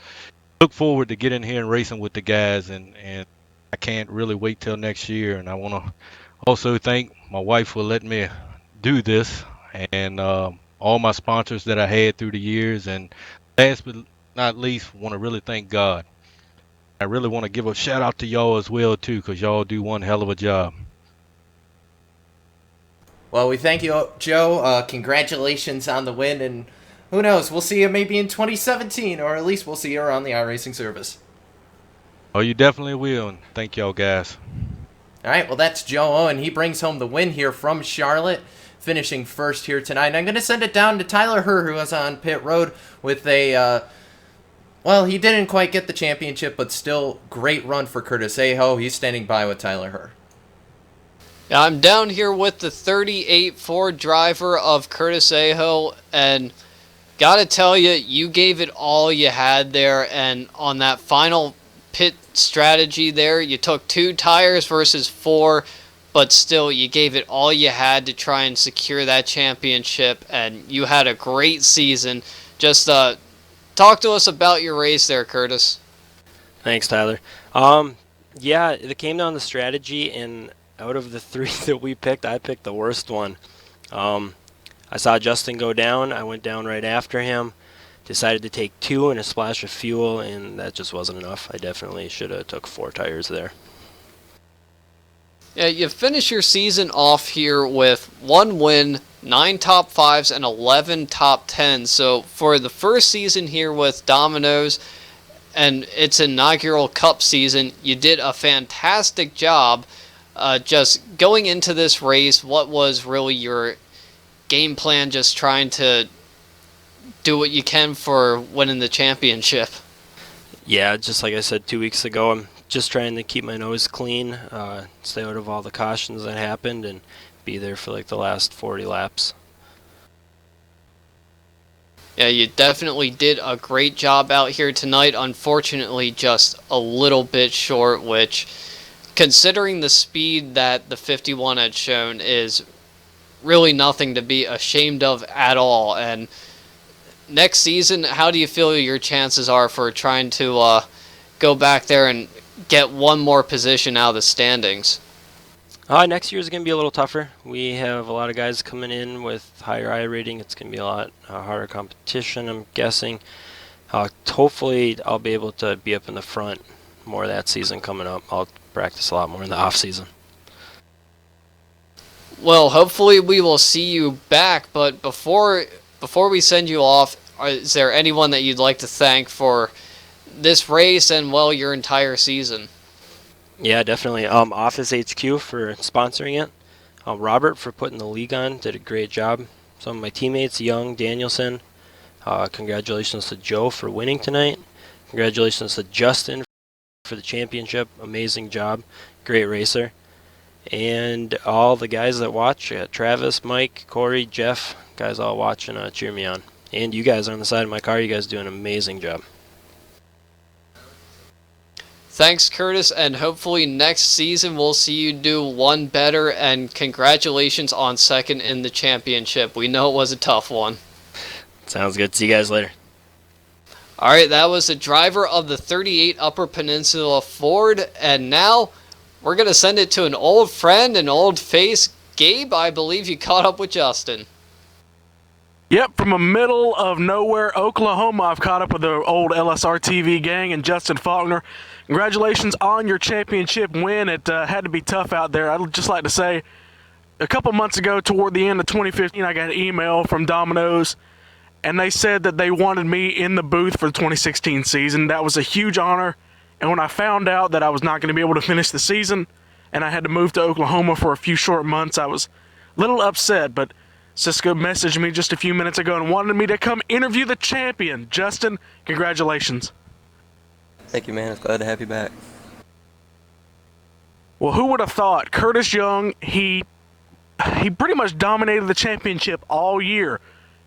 K: look forward to getting here and racing with the guys, and I can't really wait till next year. And I want to also thank my wife for letting me do this, and all my sponsors that I had through the years. And last but not least, want to really thank God. I really want to give a shout out to y'all as well too, because y'all do one hell of a job.
A: Well, we thank you, Joe. Congratulations on the win, and who knows, we'll see you maybe in 2017, or at least we'll see you around the iRacing service.
K: Oh, you definitely will, and thank y'all guys.
A: All right, well, that's Joe Owen. He brings home the win here from Charlotte, finishing first here tonight. And I'm going to send it down to Tyler Herr, who was on pit road with a... well, he didn't quite get the championship, but still great run for Curtis Aho. He's standing by with Tyler Herr.
C: I'm down here with the 38 Ford driver of Curtis Aho, and gotta tell you, you gave it all you had there, and on that final pit strategy there, you took 2 tires versus 4, but still, you gave it all you had to try and secure that championship, and you had a great season. Just, talk to us about your race there, Curtis.
L: Thanks, Tyler. Yeah, it came down to strategy, and out of the 3 that we picked, I picked the worst one. I saw Justin go down. I went down right after him. Decided to take 2 and a splash of fuel, and that just wasn't enough. I definitely should have took 4 tires there.
C: Yeah, you finish your season off here with 1 win, 9 top 5s, and 11 top 10s. So for the first season here with Domino's and its inaugural Cup season, you did a fantastic job. Just going into this race, what was really your game plan, just trying to do what you can for winning the championship?
L: Yeah, just like I said 2 weeks ago, I'm just trying to keep my nose clean, stay out of all the cautions that happened, and be there for like the last 40 laps.
C: Yeah, you definitely did a great job out here tonight. Unfortunately, just a little bit short, which, considering the speed that the 51 had shown, is really nothing to be ashamed of at all. And next season, how do you feel your chances are for trying to go back there and get one more position out of the standings?
L: Next year is going to be a little tougher. We have a lot of guys coming in with higher I rating. It's going to be a lot harder competition, I'm guessing. Hopefully, I'll be able to be up in the front more that season coming up. I'll practice a lot more in the off season.
C: Well, hopefully we will see you back, but before before we send you off, is there anyone that you'd like to thank for this race and, well, your entire season?
L: Yeah, definitely. Office HQ for sponsoring it. Robert for putting the league on, did a great job. Some of my teammates, Young, Danielson. Congratulations to Joe for winning tonight. Congratulations to Justin for the championship. Amazing job. Great racer. And all the guys that watch, Travis, Mike, Corey, Jeff, guys all watching, cheer me on. And you guys on the side of my car, you guys do an amazing job.
C: Thanks, Curtis, and hopefully next season we'll see you do one better, and congratulations on second in the championship. We know it was a tough one.
L: Sounds good. See you guys later.
C: All right, that was the driver of the 38 Upper Peninsula Ford, and now we're going to send it to an old friend, an old face. Gabe, I believe you caught up with Justin.
M: Yep, from the middle of nowhere, Oklahoma, I've caught up with the old LSRTV gang and Justin Faulkner. Congratulations on your championship win. It had to be tough out there. I'd just like to say, a couple months ago, toward the end of 2015, I got an email from Domino's, and they said that they wanted me in the booth for the 2016 season. That was a huge honor, and when I found out that I was not going to be able to finish the season, and I had to move to Oklahoma for a few short months, I was a little upset, but Cisco messaged me just a few minutes ago and wanted me to come interview the champion. Justin, congratulations.
N: Thank you, man. It's glad to have you back.
M: Well, who would have thought? Curtis Young, he pretty much dominated the championship all year.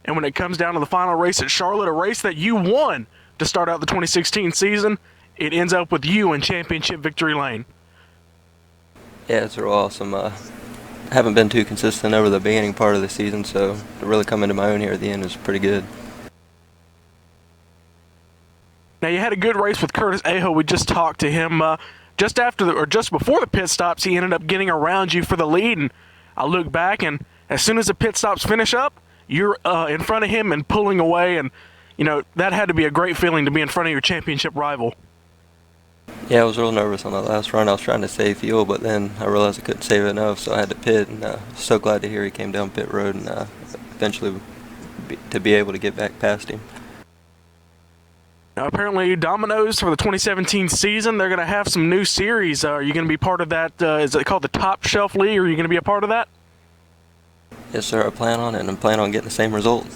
M: And when it comes down to the final race at Charlotte, a race that you won to start out the 2016 season, it ends up with you in championship victory lane.
N: Yeah, it's real awesome. I haven't been too consistent over the beginning part of the season, so to really come into my own here at the end is pretty good.
M: Now, you had a good race with Curtis Aho. We just talked to him just before the pit stops. He ended up getting around you for the lead, and I look back, and as soon as the pit stops finish up, you're in front of him and pulling away, and that had to be a great feeling to be in front of your championship rival.
N: Yeah, I was real nervous on that last run. I was trying to save fuel, but then I realized I couldn't save it enough, so I had to pit, and so glad to hear he came down pit road and eventually to be able to get back past him.
M: Now, apparently, Domino's for the 2017 season, they're going to have some new series. Are you going to be part of that? Is it called the Top Shelf League? Are you going to be a part of that?
N: Yes, sir. I plan on it, and I plan on getting the same result.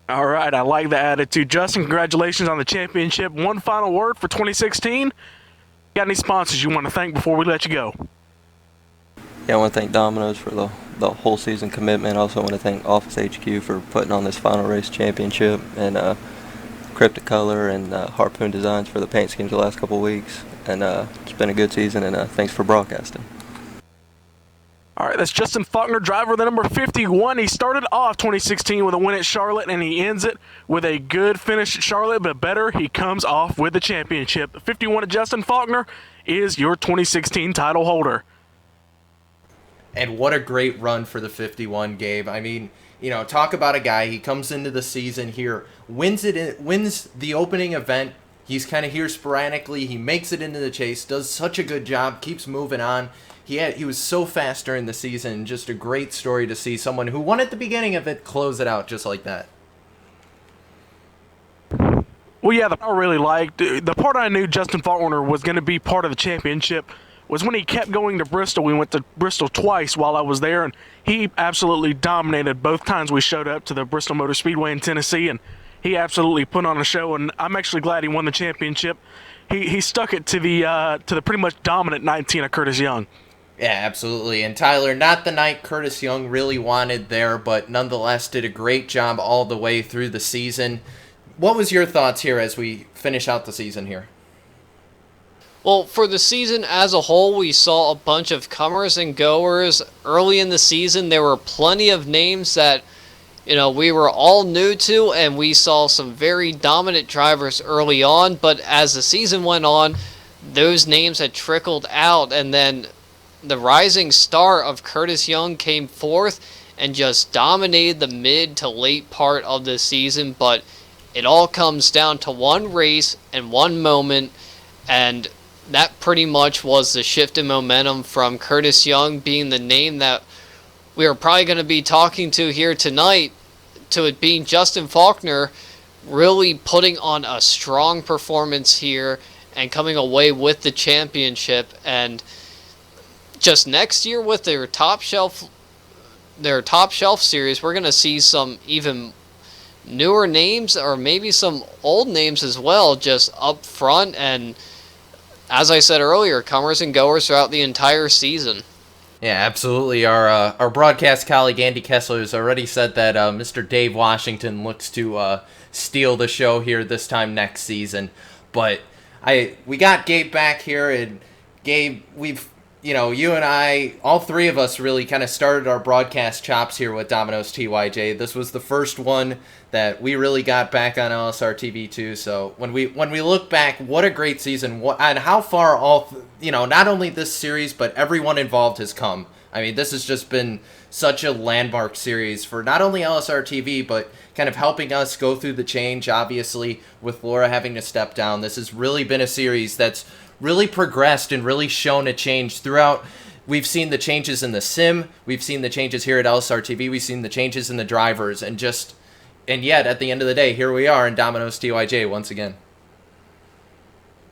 M: All right. I like the attitude. Justin, congratulations on the championship. One final word for 2016. Got any sponsors you want to thank before we let you go?
N: Yeah, I want to thank Domino's for the whole season commitment. I also want to thank Office HQ for putting on this final race championship, and Cryptic Color and Harpoon Designs for the paint schemes the last couple of weeks. And it's been a good season, and thanks for broadcasting.
M: All right, that's Justin Faulkner, driver of the number 51. He started off 2016 with a win at Charlotte, and he ends it with a good finish at Charlotte, but better, he comes off with the championship. The 51 of Justin Faulkner is your 2016 title holder.
A: And what a great run for the 51, Gabe. I mean, talk about a guy. He comes into the season here, wins the opening event. He's kind of here sporadically. He makes it into the chase, does such a good job, keeps moving on. He was so fast during the season. Just a great story to see someone who won at the beginning of it close it out just like that.
M: Well, yeah, the part I really liked, the part I knew Justin Faulkner was going to be part of the championship was when he kept going to Bristol. We went to Bristol twice while I was there, and he absolutely dominated both times we showed up to the Bristol Motor Speedway in Tennessee, and he absolutely put on a show, and I'm actually glad he won the championship. He stuck it to the pretty much dominant 19 of Curtis Young.
A: Yeah, absolutely. And Tyler, not the night Curtis Young really wanted there, but nonetheless did a great job all the way through the season. What was your thoughts here as we finish out the season here?
C: Well, for the season as a whole, we saw a bunch of comers and goers. Early in the season, there were plenty of names that, we were all new to, and we saw some very dominant drivers early on. But as the season went on, those names had trickled out, and then the rising star of Curtis Young came forth and just dominated the mid to late part of the season. But it all comes down to one race and one moment, and that pretty much was the shift in momentum from Curtis Young being the name that we are probably going to be talking to here tonight to it being Justin Faulkner really putting on a strong performance here and coming away with the championship. And just next year with their top shelf series, we're going to see some even newer names, or maybe some old names as well, just up front. And as I said earlier, comers and goers throughout the entire season.
A: Yeah, absolutely. Our broadcast colleague Andy Kessler has already said that Mr. Dave Washington looks to steal the show here this time next season. But we got Gabe back here, and Gabe, you and I, all three of us really kind of started our broadcast chops here with Domino's TYJ. This was the first one that we really got back on LSRTV too. So when we look back, what a great season, and how far not only this series, but everyone involved has come. I mean, this has just been such a landmark series for not only LSRTV, but kind of helping us go through the change, obviously, with Laura having to step down. This has really been a series that's really progressed and really shown a change throughout. We've seen the changes in the sim. We've seen the changes here at LSRTV. We've seen the changes in the drivers. And yet, at the end of the day, here we are in Domino's TYJ once again.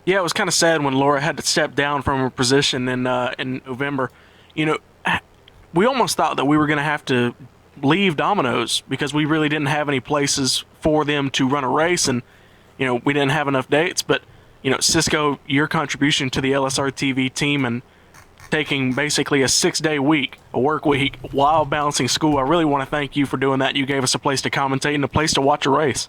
M: Yeah, it was kind of sad when Laura had to step down from her position in November. We almost thought that we were going to have to leave Domino's because we really didn't have any places for them to run a race, and we didn't have enough dates. But Cisco, your contribution to the LSRTV team and taking basically a 6-day week, a work week, while balancing school, I really want to thank you for doing that. You gave us a place to commentate and a place to watch a race.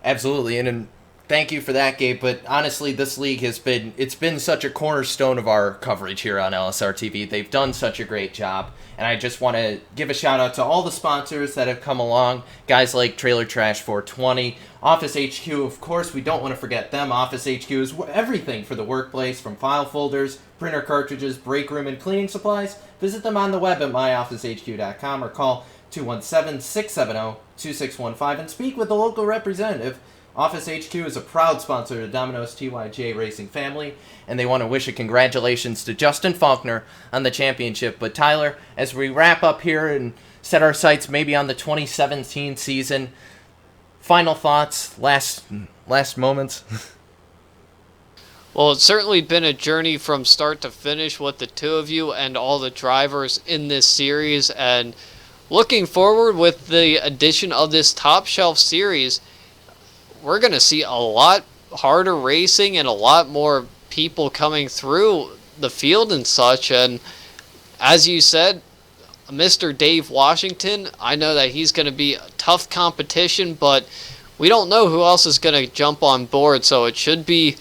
A: Absolutely, and thank you for that, Gabe. But honestly, this league it's been such a cornerstone of our coverage here on LSRTV. They've done such a great job, and I just want to give a shout out to all the sponsors that have come along, guys like Trailer Trash 420, Office HQ, of course, we don't want to forget them. Office HQ is everything for the workplace, from file folders, printer cartridges, break room, and cleaning supplies. Visit them on the web at myofficehq.com or call 217-670-2615 and speak with the local representative. Office HQ is a proud sponsor of the Domino's TYJ Racing family, and they want to wish a congratulations to Justin Faulkner on the championship. But Tyler, as we wrap up here and set our sights maybe on the 2017 season, final thoughts, last moments.
C: Well, it's certainly been a journey from start to finish with the two of you and all the drivers in this series, and looking forward with the addition of this top shelf series, we're going to see a lot harder racing and a lot more people coming through the field and such. And as you said, Mr. Dave Washington, I know that he's going to be a tough competition, but we don't know who else is going to jump on board, so it should be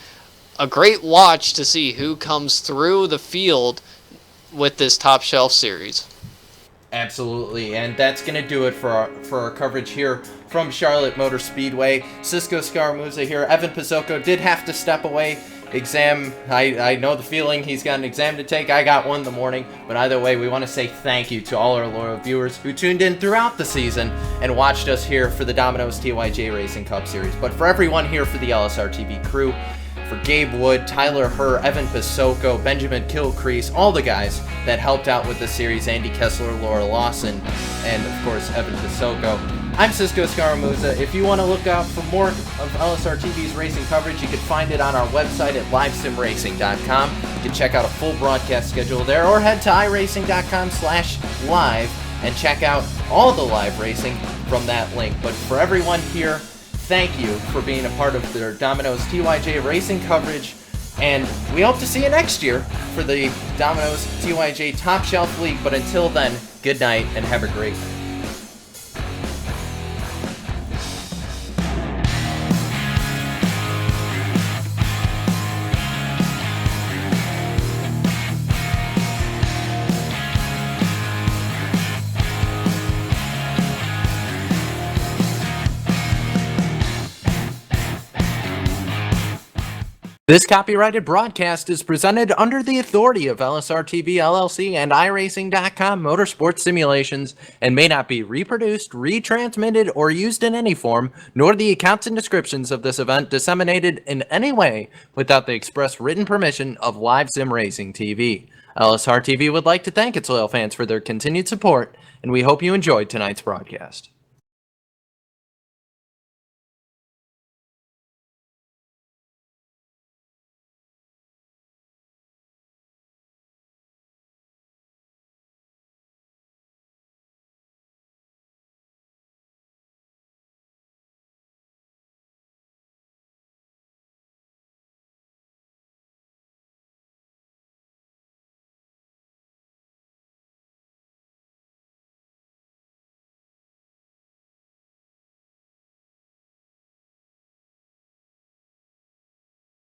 C: a great watch to see who comes through the field with this top shelf series.
A: Absolutely, and that's going to do it for our coverage here from Charlotte Motor Speedway. Cisco Scaramuza here. Evan Pizzoco did have to step away. Exam, I know the feeling. He's got an exam to take. I got one in the morning. But either way, we want to say thank you to all our loyal viewers who tuned in throughout the season and watched us here for the Domino's TYJ Racing Cup Series. But for everyone here for the LSRTV crew, for Gabe Wood, Tyler Herr, Evan Pizzoco, Benjamin Kilcrease, all the guys that helped out with the series, Andy Kessler, Laura Lawson, and of course Evan Pizzoco. I'm Cisco Scaramuza. If you want to look out for more of LSRTV's racing coverage, you can find it on our website at livesimracing.com. You can check out a full broadcast schedule there, or head to iRacing.com/live and check out all the live racing from that link. But for everyone here, thank you for being a part of their Domino's TYJ racing coverage, and we hope to see you next year for the Domino's TYJ Top Shelf League. But until then, good night and have a great night. This copyrighted broadcast is presented under the authority of LSRTV LLC and iRacing.com Motorsports Simulations and may not be reproduced, retransmitted, or used in any form, nor the accounts and descriptions of this event disseminated in any way without the express written permission of Live Sim Racing TV. LSRTV would like to thank its loyal fans for their continued support, and we hope you enjoyed tonight's broadcast.